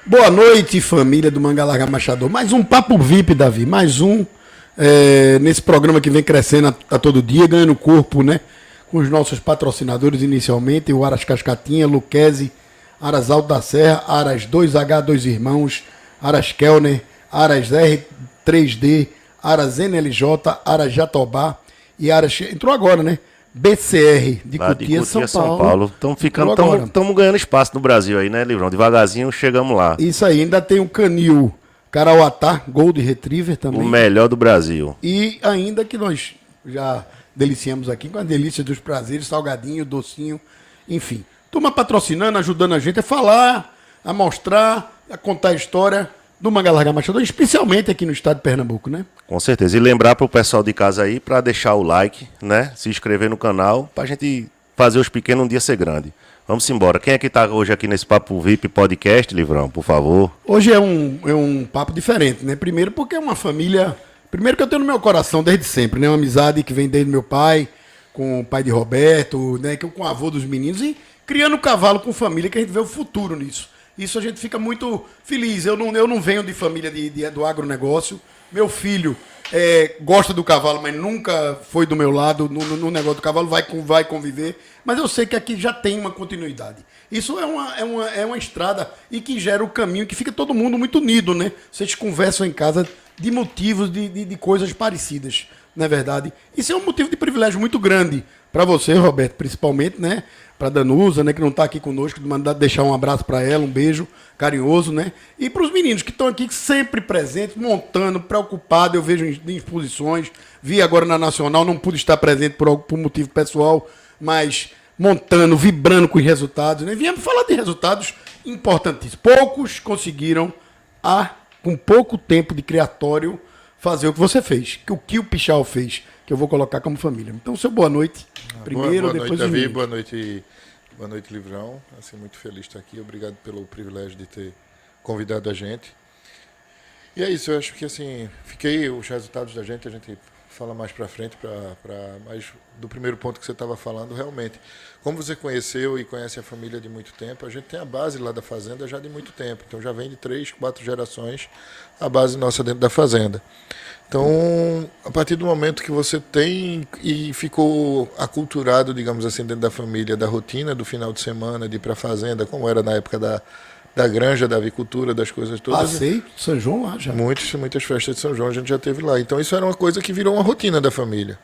Boa noite, família do Manga Larga Machador. Mais um Papo VIP, Davi. Mais um nesse programa que vem crescendo a todo dia, ganhando corpo, né? Com os nossos patrocinadores inicialmente, o Aras Cascatinha, Luquezzi, Aras Alto da Serra, Aras 2H, Dois Irmãos, Aras Kellner, Aras R3D, Aras NLJ, Aras Jatobá e Aras... Entrou agora, né? BCR de Cotia, São Paulo. Estamos ganhando espaço no Brasil aí, né, Livrão? Devagarzinho chegamos lá. Isso aí, ainda tem o Canil Carauatá, Gold Retriever também. O melhor do Brasil. E ainda que nós já deliciamos aqui com a delícia dos prazeres, salgadinho, docinho, enfim. Turma patrocinando, ajudando a gente a falar, a mostrar, a contar a história do Manga Larga Machador, especialmente aqui no estado de Pernambuco, né? Com certeza. E lembrar pro pessoal de casa aí para deixar o like, né? Se inscrever no canal, pra gente fazer os pequenos um dia ser grande. Vamos embora. Quem é que tá hoje aqui nesse Papo VIP Podcast, Livrão, por favor? Hoje é um papo diferente, né? Primeiro porque é uma família... Primeiro que eu tenho no meu coração desde sempre, né? Uma amizade que vem desde meu pai, com o pai de Roberto, né? Com o avô dos meninos e criando cavalo com família, que a gente vê o futuro nisso. Isso a gente fica muito feliz. Eu não venho de família do agronegócio. Meu filho gosta do cavalo, mas nunca foi do meu lado no negócio do cavalo, vai conviver. Mas eu sei que aqui já tem uma continuidade. Isso é uma estrada e que gera o caminho que fica todo mundo muito unido, né? Vocês conversam em casa de motivos de coisas parecidas, não é verdade? Isso é um motivo de privilégio muito grande para você, Roberto, principalmente, né? Para Danusa, né, que não está aqui conosco, mandar deixar um abraço para ela, um beijo carinhoso, né? E para os meninos que estão aqui sempre presentes, montando, preocupados, eu vejo em exposições, vi agora na Nacional, não pude estar presente por motivo pessoal, mas montando, vibrando com os resultados, né? Viemos falar de resultados importantíssimos. Poucos conseguiram, com pouco tempo de criatório, fazer o que você fez, o que o Pichal fez, que eu vou colocar como família. Então, seu boa noite. Primeiro, boa depois noite, Davi. Boa Boa noite, Livrão. Assim, muito feliz de estar aqui. Obrigado pelo privilégio de ter convidado a gente. E é isso, eu acho que assim, os resultados da gente, a gente fala mais para frente, mas do primeiro ponto que você estava falando, realmente. Como você conheceu e conhece a família de muito tempo, a gente tem a base lá da fazenda já de muito tempo. Então já vem de 3, 4 gerações a base nossa dentro da fazenda. Então, a partir do momento que você tem e ficou aculturado, digamos assim, dentro da família, da rotina do final de semana, de ir para a fazenda, como era na época da granja, da avicultura, das coisas todas. Passei São João lá já. Muitas festas de São João a gente já teve lá. Então, isso era uma coisa que virou uma rotina da família.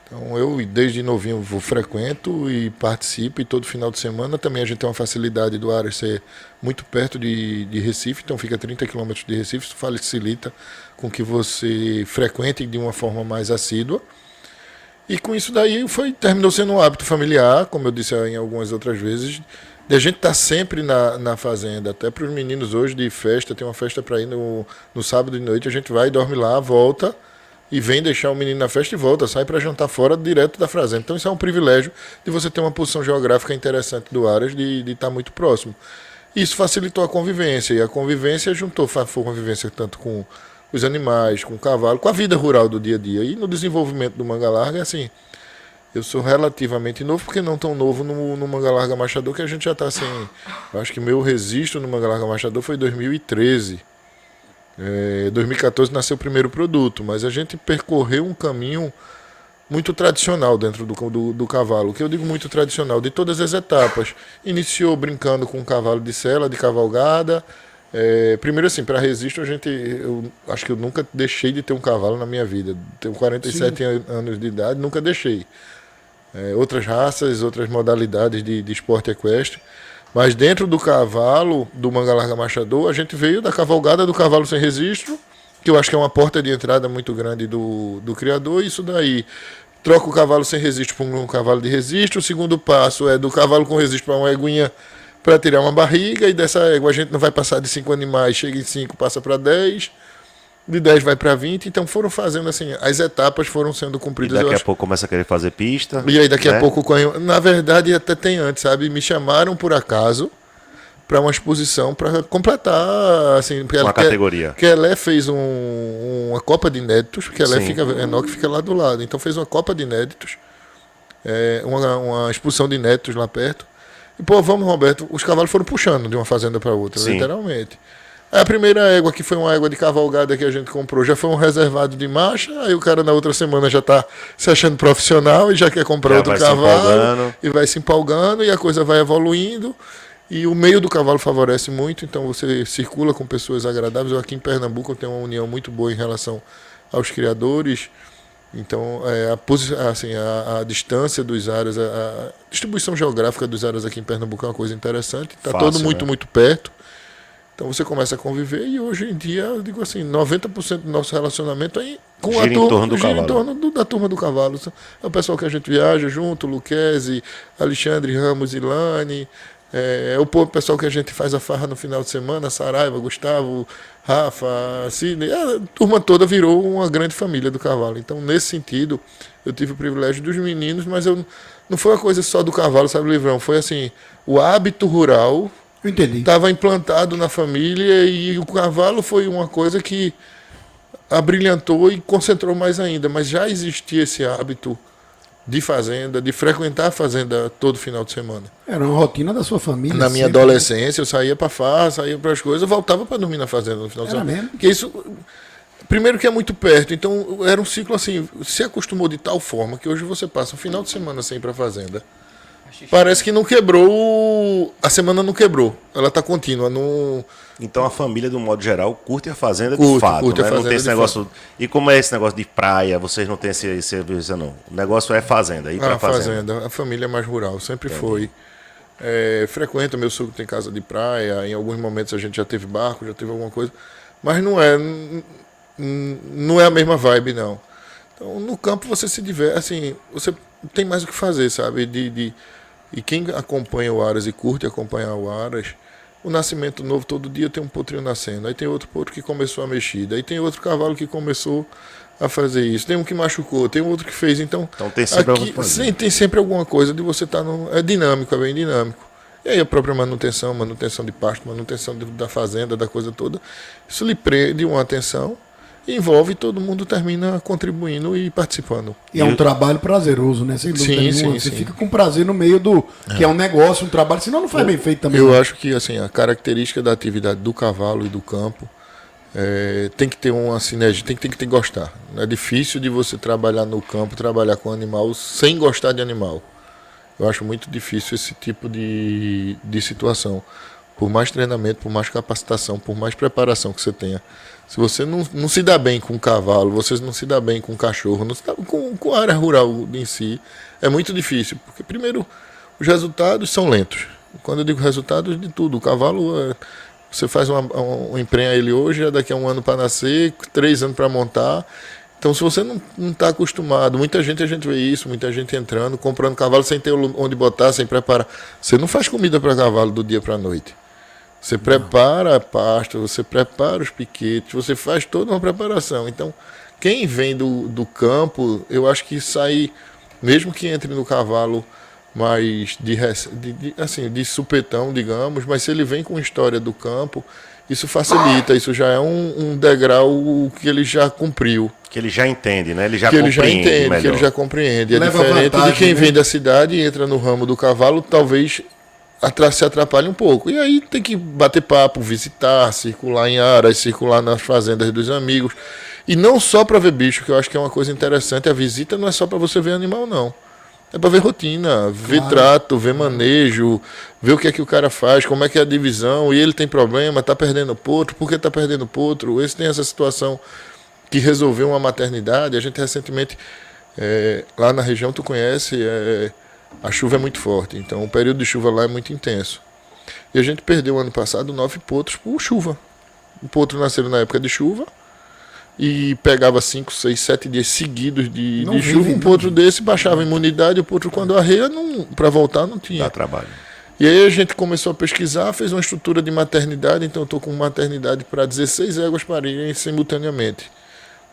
Então, eu desde novinho frequento e participo, e todo final de semana também a gente tem uma facilidade do Aras ser muito perto de Recife, então fica a 30 quilômetros de Recife, isso facilita com que você frequente de uma forma mais assídua. E com isso daí terminou sendo um hábito familiar, como eu disse em algumas outras vezes, de a gente estar sempre na fazenda. Até para os meninos hoje de festa, tem uma festa para ir no sábado de noite, a gente vai, dorme lá, volta e vem deixar o menino na festa e volta, sai para jantar fora direto da fazenda. Então isso é um privilégio de você ter uma posição geográfica interessante do Aras, de estar muito próximo. Isso facilitou a convivência, e a convivência foi convivência tanto com os animais, com o cavalo, com a vida rural do dia a dia. E no desenvolvimento do Manga Larga, assim, eu sou relativamente novo, porque não tão novo no Manga Larga Machador, que a gente já está assim, eu acho que meu registro no Manga Larga Machador foi em 2013. 2014 nasceu o primeiro produto, mas a gente percorreu um caminho muito tradicional dentro do cavalo. O que eu digo muito tradicional, de todas as etapas. Iniciou brincando com um cavalo de sela, de cavalgada. Primeiro assim, para registro, eu acho que eu nunca deixei de ter um cavalo na minha vida. Tenho 47 anos de idade, nunca deixei. Outras raças, outras modalidades de esporte equestre. Mas dentro do cavalo, do Manga Larga Machador, a gente veio da cavalgada do cavalo sem registro, que eu acho que é uma porta de entrada muito grande do criador. Isso daí troca o cavalo sem registro por um cavalo de registro. O segundo passo é do cavalo com registro para uma eguinha para tirar uma barriga. E dessa égua a gente não vai passar de 5 animais, chega em 5, passa para 10. De 10 vai para 20, então foram fazendo assim, as etapas foram sendo cumpridas. E daqui a pouco começa a querer fazer pista. E aí daqui a pouco, na verdade até tem antes, sabe? Me chamaram por acaso para uma exposição para completar, assim, uma categoria. Que ela fez uma Copa de Inéditos, porque ela fica lá do lado, então fez uma Copa de Inéditos, uma exposição de inéditos lá perto. E, pô, vamos, Roberto, os cavalos foram puxando de uma fazenda para outra, Sim. literalmente. Aí a primeira égua, que foi uma égua de cavalgada que a gente comprou, já foi um reservado de marcha, aí o cara na outra semana já tá se achando profissional e já quer comprar Já outro vai se cavalo, empolgando. e vai se empolgando, e a coisa vai evoluindo, e o meio do cavalo favorece muito, então você circula com pessoas agradáveis. Eu aqui em Pernambuco eu tenho uma união muito boa em relação aos criadores. Então, a distância dos aras, a distribuição geográfica dos aras aqui em Pernambuco é uma coisa interessante. Está Fácil, todo muito, né? muito perto. Então você começa a conviver e hoje em dia, eu digo assim, 90% do nosso relacionamento é com Gira a em turma, torno do gira em cavalo. torno da turma do cavalo. É o pessoal que a gente viaja junto, Luquezzi, Alexandre Ramos, Ilane, é o pessoal que a gente faz a farra no final de semana, Saraiva, Gustavo, Rafa, Sidney, a turma toda virou uma grande família do cavalo. Então, nesse sentido, eu tive o privilégio dos meninos, mas não foi uma coisa só do cavalo, sabe, Livrão? Foi assim, o hábito rural Eu entendi. estava implantado na família e o cavalo foi uma coisa que abrilhantou e concentrou mais ainda. Mas já existia esse hábito de fazenda, de frequentar a fazenda todo final de semana. Era uma rotina da sua família. Na minha sempre. adolescência, eu saía para farra, saía para as coisas, eu voltava para dormir na fazenda no final de Era semana. mesmo? Porque isso, primeiro que é muito perto, então era um ciclo assim, se acostumou de tal forma que hoje você passa um final de semana sem ir para a fazenda. Parece que não quebrou, a semana não quebrou, ela está contínua. Então a família, do modo geral, curte a fazenda de Curte fato, a né? Não fazenda tem esse de negócio. E como é esse negócio de praia, vocês não têm esse não. O negócio é fazenda, ir pra A fazenda. fazenda, a família é mais rural, sempre foi. Frequenta, meu sogro tem casa de praia, em alguns momentos a gente já teve barco, já teve alguma coisa, mas não é a mesma vibe, não. Então, no campo você se diverte, assim, você tem mais o que fazer, sabe? E quem acompanha o Aras e curte acompanhar o Aras, o nascimento novo, todo dia tem um potrinho nascendo, aí tem outro potro que começou a mexida, aí tem outro cavalo que começou a fazer isso, tem um que machucou, tem outro que fez, então Tem sempre aqui, algo pra fazer. tem sempre alguma coisa de você estar é dinâmico, é bem dinâmico. E aí a própria manutenção de pasto, manutenção da fazenda, da coisa toda, isso lhe prende uma atenção e envolve, todo mundo termina contribuindo e participando. E é um trabalho prazeroso, né? Sem dúvida Sim, nenhuma. sim, Você sim. fica com prazer no meio do. Que é um negócio, um trabalho, senão não faz bem feito também. Eu não. acho que assim, a característica da atividade do cavalo e do campo tem que ter uma sinergia, tem que ter gostar. É difícil de você trabalhar no campo, trabalhar com animal sem gostar de animal. Eu acho muito difícil esse tipo de situação. Por mais treinamento, por mais capacitação, por mais preparação que você tenha. Se você não se dá bem com o cavalo, você não se dá bem com o cachorro, não se dá com a área rural em si, é muito difícil. Porque, primeiro, os resultados são lentos. Quando eu digo resultados, de tudo. O cavalo, você faz emprenha ele hoje, daqui a 1 ano para nascer, 3 anos para montar. Então, se você não está acostumado, muita gente, a gente vê isso, muita gente entrando, comprando cavalo sem ter onde botar, sem preparar. Você não faz comida para cavalo do dia para a noite. Você prepara a pasta, você prepara os piquetes, você faz toda uma preparação. Então, quem vem do campo, eu acho que sai, mesmo que entre no cavalo mais de supetão, digamos, mas se ele vem com história do campo, isso facilita, isso já é um degrau que ele já cumpriu. Que ele já entende, né? Ele já Que ele já compreende entende, melhor. que ele já compreende. É Leva diferente vantagem, de quem né? vem da cidade e entra no ramo do cavalo, talvez se atrapalhe um pouco. E aí tem que bater papo, visitar, circular em aras, circular nas fazendas dos amigos. E não só para ver bicho, que eu acho que é uma coisa interessante. A visita não é só para você ver animal, não. É para ver rotina, ver trato, ver manejo, ver o que é que o cara faz, como é que é a divisão, e ele tem problema, tá perdendo potro, por que tá perdendo potro? Esse tem essa situação que resolveu uma maternidade. A gente recentemente, lá na região, tu conhece, a chuva é muito forte, então o período de chuva lá é muito intenso. E a gente perdeu ano passado 9 potros por chuva. O potro nasceu na época de chuva e pegava 5, 6, 7 dias seguidos de chuva. Um potro desse baixava a imunidade, o potro quando arreia, para voltar não tinha. Dá trabalho. E aí a gente começou a pesquisar, fez uma estrutura de maternidade, então eu estou com maternidade para 16 éguas parirem simultaneamente,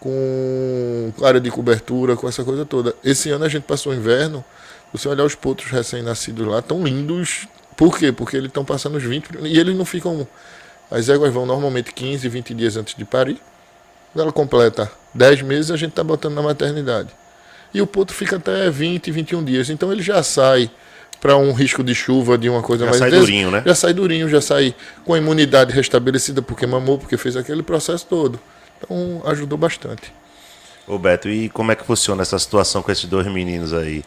com área de cobertura, com essa coisa toda. Esse ano a gente passou o inverno, você olhar os potros recém-nascidos lá, tão lindos. Por quê? Porque eles estão passando os 20, e eles não ficam... As éguas vão normalmente 15, 20 dias antes de parir. Quando ela completa 10 meses, a gente está botando na maternidade. E o potro fica até 20, 21 dias. Então ele já sai para um risco de chuva, de uma coisa Já mais... sai durinho, né? Já sai durinho, já sai com a imunidade restabelecida, porque mamou, porque fez aquele processo todo. Então, ajudou bastante. Ô Beto, e como é que funciona essa situação com esses 2 meninos aí?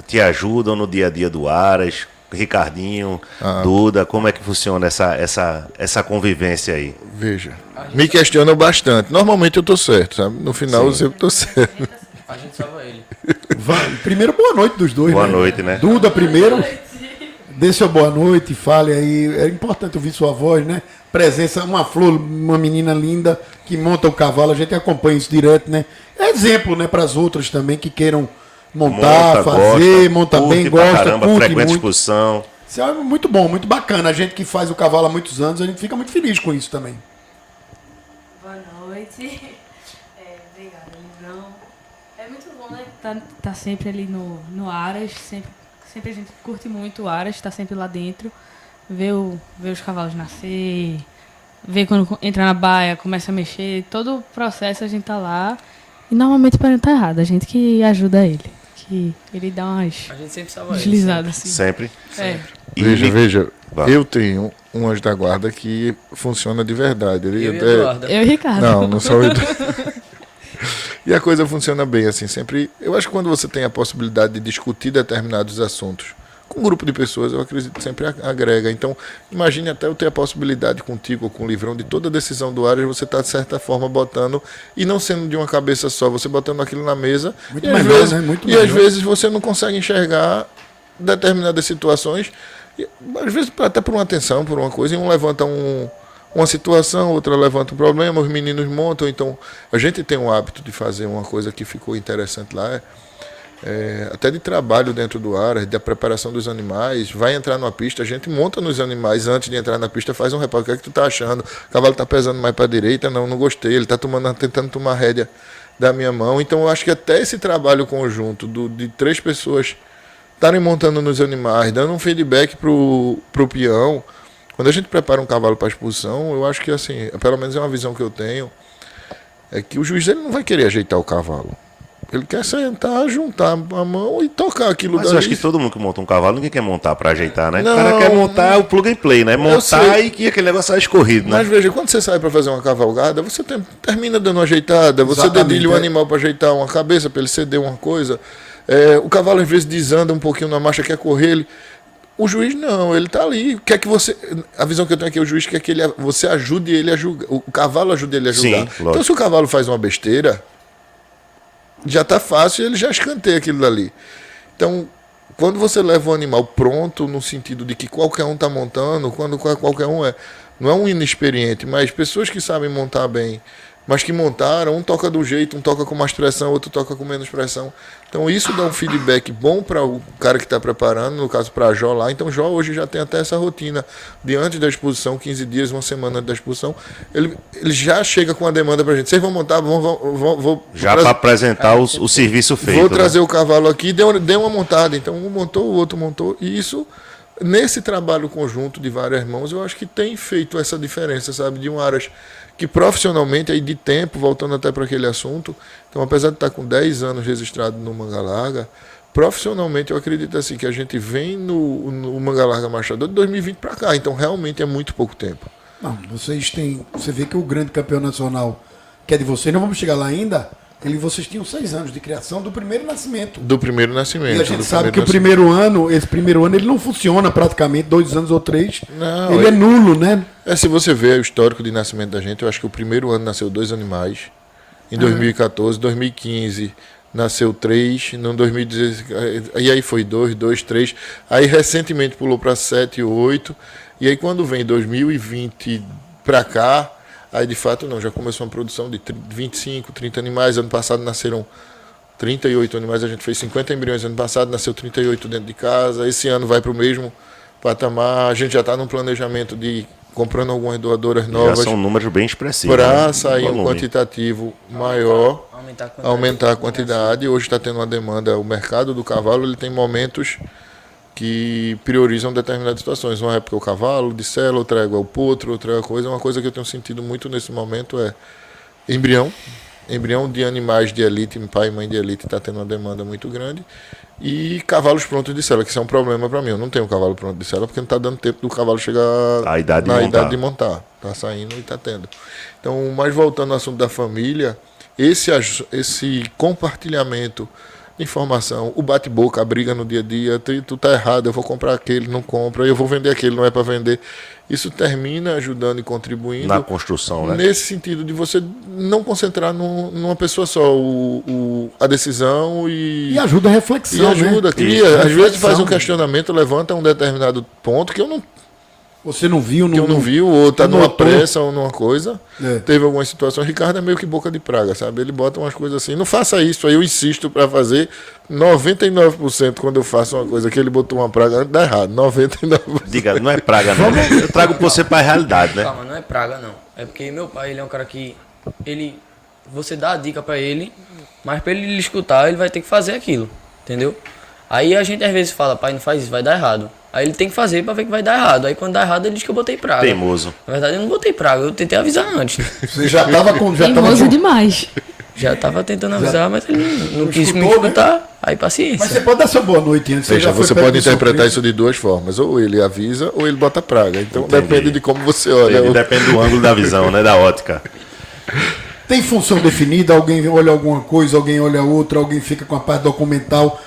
Te ajudam no dia a dia do Aras? Ricardinho, Duda, como é que funciona essa convivência aí? Veja, me questionam bastante. Normalmente eu tô certo, sabe? No final eu sempre tô certo. A gente salva ele. Primeiro, boa noite dos dois. Boa noite, né? Duda primeiro. Dê sua boa noite, fale aí. É importante ouvir sua voz, né? Presença, uma flor, uma menina linda que monta o cavalo, a gente acompanha isso direto, né? É exemplo, né, para as outras também que queiram montar, fazer, monta bem, gosta, caramba, curte frequenta muito. exposição. Isso é muito bom, muito bacana. A gente que faz o cavalo há muitos anos, a gente fica muito feliz com isso também. Boa noite. Obrigada, Livrão. É muito bom, né? Tá sempre ali no Aras, sempre a gente curte muito o Aras, tá sempre lá dentro, ver os cavalos nascer, ver quando entra na baia, começa a mexer, todo o processo a gente tá lá. E normalmente para não estar errado, a gente que ajuda ele. Que ele dá umas A gente sempre salva ele. deslizadas assim. Sempre. É. E Veja, Vai. eu tenho um anjo da guarda que funciona de verdade. Ele Eu e até- Eduardo. Eu e Ricardo. Não sou eu. E a coisa funciona bem, assim, sempre... Eu acho que quando você tem a possibilidade de discutir determinados assuntos com um grupo de pessoas, eu acredito que sempre agrega. Então, imagine até eu ter a possibilidade contigo ou com o Livrão de toda a decisão do Aras, você está, de certa forma, botando, e não sendo de uma cabeça só, você botando aquilo na mesa, Muito e, às melhor, vezes, né? Muito e às melhor. vezes você não consegue enxergar determinadas situações, e, às vezes até por uma atenção, por uma coisa, e um levanta uma situação, outra levanta um problema, os meninos montam. Então, a gente tem o hábito de fazer uma coisa que ficou interessante lá, até de trabalho dentro do ar, da preparação dos animais. Vai entrar numa pista, a gente monta nos animais antes de entrar na pista, faz um reparo. O que é que tu tá achando? O cavalo tá pesando mais para a direita? Não gostei. Ele tá tentando tomar rédea da minha mão. Então, eu acho que até esse trabalho conjunto de 3 pessoas estarem montando nos animais, dando um feedback pro peão. Quando a gente prepara um cavalo para exposição, eu acho que, assim, pelo menos é uma visão que eu tenho, é que o juiz ele não vai querer ajeitar o cavalo. Ele quer sentar, juntar a mão e tocar aquilo Mas dali. eu acho que todo mundo que monta um cavalo, ninguém quer montar pra ajeitar, né? Não, O cara quer montar o plug and play, né? Montar sei. e que aquele negócio sai escorrido, né? Mas veja, quando você sai para fazer uma cavalgada, você termina dando uma ajeitada, você Exatamente, dedilha o animal para ajeitar uma cabeça, para ele ceder uma coisa. O cavalo às vezes desanda um pouquinho na marcha, quer correr. O juiz não, ele tá ali. Quer que você. A visão que eu tenho aqui é o juiz quer que você ajude ele a julgar. O cavalo ajude ele a julgar. Sim, lógico. Então, se o cavalo faz uma besteira, já tá fácil, ele já escanteia aquilo dali. Então, quando você leva o animal pronto, no sentido de que qualquer um tá montando, quando qualquer um não é um inexperiente, mas pessoas que sabem montar bem, mas que montaram, um toca do jeito, um toca com mais pressão, outro toca com menos pressão. Então isso dá um feedback bom para o cara que está preparando, no caso para a Jó lá. Então Jó hoje já tem até essa rotina de antes da exposição, 15 dias, uma semana antes da exposição, ele já chega com a demanda para a gente. Vocês vão montar, vou Já para apresentar o serviço feito. vou trazer o cavalo aqui, deu uma montada. Então um montou, o outro montou, e isso, nesse trabalho conjunto de várias mãos, eu acho que tem feito essa diferença, sabe, de um Aras que profissionalmente, aí de tempo, voltando até para aquele assunto, então apesar de estar com 10 anos registrado no Manga Larga, profissionalmente eu acredito assim, que a gente vem no Manga Larga Machador de 2020 para cá, então realmente é muito pouco tempo. Não, você vê que o grande campeão nacional, que é de vocês, não vamos chegar lá ainda, vocês tinham 6 anos de criação do primeiro nascimento. Do primeiro nascimento. E a gente do sabe que primeiro esse primeiro ano, ele não funciona praticamente, 2 anos ou 3. Não, ele é nulo, né? se você ver o histórico de nascimento da gente, eu acho que o primeiro ano nasceu 2 animais. Em 2014, 2015 nasceu 3, no 2016, e aí foi 2, 3. Aí recentemente pulou para 7, 8. E aí quando vem 2020 para cá, aí de fato não, já começou uma produção de 25, 30 animais. Ano passado nasceram 38 animais, a gente fez 50 embriões ano passado, nasceu 38 dentro de casa. Esse ano vai para o mesmo patamar. A gente já está num planejamento de comprando algumas doadoras novas. Já são números bem expressivos. Para né? sair um Volume. quantitativo maior, aumentar a quantidade. quantidade. Hoje está tendo uma demanda, o mercado do cavalo ele tem momentos que priorizam determinadas situações. Uma época é o cavalo de sela, outra é o potro, outra coisa. Uma coisa que eu tenho sentido muito nesse momento é embrião. embrião de animais de elite, pai e mãe de elite está tendo uma demanda muito grande. E cavalos prontos de sela, que isso é um problema para mim. Eu não tenho cavalo pronto de sela porque não está dando tempo do cavalo chegar A idade de na montar. idade de montar. Está saindo e está tendo. Então, mas voltando ao assunto da família, esse compartilhamento de informação, o bate-boca, a briga no dia a dia, tu tá errado, eu vou comprar aquele, não compra, eu vou vender aquele, não é para vender. Isso termina ajudando e contribuindo Na construção, né? nesse sentido de você não concentrar numa pessoa só, a decisão E ajuda a reflexão, e ajuda, né? cria. Isso, Às vezes reflexão. faz um questionamento, levanta um determinado ponto que eu não Você não viu, que eu não vi, ou está não numa notou. pressa ou numa coisa. É. Teve algumas situações. Ricardo é meio que boca de praga, sabe? Ele bota umas coisas assim, não faça isso, aí eu insisto para fazer. 99% quando eu faço uma coisa que ele botou uma praga, dá errado. 99%. Diga, não é praga não. Eu trago você pra realidade, né? Calma, não é praga não. É porque meu pai, ele é um cara que você dá a dica pra ele, mas pra ele escutar, ele vai ter que fazer aquilo, entendeu? Aí a gente às vezes fala, pai, não faz isso, vai dar errado. Aí ele tem que fazer pra ver que vai dar errado. Aí quando dá errado, ele diz que eu botei praga. Teimoso. Na verdade, eu não botei praga, eu tentei avisar antes. Você já tava com. Já tava Teimoso com... demais. Já tava tentando avisar, mas ele não quis me escutou, né? escutar. Aí paciência. Mas você pode dar sua boa noite antes. Veja, já foi você pego pode de interpretar surpresa. isso de duas formas. Ou ele avisa, ou ele bota praga. Então Entendi. depende de como você olha. Entendi, depende do ângulo da visão, né? Da ótica. Tem função definida, alguém olha alguma coisa, alguém olha outra, alguém fica com a parte documental.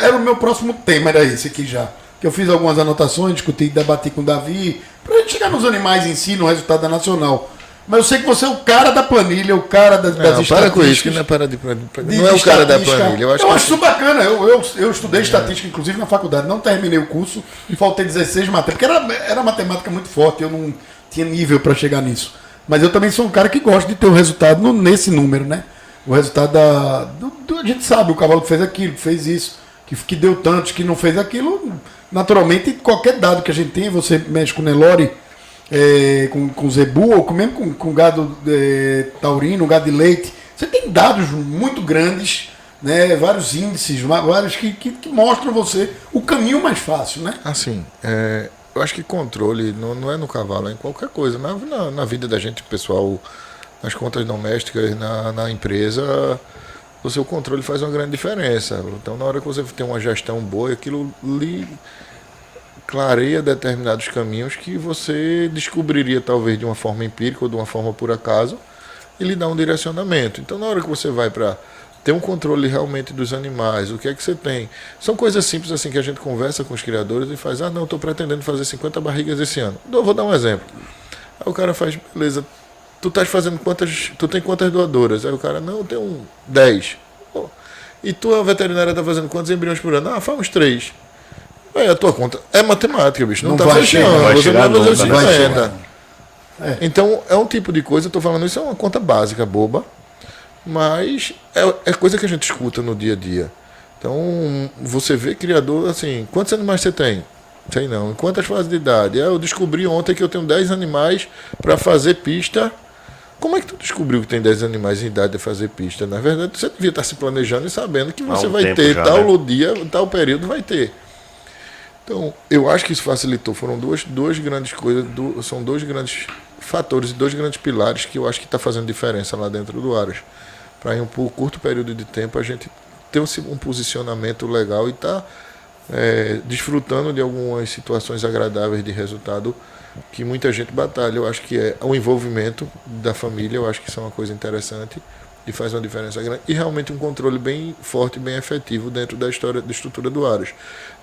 Era o meu próximo tema, era esse aqui já. Que eu fiz algumas anotações, discuti, debati com o Davi, pra gente chegar nos animais em si, no resultado da Nacional. Mas eu sei que você é o cara da planilha, o cara das Não, estatísticas. para com isso, que não é para de não é o cara da planilha. Eu acho que isso bacana. Eu estudei estatística, inclusive, na faculdade. Não terminei o curso e faltei 16 matérias, porque era matemática muito forte, eu não tinha nível para chegar nisso. Mas eu também sou um cara que gosta de ter o resultado nesse número, né? O resultado a gente sabe, o cavalo que fez aquilo, que fez isso, que deu tantos, que não fez aquilo. Naturalmente, qualquer dado que a gente tem, você mexe com o Nelore, com zebu, ou mesmo com gado taurino, gado de leite, você tem dados muito grandes, né? Vários índices, vários que mostram você o caminho mais fácil, né? assim, eu acho que controle não é no cavalo, é em qualquer coisa. Na vida da gente, pessoal, nas contas domésticas, na empresa, o seu controle faz uma grande diferença. Então, na hora que você tem uma gestão boa, aquilo lhe clareia determinados caminhos que você descobriria talvez de uma forma empírica ou de uma forma por acaso e lhe dá um direcionamento. Então, na hora que você vai para ter um controle realmente dos animais, o que é que você tem? São coisas simples assim que a gente conversa com os criadores e faz, não, estou pretendendo fazer 50 barrigas esse ano. Vou dar um exemplo. Aí o cara faz, beleza, tu tem quantas doadoras? Aí o cara, não, eu tenho 10. Pô, e tua veterinária está fazendo quantos embriões por ano? Faz uns 3. Aí a tua conta é matemática, bicho. Não está vai fechando. chegar, vai Você chegar vai fazer os nunca, né? 50. Então, é um tipo de coisa, eu estou falando isso, é uma conta básica, boba, mas é coisa que a gente escuta no dia a dia. Então, você vê criador, assim, quantos animais você tem? Sei não. Em quantas fases de idade? Eu descobri ontem que eu tenho 10 animais para fazer pista. Como é que tu descobriu que tem 10 animais em idade de fazer pista? Na verdade, você devia estar se planejando e sabendo que você um vai tempo ter já, tal né? dia, tal período vai ter. Então, eu acho que isso facilitou. Foram duas grandes coisas, são dois grandes fatores e dois grandes pilares que eu acho que está fazendo diferença lá dentro do Aras. Para em um curto período de tempo a gente ter um posicionamento legal e estar desfrutando de algumas situações agradáveis de resultado que muita gente batalha. Eu acho que é o envolvimento da família, eu acho que isso é uma coisa interessante e faz uma diferença grande. E realmente um controle bem forte, bem efetivo dentro da estrutura do Aras.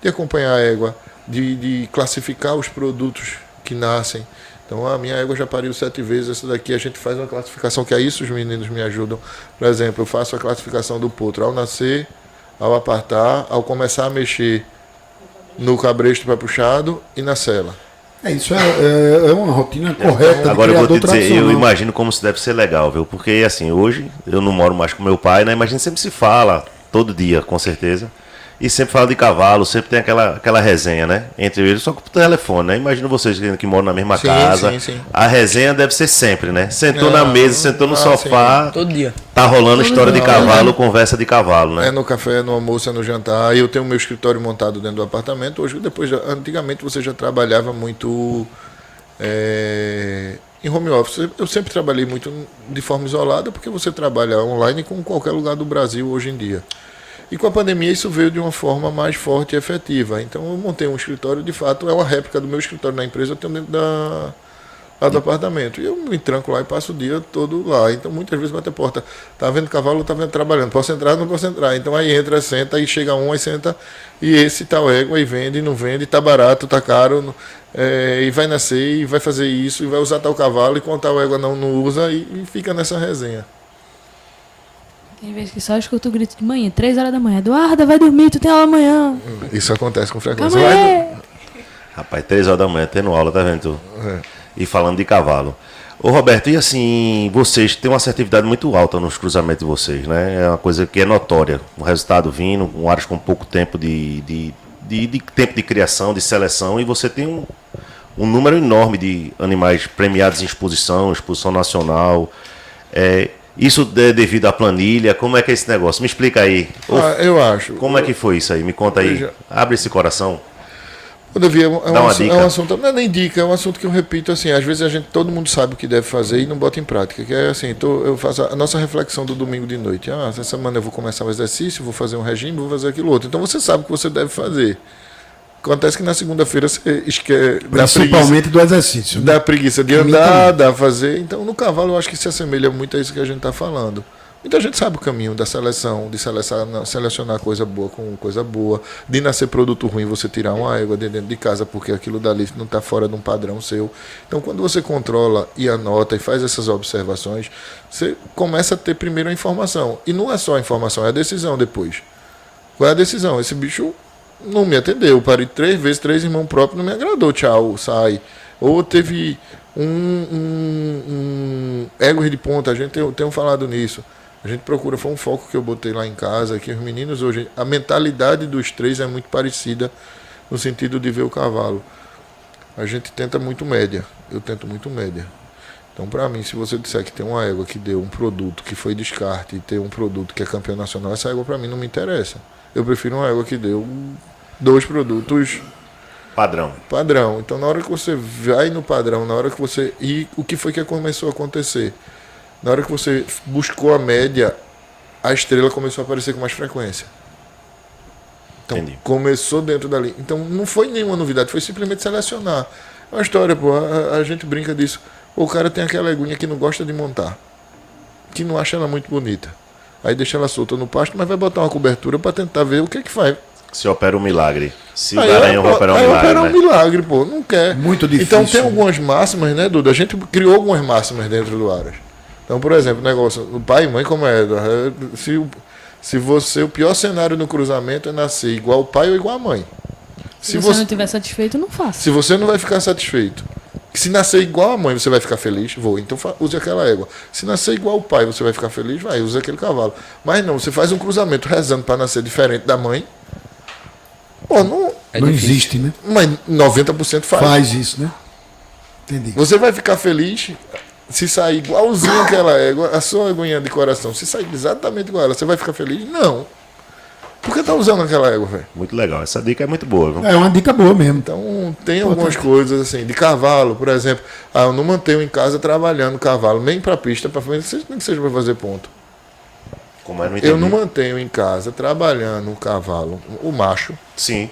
De acompanhar a égua, de classificar os produtos que nascem. Então, a minha égua já pariu 7 vezes, essa daqui a gente faz uma classificação, que é isso os meninos me ajudam. Por exemplo, eu faço a classificação do potro ao nascer, ao apartar, ao começar a mexer no cabresto para puxado e na sela. Isso é uma rotina correta. Agora eu vou te dizer, eu tradicional. imagino como isso deve ser legal, viu? Porque assim, hoje eu não moro mais com meu pai, né? Mas a gente sempre se fala, todo dia, com certeza. E sempre fala de cavalo, sempre tem aquela resenha, né? Entre eles, só com o telefone, né? Imagina vocês que moram na mesma Sim, casa. sim, sim. A resenha deve ser sempre, né? Sentou na mesa, sentou no sofá, Todo dia. tá rolando história de cavalo, conversa de cavalo, né? É no café, no almoço, é no jantar. Eu tenho meu escritório montado dentro do apartamento. Hoje, antigamente você já trabalhava muito em home office. Eu sempre trabalhei muito de forma isolada, porque você trabalha online com qualquer lugar do Brasil hoje em dia. E com a pandemia isso veio de uma forma mais forte e efetiva. Então eu montei um escritório, de fato, é uma réplica do meu escritório na empresa, eu tenho dentro lá do apartamento. E eu me tranco lá e passo o dia todo lá. Então muitas vezes bate a porta. Tá vendo cavalo, tá vendo trabalhando. Posso entrar, não posso entrar. Então aí entra, senta, aí chega um, aí senta. E esse tal égua, e vende, não vende, tá barato, tá caro. E vai nascer, e vai fazer isso, e vai usar tal cavalo, e quando tal égua não usa, e fica nessa resenha. Tem vezes que só escuto o grito de manhã, 3 horas da manhã. Eduarda, vai dormir, tu tem aula amanhã. Isso acontece com frequência. Calma aí. Rapaz, 3 horas da manhã, tendo aula, tá vendo tu? É. E falando de cavalo. Ô Roberto, e assim, vocês têm uma assertividade muito alta nos cruzamentos de vocês, né? É uma coisa que é notória. O resultado vindo, um Aras com pouco tempo de tempo de criação, de seleção, e você tem um número enorme de animais premiados em exposição nacional. Isso é devido à planilha? Como é que é esse negócio? Me explica aí. Eu acho. Como é que foi isso aí? Me conta aí. Veja. Abre esse coração. Quando eu vi, Dá uma dica. é um assunto, não é nem dica, é um assunto que eu repito assim, às vezes todo mundo sabe o que deve fazer e não bota em prática, que é assim, eu faço a nossa reflexão do domingo de noite. Essa semana eu vou começar um exercício, vou fazer um regime, vou fazer aquilo outro. Então você sabe o que você deve fazer. Acontece que na segunda-feira você esquece, Principalmente do exercício. Né? dá preguiça de andar, dá fazer. Então no cavalo eu acho que se assemelha muito a isso que a gente está falando. Muita gente sabe o caminho da seleção, de selecionar coisa boa com coisa boa, de nascer produto ruim, você tirar uma égua de dentro de casa, porque aquilo dali não está fora de um padrão seu. Então, quando você controla e anota e faz essas observações, você começa a ter primeiro a informação. E não é só a informação, é a decisão depois. Qual é a decisão? Esse bicho não me atendeu, eu parei 3 vezes, 3 irmãos próprios, não me agradou, tchau, sai. Ou teve um égua de ponta, a gente tem falado nisso. A gente procura, foi um foco que eu botei lá em casa, que os meninos hoje, a mentalidade dos 3 é muito parecida no sentido de ver o cavalo. A gente tenta muito média, eu tento muito média. Então, para mim, se você disser que tem uma égua que deu um produto que foi descarte e tem um produto que é campeão nacional, essa égua para mim não me interessa. Eu prefiro uma égua que deu 2 produtos padrão. Então, na hora que você vai no padrão, na hora que você... E o que foi que começou a acontecer? Na hora que você buscou a média, a estrela começou a aparecer com mais frequência. Então, Entendi. começou dentro dali. Então, não foi nenhuma novidade, foi simplesmente selecionar. É uma história, pô, a gente brinca disso. O cara tem aquela eguinha que não gosta de montar, que não acha ela muito bonita. Aí deixa ela solta no pasto, mas vai botar uma cobertura para tentar ver o que é que faz. Se opera um milagre. Se o Aí Garanhão vai operar um milagre, operar né? um milagre, pô, não quer. Muito difícil. Então, tem algumas máximas, né, Duda? A gente criou algumas máximas dentro do Aras. Então, por exemplo, o negócio, o pai e mãe como é, se você, o pior cenário no cruzamento é nascer igual o pai ou igual a mãe. Se você não estiver satisfeito, não faça. Se você não vai ficar satisfeito, se nascer igual a mãe, você vai ficar feliz, então use aquela égua. Se nascer igual o pai, você vai ficar feliz, use aquele cavalo. Mas não, você faz um cruzamento rezando para nascer diferente da mãe, pô, não existe, né? Mas 90% faz. Faz isso, né? Entendi. Você vai ficar feliz se sair igualzinho aquela égua, a sua aguinha de coração, se sair exatamente igual ela, você vai ficar feliz? Não. Por que tá usando aquela égua, velho? Muito legal. Essa dica é muito boa, viu? É uma dica boa mesmo. Então, tem algumas coisas assim, de cavalo, por exemplo. Eu não mantenho em casa trabalhando cavalo, nem pra pista, nem que seja pra fazer ponto. Como é? Não entendi. Eu não mantenho em casa trabalhando o cavalo, o macho, Sim.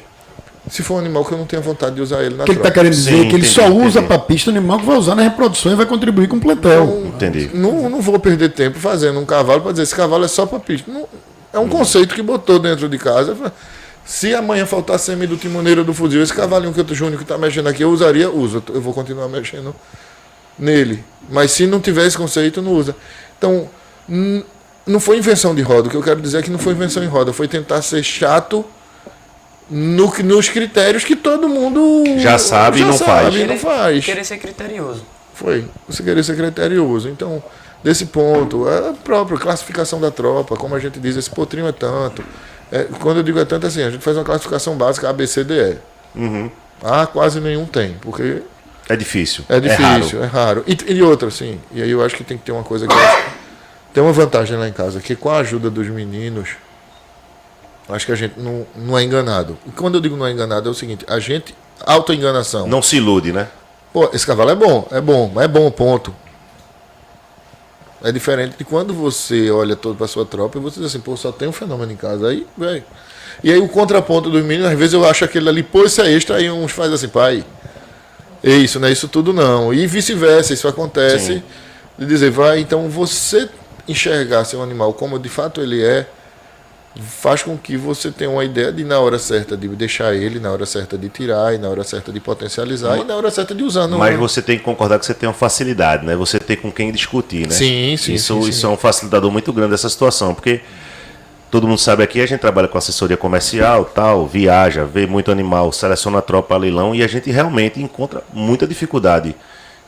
se for um animal que eu não tenho vontade de usar ele na O que ele está troca. querendo dizer Sim, é que ele entendi, só usa entendi. para pista o animal que vai usar na reprodução e vai contribuir com o plantel. Entendi. Não vou perder tempo fazendo um cavalo para dizer esse cavalo é só para pista. Não, é um conceito que botou dentro de casa. Se amanhã faltar semi do timoneiro do fuzil, esse cavalinho que eu tô Júnior que está mexendo aqui, eu uso. Eu vou continuar mexendo nele. Mas se não tiver esse conceito, não usa. Então, não foi invenção de roda. O que eu quero dizer é que não foi invenção em roda. Foi tentar ser chato nos critérios que todo mundo Já sabe e não faz. e não faz. Querer ser criterioso. Foi. Você querer ser criterioso. Então, desse ponto, a própria classificação da tropa, como a gente diz, esse potrinho é tanto. Quando eu digo é tanto assim, a gente faz uma classificação básica A, B, C, D, E. Uhum. A quase nenhum tem, porque É difícil. é difícil, é raro. E outra, assim, e aí eu acho que tem que ter uma coisa que tem uma vantagem lá em casa, que com a ajuda dos meninos, acho que a gente não é enganado. E quando eu digo não é enganado, é o seguinte, a gente, autoenganação. Não se ilude, né? Pô, esse cavalo mas é bom, ponto. É diferente de quando você olha todo para sua tropa e você diz assim, pô, só tem um fenômeno em casa. Aí, velho. E aí o contraponto dos meninos, às vezes eu acho aquele ali, pô, isso é extra, aí uns faz assim, pai, é isso, não é isso tudo não. E vice-versa, isso acontece. Sim. De dizer, vai, então você enxergar seu animal como de fato ele é, faz com que você tenha uma ideia de na hora certa de deixar ele, na hora certa de tirar, e na hora certa de potencializar, e na hora certa de usar. Mas você tem que concordar que você tem uma facilidade, né? Você tem com quem discutir, né? Sim. Isso é um facilitador muito grande dessa situação, porque todo mundo sabe aqui, a gente trabalha com assessoria comercial, tal, viaja, vê muito animal, seleciona a tropa a leilão e a gente realmente encontra muita dificuldade,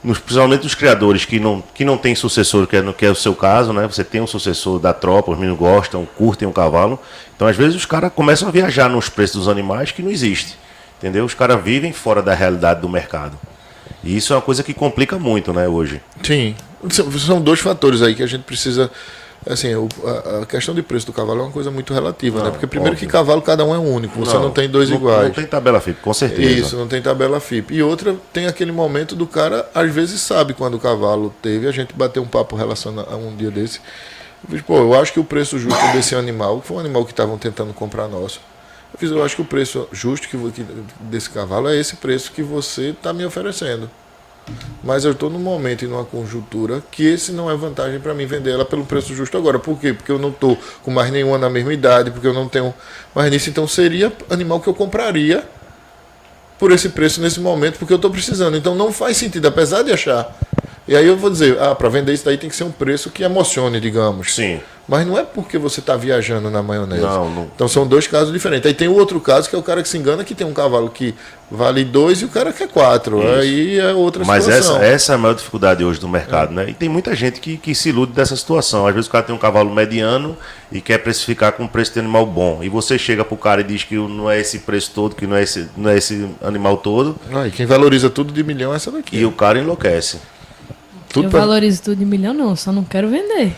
principalmente os criadores que não tem sucessor, que é o seu caso, né? Você tem um sucessor da tropa, os meninos gostam, curtem o cavalo. Então, às vezes, os caras começam a viajar nos preços dos animais que não existe, entendeu? Os caras vivem fora da realidade do mercado. E isso é uma coisa que complica muito, né, hoje. Sim. São dois fatores aí que a gente precisa. Assim, a questão de preço do cavalo é uma coisa muito relativa, né? Porque primeiro óbvio. que cavalo cada um é único, você não tem dois iguais. Não tem tabela FIP, com certeza. Isso, não tem tabela FIP. E outra, tem aquele momento do cara, às vezes sabe quando o cavalo teve. A gente bateu um papo relacionado a um dia desse. Eu fiz, pô, eu acho que o preço justo desse animal, que foi um animal que estavam tentando comprar nosso. Eu acho que o preço justo desse cavalo é esse preço que você está me oferecendo. Mas eu estou num momento e numa conjuntura que esse não é vantagem para mim vender ela pelo preço justo agora. Por quê? Porque eu não estou com mais nenhuma na mesma idade, porque eu não tenho mais nisso. Então seria animal que eu compraria por esse preço nesse momento, porque eu estou precisando. Então não faz sentido, apesar de achar. E aí eu vou dizer, para vender isso daí tem que ser um preço que emocione, digamos. Sim. Mas não é porque você está viajando na maionese. Não. Então são dois casos diferentes. Aí tem o outro caso que é o cara que se engana que tem um cavalo que vale 2 e o cara quer 4. Aí é outra Mas situação. essa é a maior dificuldade hoje do mercado, né? E tem muita gente que se ilude dessa situação. Às vezes o cara tem um cavalo mediano e quer precificar com um preço de animal bom. E você chega pro cara e diz que não é esse preço todo, que não é esse animal todo. E quem valoriza tudo de milhão é essa daqui. E o cara enlouquece. Tudo, Eu valorizo tudo de milhão, não, só não quero vender.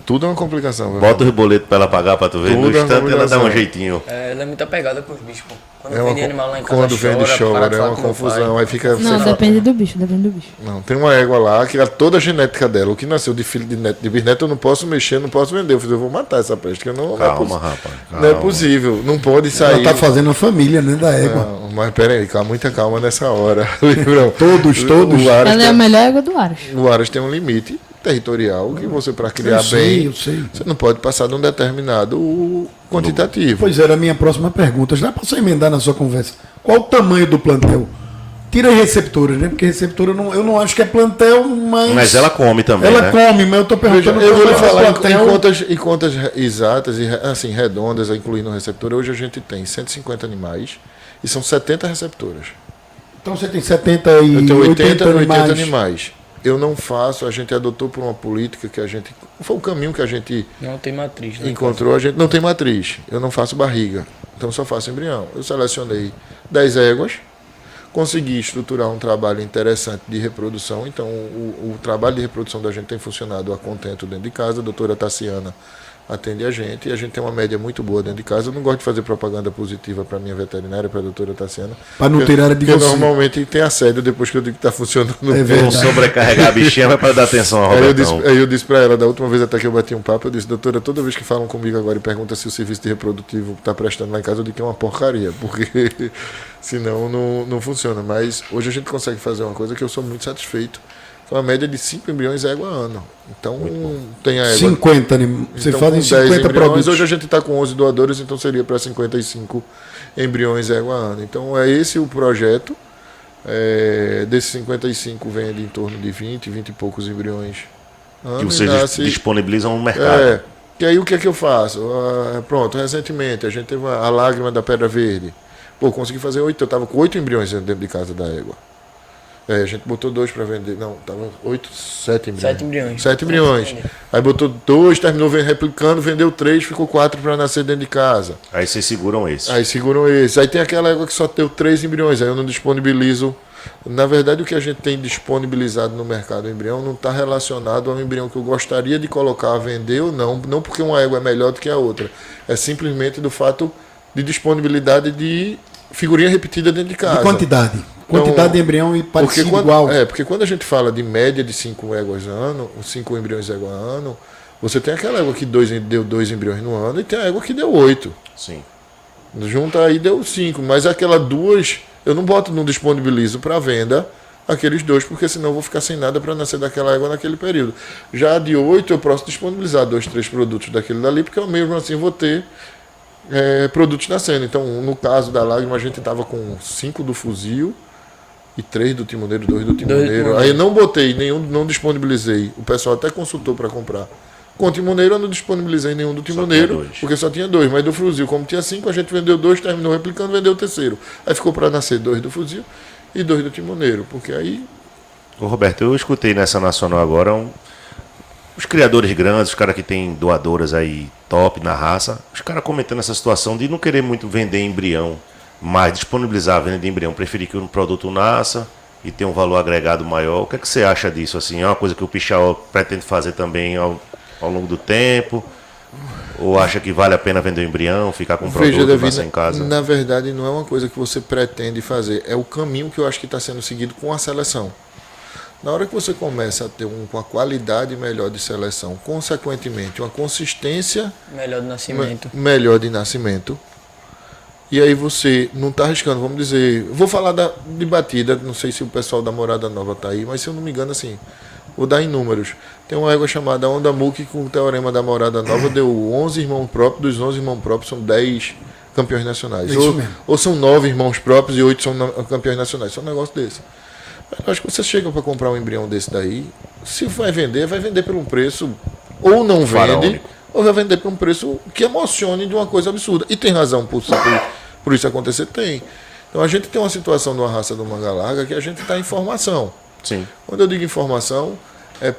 tudo é uma complicação. Viu? Bota o riboleto pra ela pagar pra tu ver. Tudo No é instante ela dá combinação. um jeitinho. Ela é muito apegada com os bichos, pô. Quando É uma vende animal lá em casa, quando vende para chora, de é falar uma com meu confusão. pai. Aí fica. Não, depende do bicho, depende do bicho. Não, tem uma égua lá que toda a genética dela, o que nasceu de filho de neto, de bisneto, eu não posso mexer, não posso vender. Eu vou matar essa peste, que eu não. Calma, rapaz. Não é possível, não pode sair. Ela tá fazendo a família, né, da égua. Não, mas peraí, muita calma nessa hora. Livrão. Todos. O Aras, Ela é a melhor égua do Aras. o Aras tem um limite territorial que você, para criar Eu sei, bem, eu sei. você não pode passar de um determinado quantitativo. Pois era a minha próxima pergunta. Já para você emendar na sua conversa. Qual o tamanho do plantel? Tira as receptoras, né? Porque receptora eu não acho que é plantel, Mas ela come também, ela né? come, mas eu tô Veja, perguntando. eu vou lhe qual é o falar plantel. em contas exatas e assim redondas, incluindo o receptor. Hoje a gente tem 150 animais e são 70 receptoras. Então você tem 70 e Eu tenho 80 animais. animais. Eu não faço, a gente adotou por uma política que a gente. Foi o caminho que a gente Não tem matriz, né? encontrou. A gente não tem matriz, eu não faço barriga, então só faço embrião. Eu selecionei 10 éguas, consegui estruturar um trabalho interessante de reprodução. Então, o trabalho de reprodução da gente tem funcionado a contento dentro de casa. A doutora Tassiana atende a gente e a gente tem uma média muito boa dentro de casa. Eu não gosto de fazer propaganda positiva para minha veterinária, para a doutora Tassiana. Para não tirar de Porque você. normalmente tem assédio depois que eu digo que está funcionando É bem. verdade. Vão sobrecarregar a bichinha, vai para dar atenção ao Robertão. Aí eu disse para ela, da última vez até que eu bati um papo, eu disse, doutora, toda vez que falam comigo agora e perguntam se o serviço de reprodutivo está prestando lá em casa, eu digo que é uma porcaria, porque senão não funciona. Mas hoje a gente consegue fazer uma coisa que eu sou muito satisfeito. Foi uma média de 5 embriões égua ano. Então tem a égua. 50 animais. Você Então, faz em com 10 50 embriões, produtos. hoje a gente está com 11 doadores, então seria para 55 embriões égua ano. Então é esse o projeto. Desses 55 vende em torno de 20 e poucos embriões ano. Que e vocês nasce- disponibilizam no mercado. E aí o que é que eu faço? Pronto, recentemente a gente teve a lágrima da pedra verde. Pô, consegui fazer 8, eu estava com 8 embriões dentro de casa da égua. A gente botou 2 para vender. Não, tava 7 embriões. 7 embriões. 7 embriões. Aí botou 2, terminou replicando, vendeu 3, ficou 4 para nascer dentro de casa. Aí vocês seguram esse. Aí seguram esse. Aí tem aquela égua que só deu 3 embriões. Aí eu não disponibilizo. Na verdade, o que a gente tem disponibilizado no mercado do embrião não está relacionado ao embrião que eu gostaria de colocar a vender ou não. Não porque uma égua é melhor do que a outra. É simplesmente do fato de disponibilidade de figurinha repetida dentro de casa. De quantidade. Então, Quantidade de embrião e parecido igual. Porque quando a gente fala de média de 5 éguas ano, 5 embriões égua ano, você tem aquela égua que deu 2 embriões no ano e tem a égua que deu 8. Sim. Junta aí deu 5, mas aquela 2 eu não disponibilizo para venda aqueles 2, porque senão eu vou ficar sem nada para nascer daquela égua naquele período. Já a de 8 eu posso disponibilizar 2, 3 produtos daquele dali, porque eu mesmo assim vou ter produtos nascendo. Então, no caso da lágrima, a gente estava com 5 do fuzil e 3 do timoneiro, 2 do timoneiro. Aí não botei nenhum, não disponibilizei. O pessoal até consultou para comprar. Com o timoneiro eu não disponibilizei nenhum do timoneiro, porque só tinha 2. Mas do fuzil, como tinha 5, a gente vendeu 2, terminou replicando, vendeu o terceiro. Aí ficou para nascer 2 do fuzil e 2 do timoneiro, porque aí... Ô Roberto, eu escutei nessa Nacional agora os criadores grandes, os caras que tem doadoras aí top na raça, os caras comentando essa situação de não querer muito vender embrião, mas disponibilizar a venda de embrião, preferir que o produto nasça e tenha um valor agregado maior. O que é que você acha disso? Assim, é uma coisa que o Pichau pretende fazer também ao longo do tempo? Ou acha que vale a pena vender o embrião, ficar com o produto e passar em casa? Na verdade, não é uma coisa que você pretende fazer, é o caminho que eu acho que está sendo seguido com a seleção. Na hora que você começa a ter uma qualidade melhor de seleção, consequentemente, uma consistência melhor de nascimento, e aí você não está arriscando, vamos dizer, vou falar de batida, não sei se o pessoal da Morada Nova está aí, mas se eu não me engano, assim, vou dar em números. Tem uma égua chamada Onda Mu que com o teorema da Morada Nova deu 11 irmãos próprios, dos 11 irmãos próprios são 10 campeões nacionais. Ou são 9 irmãos próprios e 8 são campeões nacionais. Isso é um negócio desse. Eu acho que você chega para comprar um embrião desse daí, se vai vender por um preço, ou não vende, faraônico, ou vai vender por um preço que emocione de uma coisa absurda. E tem razão por isso acontecer? Tem. Então a gente tem uma situação de uma raça do manga larga que a gente está em formação. Sim. Quando eu digo informação,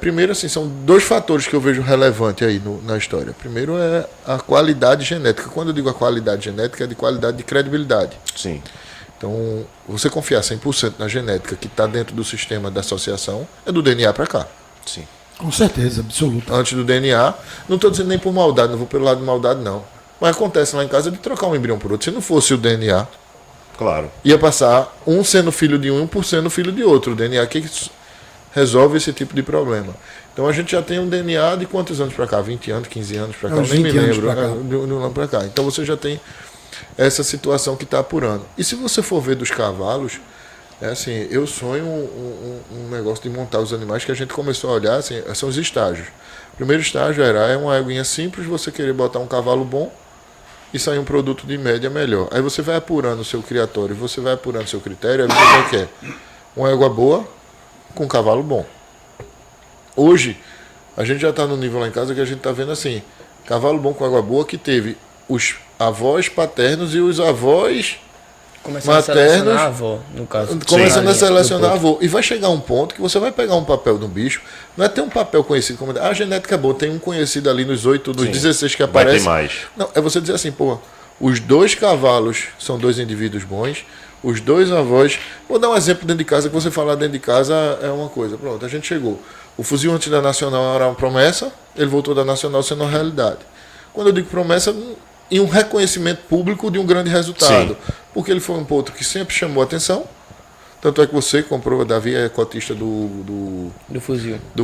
primeiro assim, são 2 fatores que eu vejo relevante aí na história. Primeiro é a qualidade genética. Quando eu digo a qualidade genética, é de qualidade de credibilidade. Sim. Então, você confiar 100% na genética que está dentro do sistema da associação, é do DNA para cá. Sim. Com certeza, absoluta. Antes do DNA, não estou dizendo nem por maldade, não vou pelo lado de maldade, não. Mas acontece lá em casa de trocar um embrião por outro. Se não fosse o DNA, claro, ia passar um sendo filho de um por sendo filho de outro. O DNA que resolve esse tipo de problema. Então a gente já tem um DNA de quantos anos para cá? 20 anos, 15 anos para cá? Eu nem me lembro. De um ano para cá. Então você já tem essa situação que está apurando. E se você for ver dos cavalos, assim, eu sonho um negócio de montar os animais que a gente começou a olhar, assim, são os estágios. O primeiro estágio é uma éguinha simples, você querer botar um cavalo bom e sair um produto de média melhor. Aí você vai apurando o seu criatório, você vai apurando o seu critério, aí você quer uma égua boa com um cavalo bom. Hoje, a gente já está no nível lá em casa que a gente está vendo assim, cavalo bom com égua boa que teve os avós paternos e os avós começando maternos, a selecionar a avó, no caso. Começando a selecionar a avó. E vai chegar um ponto que você vai pegar um papel de um bicho, não é ter um papel conhecido como a genética é boa, tem um conhecido ali nos 8, nos 16 que aparece. Vai ter mais. Não, é você dizer assim, pô, os 2 cavalos são 2 indivíduos bons, os 2 avós. Vou dar um exemplo dentro de casa, que você falar dentro de casa é uma coisa. Pronto, a gente chegou. O fuzil antes da Nacional era uma promessa, ele voltou da Nacional sendo uma realidade. Quando eu digo promessa, e um reconhecimento público de um grande resultado. Sim. Porque ele foi um ponto que sempre chamou a atenção. Tanto é que você comprou, Davi é cotista do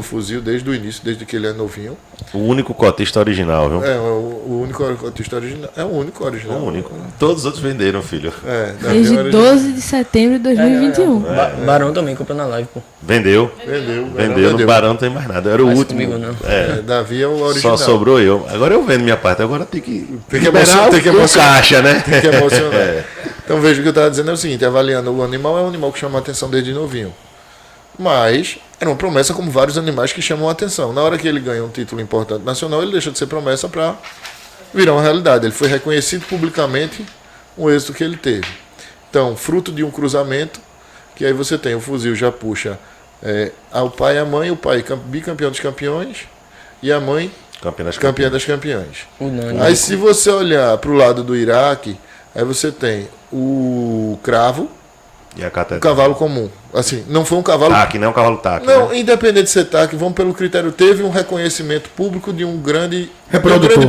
fuzil desde o início, desde que ele é novinho. O único cotista original, viu? O único cotista original. É o único original. O único. Todos os outros venderam, filho. Desde 12 de setembro de 2021. Barão também comprou na live, pô. Vendeu. No Barão não tem mais nada. Era o último. Comigo, não. Davi é o original. Só sobrou eu. Agora eu vendo minha parte. Agora tem que emocionar. Tem que emocionar. Caixa, né? Tem que emocionar. Então veja o que eu estava dizendo é o seguinte, avaliando o animal, é um animal que chama a atenção desde novinho. Mas era uma promessa como vários animais que chamam a atenção. Na hora que ele ganha um título importante nacional, ele deixa de ser promessa para virar uma realidade. Ele foi reconhecido publicamente o êxito que ele teve. Então, fruto de um cruzamento, que aí você tem o fuzil já puxa ao pai e a mãe, o pai bicampeão dos campeões e a mãe campeã das campeãs. Aí se você olhar para o lado do Iraque, aí você tem o cravo e a o cavalo comum. Assim, não foi um cavalo... TAC, não é um cavalo TAC. Não, né? Independente de ser TAC, vamos pelo critério. Teve um reconhecimento público de um grande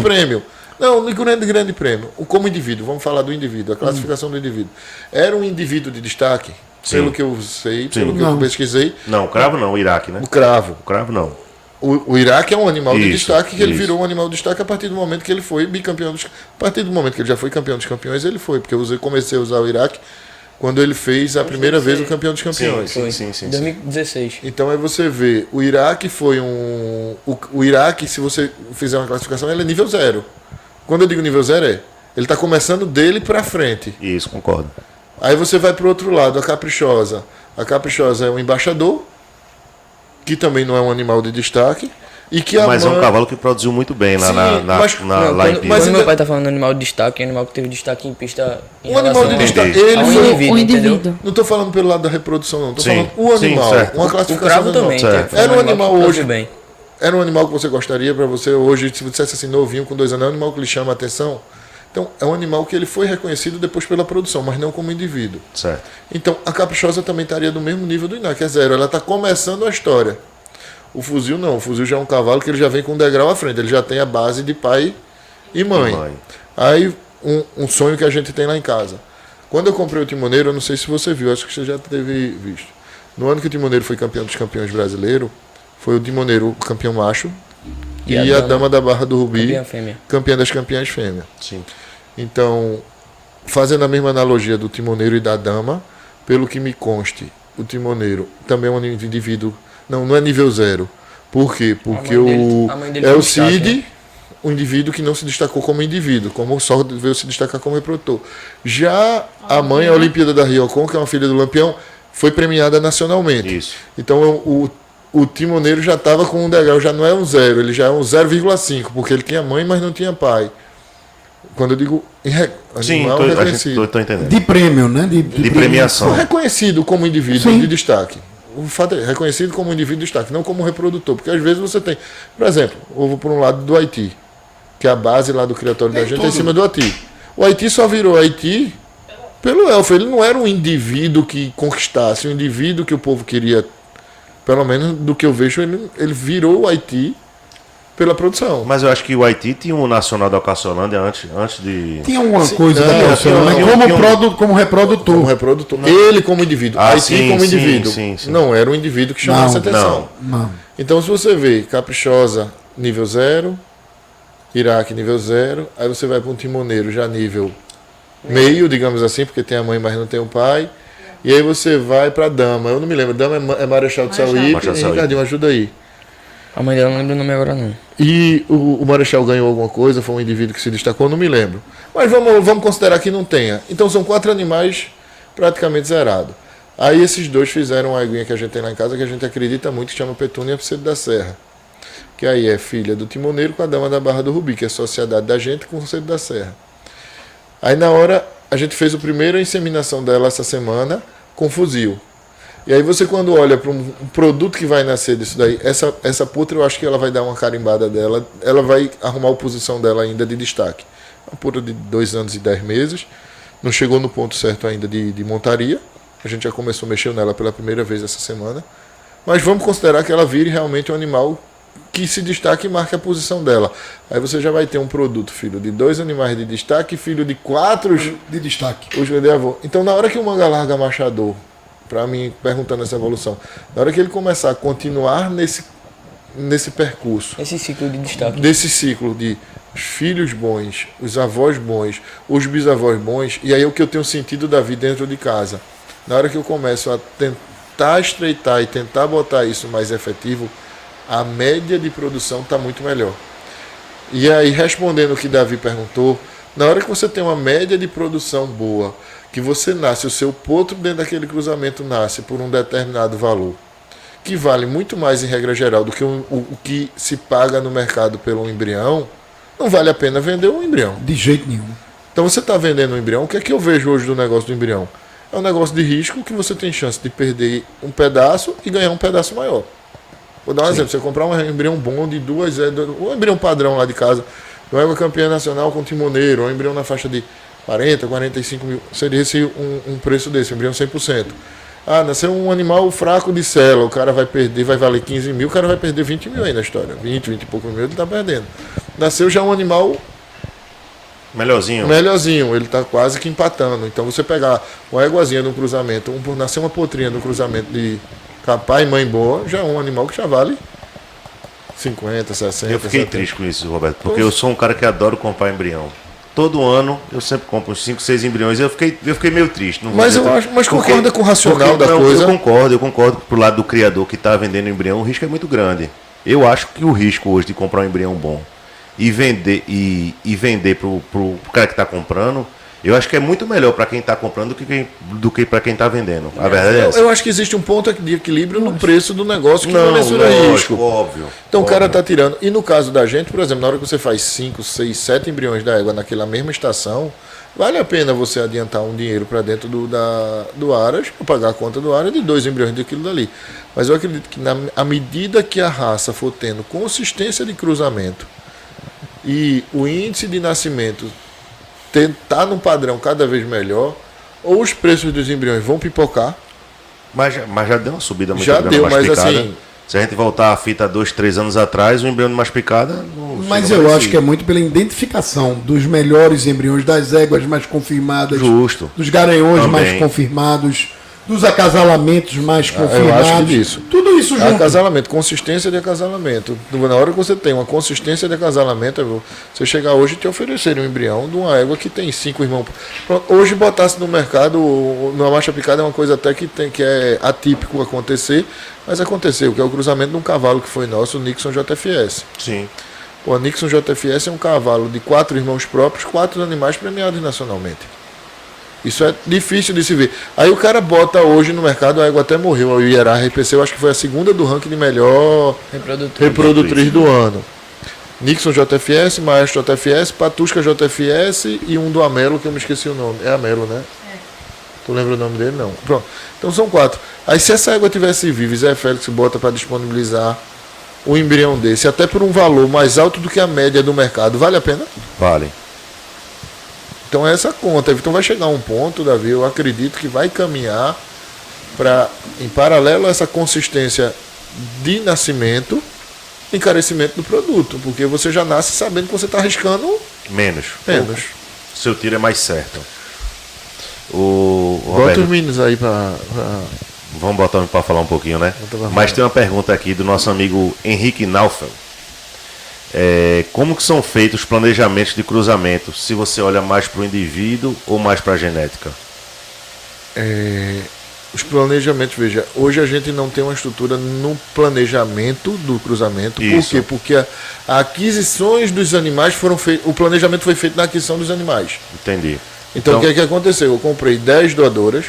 prêmio. Não, no grande prêmio. Como indivíduo, vamos falar do indivíduo, a classificação do indivíduo. Era um indivíduo de destaque? Sim. Pelo que eu sei, pelo que Não. eu pesquisei. Não, o cravo não, o Iraque, né? O cravo. O cravo não. O Iraque é um animal de Isso, destaque, que ele isso. virou um animal de destaque a partir do momento que ele foi bicampeão dos... A partir do momento que ele já foi campeão dos campeões, ele foi. Porque eu comecei a usar o Iraque quando ele fez a primeira vez o campeão dos campeões. Sim, sim, sim. Em 2016. Então aí você vê, o Iraque foi um... O Iraque, se você fizer uma classificação, ele é nível 0. Quando eu digo nível 0 ele está começando dele para frente. Isso, concordo. Aí você vai para o outro lado, a Caprichosa. A Caprichosa é um embaixador, que também não é um animal de destaque. E que Mas é um mãe- cavalo que produziu muito bem lá, Sim, mas- lá em Quando, Pisa. mas quando ainda- meu pai tá falando animal de destaque, é um animal que teve destaque em pista em Um animal de relação destaque. Entendi. Ele a um foi. indivíduo, O entendeu? indivíduo. Não estou falando pelo lado da reprodução, não. Estou Sim, falando o sim, animal. certo. Uma O classificação cravo do animal. também. Certo. foi Era um que animal produziu hoje. bem. Era um animal que você gostaria para você hoje, se você dissesse assim, novinho, com 2 anos, é um animal que lhe chama a atenção? Então, é um animal que ele foi reconhecido depois pela produção, mas não como indivíduo. Certo. Então, a Caprichosa também estaria do mesmo nível do Iná, que é 0. Ela está começando a história. O Fuzil não. O Fuzil já é um cavalo que ele já vem com um degrau à frente. Ele já tem a base de pai e mãe. Aí, um sonho que a gente tem lá em casa. Quando eu comprei o Timoneiro, eu não sei se você viu, acho que você já teve visto. No ano que o Timoneiro foi campeão dos campeões brasileiro, foi o Timoneiro campeão macho e, a Dama da Barra do Rubi, Campeã fêmea. campeã das campeãs fêmea. Sim. Então, fazendo a mesma analogia do Timoneiro e da Dama, pelo que me conste, o Timoneiro também é um indivíduo. Não é nível 0. Por quê? Porque A mãe dele é foi o destaque, Cid, né? um indivíduo que não se destacou como indivíduo, como só veio se destacar como reprodutor. Já a mãe, a Olimpíada da Riocon, que é uma filha do Lampião, foi premiada nacionalmente. Isso. Então o Timoneiro já estava com um degrau, já não é um 0, ele já é um 0,5, porque ele tinha mãe, mas não tinha pai. Quando eu digo Sim, animal reconhecido. tô entendendo. De prêmio, né? De premiação. Não reconhecido como indivíduo Sim. de destaque. O fato é reconhecido como indivíduo de destaque, não como reprodutor. Porque às vezes você tem. Por exemplo, eu vou por um lado do Haiti, que a base lá do criatório da gente é em cima do Haiti. O Haiti só virou Haiti pelo elfo. Ele não era um indivíduo que conquistasse, um indivíduo que o povo queria. Pelo menos do que eu vejo, ele virou o Haiti pela produção. Mas eu acho que o Haiti tinha um nacional da Alcaçolândia antes de... Tinha alguma Sim, coisa da não, pessoa, né? tinha um- Como reprodutor. Como reprodutor. Ele como indivíduo. Ah, Haiti sim, como sim, indivíduo. sim. Não era um indivíduo que chamasse Não, atenção. Não. Então, se você vê Caprichosa nível 0, Iraque nível 0, aí você vai para um Timoneiro já nível meio, digamos assim, porque tem a mãe, mas não tem o pai. E aí você vai para Dama. Eu não me lembro. Dama é Marechal de Sauípe. Marechal de Sauípe. Ricardinho, ajuda aí. A mãe dela não lembra o nome agora, não. E o Marechal ganhou alguma coisa, foi um indivíduo que se destacou, não me lembro. Mas vamos considerar que não tenha. Então são 4 animais praticamente zerados. Aí esses 2 fizeram uma aguinha que a gente tem lá em casa, que a gente acredita muito, que chama Petúnia Cedo da Serra. Que aí é filha do Timoneiro com a Dama da Barra do Rubi, que é a sociedade da gente com o Cedo da Serra. Aí na hora, a gente fez a primeira inseminação dela essa semana com fuzil. E aí você quando olha para um produto que vai nascer disso daí, essa putra eu acho que ela vai dar uma carimbada dela, ela vai arrumar a posição dela ainda de destaque. Uma putra de 2 anos e 10 meses, não chegou no ponto certo ainda de montaria, a gente já começou a mexer nela pela primeira vez essa semana, mas vamos considerar que ela vire realmente um animal que se destaque e marque a posição dela. Aí você já vai ter um produto, filho de 2 animais de destaque, filho de 4 De destaque. os de avô. Então na hora que o manga larga machador, para mim, perguntando essa evolução, na hora que ele começar a continuar nesse percurso, Esse ciclo de destaque. desse ciclo de os filhos bons, os avós bons, os bisavós bons, e aí o que eu tenho sentido da vida dentro de casa. Na hora que eu começo a tentar estreitar e tentar botar isso mais efetivo, a média de produção está muito melhor. E aí, respondendo o que Davi perguntou, na hora que você tem uma média de produção boa, que você nasce, o seu potro dentro daquele cruzamento nasce por um determinado valor, que vale muito mais em regra geral do que o que se paga no mercado pelo embrião, não vale a pena vender um embrião. De jeito nenhum. Então você está vendendo um embrião, o que é que eu vejo hoje do negócio do embrião? É um negócio de risco que você tem chance de perder um pedaço e ganhar um pedaço maior. Vou dar um exemplo, você comprar um embrião bom de um embrião padrão lá de casa, não é uma campeã nacional com timoneiro, um embrião na faixa de 40, 45 mil, seria esse um preço desse, um embrião 100%. Ah, nasceu um animal fraco de célula, o cara vai perder, vai valer 15 mil, o cara vai perder 20 mil aí na história. 20 e pouco mil ele está perdendo. Nasceu já um animal Melhorzinho, ele está quase que empatando. Então você pegar uma éguazinha de um cruzamento, nascer uma potrinha de um cruzamento de pai e mãe boa, já é um animal que já vale 50, 60. Eu fiquei 70. triste com isso, Roberto, porque eu sou um cara que adoro comprar embrião. Todo ano eu sempre compro uns 5, 6 embriões. Eu fiquei meio triste. Não vou Mas dizer eu tanto. acho, mas Porque- concorda com o racional porque- da não, coisa? Eu concordo que pro lado do criador que está vendendo embrião, o risco é muito grande. Eu acho que o risco hoje de comprar um embrião bom e vender pro cara que está comprando, eu acho que é muito melhor para quem está comprando do que para quem está vendendo. A verdade é essa. Eu acho que existe um ponto de equilíbrio no preço do negócio que não mensura lógico, risco. óbvio. Então o cara óbvio. está tirando. E no caso da gente, por exemplo, na hora que você faz 5, 6, 7 embriões da égua naquela mesma estação, vale a pena você adiantar um dinheiro para dentro do Aras, para pagar a conta do Aras de 2 embriões daquilo dali. Mas eu acredito que à medida que a raça for tendo consistência de cruzamento e o índice de nascimento tentar num padrão cada vez melhor, ou os preços dos embriões vão pipocar. Mas já deu uma subida muito Já grande deu, na mas masticada. assim- Se a gente voltar a fita 2, 3 anos atrás, o embrião de masticada... Mas eu acho que é muito pela identificação dos melhores embriões, das éguas mais confirmadas, Justo. dos garanhões Também. mais confirmados, dos acasalamentos mais eu acho confirmados. que disso. Tudo isso junto. Acasalamento, consistência de acasalamento. Na hora que você tem uma consistência de acasalamento, você chegar hoje e te oferecer um embrião de uma égua que tem 5 irmãos. Pronto, hoje botasse no mercado, numa marcha picada é uma coisa até que é atípico acontecer, mas aconteceu, que é o cruzamento de um cavalo que foi nosso, o Nixon JFS. Sim. O Nixon JFS é um cavalo de 4 irmãos próprios, 4 animais premiados nacionalmente. Isso é difícil de se ver. Aí o cara bota hoje no mercado, a égua até morreu, o Ierá RPC, eu acho que foi a segunda do ranking de melhor reprodutriz do ano. Nixon JFS, Maestro JFS, Patusca JFS e um do Amelo, que eu me esqueci o nome. É Amelo, né? Tu lembra o nome dele? Não. Pronto. Então são 4. Aí se essa égua tivesse viva, Zé Félix bota para disponibilizar um embrião desse, até por um valor mais alto do que a média do mercado, vale a pena? Vale. Então é essa conta. Então vai chegar um ponto, Davi, eu acredito que vai caminhar para, em paralelo a essa consistência de nascimento, encarecimento do produto, porque você já nasce sabendo que você está arriscando Menos. menos. Seu tiro é mais certo. O Bota Roberto, os meninos aí para vamos botar para falar um pouquinho, né? Bota pra Mas falar. tem uma pergunta aqui do nosso amigo Henrique Naufel. Como que são feitos os planejamentos de cruzamento? Se você olha mais para o indivíduo ou mais para a genética? os planejamentos. Veja, hoje a gente não tem uma estrutura no planejamento do cruzamento. Por Isso. quê? Porque a aquisições dos animais foram feitas. O planejamento foi feito na aquisição dos animais. Entendi. Então, o que aconteceu? Eu comprei 10 doadoras,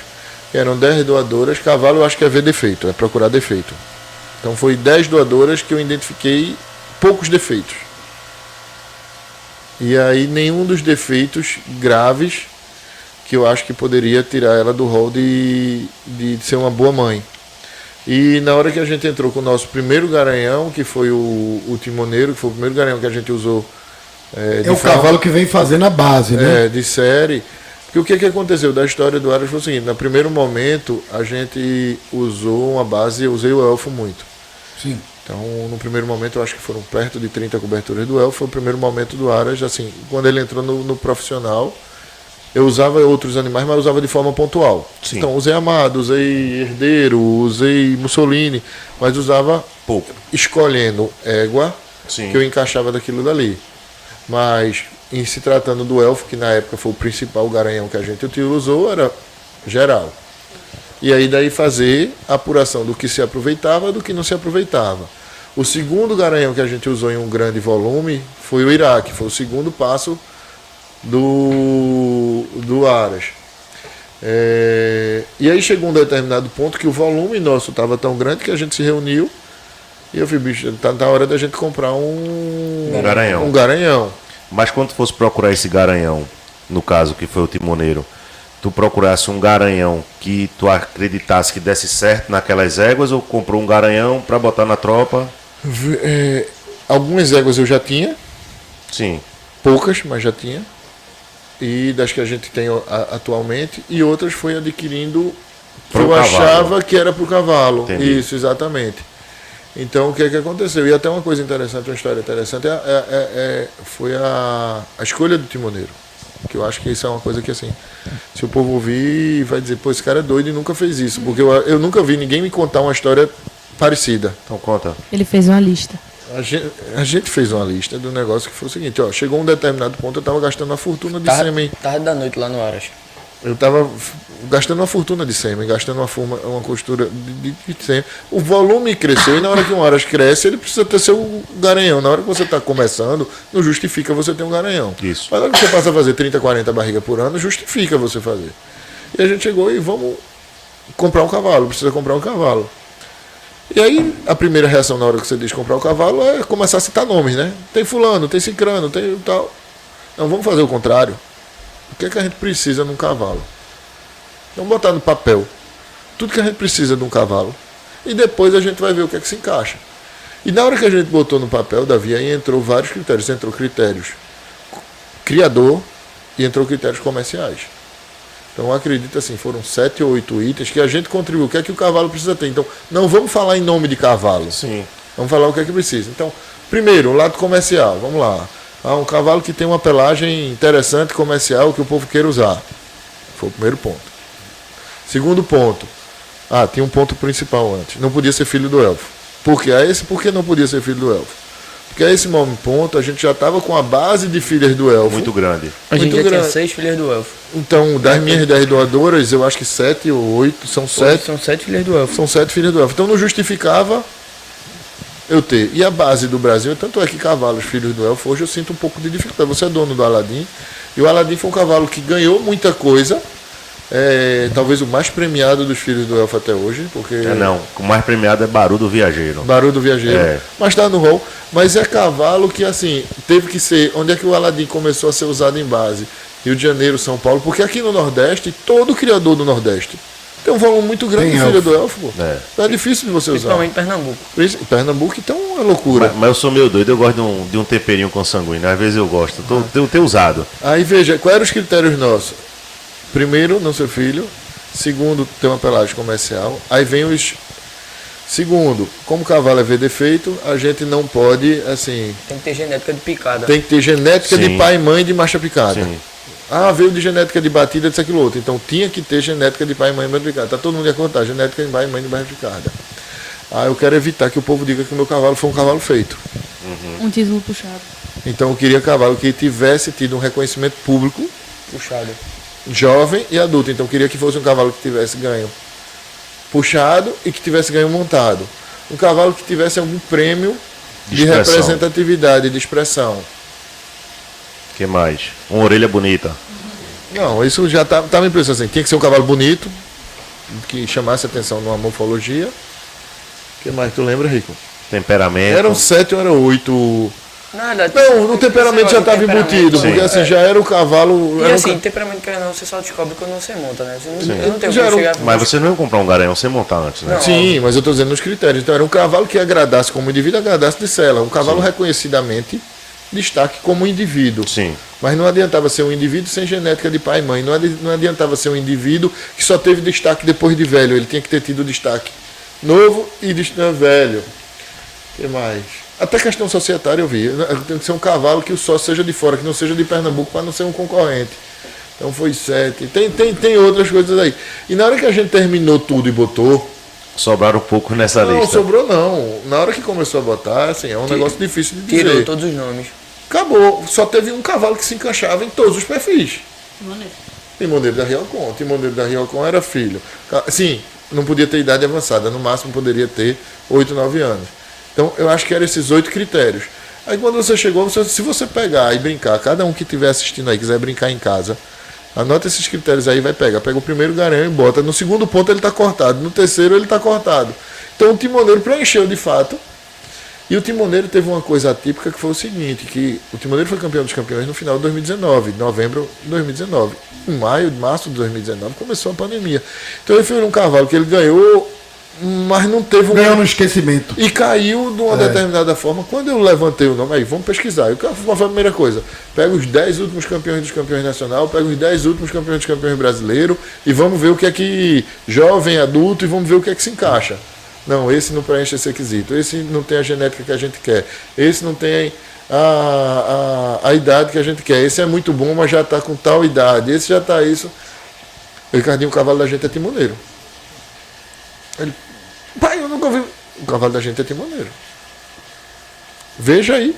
eram 10 doadoras, cavalo eu acho que é ver defeito, é procurar defeito. Então foi 10 doadoras que eu identifiquei poucos defeitos. E aí nenhum dos defeitos graves que eu acho que poderia tirar ela do rol de ser uma boa mãe. E na hora que a gente entrou com o nosso primeiro garanhão, que foi o timoneiro, que foi o primeiro garanhão que a gente usou. É o cavalo que vem fazendo a base, né? De série. Porque o que aconteceu da história do Aras foi o seguinte: no primeiro momento a gente usou uma base, eu usei o elfo muito. Sim. Então, no primeiro momento, eu acho que foram perto de 30 coberturas do elfo. Foi o primeiro momento do Aras, assim, quando ele entrou no profissional, eu usava outros animais, mas usava de forma pontual. Sim. Então, usei Amado, usei Herdeiro, usei Mussolini, mas usava Pouco. escolhendo égua Sim. que eu encaixava daquilo dali. Mas, em se tratando do elfo, que na época foi o principal garanhão que a gente utilizou, era geral. E aí daí fazer a apuração do que se aproveitava e do que não se aproveitava. O segundo garanhão que a gente usou em um grande volume foi o Iraque, foi o segundo passo do Aras. E aí chegou um determinado ponto que o volume nosso estava tão grande que a gente se reuniu e eu falei, bicho, tá na hora da gente comprar um Garanhão. Um garanhão. Mas quando tu fosse procurar esse garanhão, no caso que foi o timoneiro, tu procurasse um garanhão que tu acreditasse que desse certo naquelas éguas ou comprou um garanhão para botar na tropa? Algumas éguas eu já tinha, Sim. poucas, mas já tinha. E das que a gente tem atualmente, e outras foi adquirindo que Pro eu cavalo. achava que era para o cavalo. Entendi. Isso, exatamente. Então, o que aconteceu? E até uma coisa interessante, uma história interessante, foi a escolha do timoneiro. Que eu acho que isso é uma coisa que, assim, se o povo ouvir, vai dizer, pô, esse cara é doido e nunca fez isso. Porque eu nunca vi ninguém me contar uma história parecida. Então conta. Ele fez uma lista. A gente fez uma lista do negócio que foi o seguinte, ó, chegou um determinado ponto, eu tava gastando uma fortuna de sêmen. Tarde da noite lá no Aras. Eu tava gastando uma fortuna de sêmen, gastando uma costura de sêmen. O volume cresceu e na hora que um aras cresce, ele precisa ter seu garanhão. Na hora que você está começando, não justifica você ter um garanhão. Isso. Mas na hora que você passa a fazer 30, 40 barrigas por ano, justifica você fazer. E a gente chegou e vamos comprar um cavalo, precisa comprar um cavalo. E aí, a primeira reação na hora que você diz comprar o cavalo é começar a citar nomes, né? Tem fulano, tem cicrano, tem tal. Não, vamos fazer o contrário. O que é que a gente precisa num cavalo? Vamos botar no papel tudo que a gente precisa de um cavalo. E depois a gente vai ver o que é que se encaixa. E na hora que a gente botou no papel, Davi, aí entrou vários critérios. Entrou critérios criador e entrou critérios comerciais. Então, acredito assim, foram 7 ou 8 itens que a gente contribuiu. O que é que o cavalo precisa ter? Então, não vamos falar em nome de cavalo. Sim. Vamos falar o que é que precisa. Então, primeiro, o lado comercial. Vamos lá. Um cavalo que tem uma pelagem interessante, comercial, que o povo queira usar. Foi o primeiro ponto. Segundo ponto. Tinha um ponto principal antes. Não podia ser filho do elfo. Por quê? Por que não podia ser filho do elfo? Porque a esse ponto a gente já estava com a base de filhas do elfo. Muito grande. A gente Muito já tinha grande. 6 filhas do elfo. Então, das minhas 10 doadoras, eu acho que 7 ou 8, são 7. São 7 filhas do elfo. São 7 filhas do elfo. Então não justificava eu ter. E a base do Brasil, tanto é que cavalos filhos do elfo, hoje eu sinto um pouco de dificuldade. Você é dono do Aladim, e o Aladim foi um cavalo que ganhou muita coisa. Talvez o mais premiado dos filhos do elfo até hoje, porque Não, o mais premiado é Baru do Viajeiro. Barulho do Viajeiro, É. mas está no rol. Mas é cavalo que, assim, teve que ser. Onde é que o Aladim começou a ser usado em base? Rio de Janeiro, São Paulo, porque aqui no Nordeste, todo criador do Nordeste tem um volume muito grande Tem de filha elfo. do elfo, pô. É. Então é difícil de você usar. Principalmente em Pernambuco. Em Pernambuco, então é loucura. Mas eu sou meio doido, eu gosto de um temperinho consanguíneo. Às vezes eu gosto. Tenho usado. Aí veja, quais eram os critérios nossos? Primeiro, não ser filho. Segundo, ter uma pelagem comercial. Aí vem os. Segundo, como o cavalo é ver defeito, a gente não pode, assim. Tem que ter genética de picada. Tem que ter genética Sim. de pai e mãe de marcha picada. Sim. Veio de genética de batida, disso, aquilo outro. Então tinha que ter genética de pai e mãe de marcha picada. Tá todo mundo de acordo, tá? Genética de pai e mãe de marcha picada. Eu quero evitar que o povo diga que o meu cavalo foi um cavalo feito. Um título puxado. Então eu queria cavalo que tivesse tido um reconhecimento público, Puxado. jovem e adulto. Então eu queria que fosse um cavalo que tivesse ganho puxado e que tivesse ganho montado. Um cavalo que tivesse algum prêmio de Expressão. representatividade, de expressão. O que mais? Uma orelha bonita. Não, isso já tá me impressionando assim. Tinha que ser um cavalo bonito, que chamasse atenção numa morfologia. O que mais tu lembra, Rico? Temperamento. Eram 7 ou eram 8. Na verdade, Não, no temperamento já estava embutido, Sim. porque assim, já era o cavalo. E Era assim, um temperamento que não, você só descobre quando você monta, né? Você Sim. eu não tenho Já como era um- chegar... Mas você não ia comprar um garanhão sem montar antes, né? Não. Sim, mas eu estou dizendo nos critérios. Então era um cavalo que agradasse como indivíduo, agradasse de sela. Um cavalo reconhecidamente destaque como indivíduo. Sim. Mas não adiantava ser um indivíduo sem genética de pai e mãe. Não adiantava ser um indivíduo que só teve destaque depois de velho. Ele tinha que ter tido destaque novo e velho. O que mais? Até questão societária eu vi. Tem que ser um cavalo que o sócio seja de fora, que não seja de Pernambuco, para não ser um concorrente. Então foi 7. Tem outras coisas aí. E na hora que a gente terminou tudo e botou, Sobraram um pouco nessa não, lista. sobrou não. Na hora que começou a botar, assim, é um negócio difícil de dizer. Tirou todos os nomes. Acabou. Só teve um cavalo que se encaixava em todos os perfis. Maneiro. Timoneiro da Riocon. Timoneiro da Riocon era filho. Sim, não podia ter idade avançada. No máximo poderia ter 8, 9 anos. Então, eu acho que eram esses 8 critérios. Aí, quando você chegou, se você pegar e brincar, cada um que estiver assistindo aí, quiser brincar em casa, anota esses critérios aí, vai pegar. Pega o primeiro garanhão e bota. No segundo ponto ele está cortado. No terceiro ele está cortado. Então, o timoneiro preencheu de fato. E o timoneiro teve uma coisa atípica que foi o seguinte, que o timoneiro foi campeão dos campeões no final de 2019, novembro de 2019. Em março de 2019, começou a pandemia. Então ele foi um cavalo que ele ganhou, mas não teve um... Ganhou no esquecimento. E caiu de uma determinada forma. Quando eu levantei o nome, aí vamos pesquisar. Foi a primeira coisa. Pega os 10 últimos campeões dos campeões nacional, pega os 10 últimos campeões dos campeões brasileiros e vamos ver o que é que jovem, adulto, e vamos ver o que é que se encaixa. Não, esse não preenche esse requisito. Esse não tem a genética que a gente quer. Esse não tem a idade que a gente quer. Esse é muito bom, mas já está com tal idade. Esse já está isso. O Ricardinho, o cavalo da gente é timoneiro. Ele, pai, eu nunca vi. O cavalo da gente é timoneiro. Veja aí.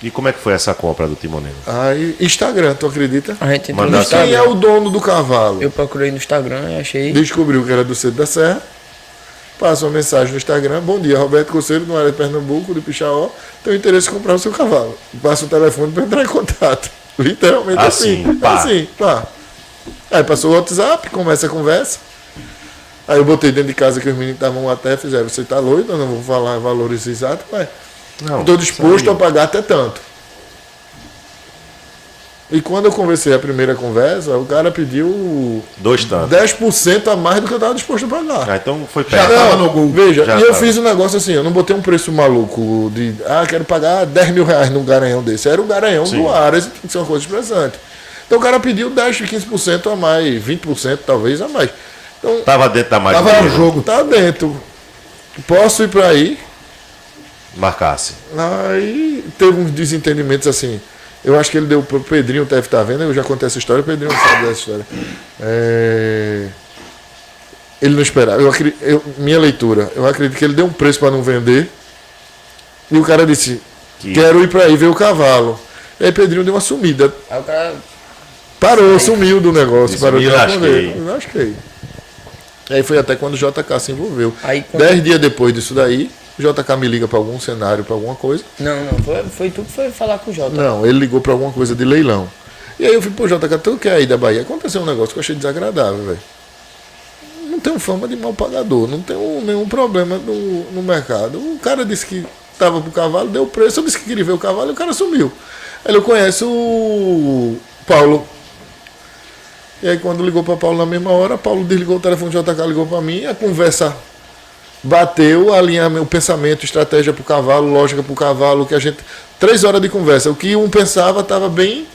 E como é que foi essa compra do timoneiro? Aí, Instagram, tu acredita? A gente entrou no Mandasse- Quem é Instagram. o dono do cavalo? Eu procurei no Instagram e achei. Descobriu que era do Cedo da Serra. Passa uma mensagem no Instagram. Bom dia, Roberto Coceiro, no área de Pernambuco, do Pichaó. Tenho interesse em comprar o seu cavalo. Passa o telefone para entrar em contato. Literalmente Assim, assim. pá. Assim, pá. Aí passou o WhatsApp, começa a conversa. Aí eu botei dentro de casa que os meninos estavam até, fizeram, você tá doido? Eu não vou falar valores exatos, mas Não, estou disposto isso a aí. pagar até tanto. E quando eu conversei a primeira conversa, o cara pediu 2 tantos. 10% a mais do que eu estava disposto a pagar. Ah, então foi Já perto. tava no gol. Veja, Já e eu tava. fiz um negócio assim, eu não botei um preço maluco de, quero pagar 10 mil reais num garanhão desse. Era o garanhão Sim. do Aras, tem que ser uma coisa expressante. Então o cara pediu 10, 15% a mais, 20% talvez a mais. Então, Tava dentro da margem. Tava do no jogo. jogo. tá dentro. Posso ir para aí? Marcasse. Aí teve uns desentendimentos assim. Eu acho que ele deu pro Pedrinho, deve estar vendo, eu já contei essa história, o Pedrinho sabe dessa história. Ele não esperava. Minha leitura, eu acredito que ele deu um preço para não vender. E o cara disse, Que- quero ir para aí ver o cavalo. E aí Pedrinho deu uma sumida. Aí o cara. Parou, sumiu do negócio. Disse, Parou me de lasquei. responder. Me lasquei. Aí foi até quando o JK se envolveu. Aí quando- 10 dias depois disso daí, o JK me liga para algum cenário, para alguma coisa. Não, foi tu que foi falar com o Jota. Não, ele ligou pra alguma coisa de leilão. E aí eu falei, pô, JK, tu quer ir da Bahia? Aconteceu um negócio que eu achei desagradável, velho. Não tenho fama de mal pagador, não tenho nenhum problema no mercado. O cara disse que tava pro cavalo, deu preço, eu disse que queria ver o cavalo e o cara sumiu. Aí eu conheço o Paulo. E aí quando ligou pra Paulo na mesma hora, Paulo desligou o telefone, o JK ligou pra mim, a conversa bateu, alinhamento, o pensamento, estratégia pro cavalo, lógica pro cavalo, que a gente. 3 horas de conversa. O que um pensava estava bem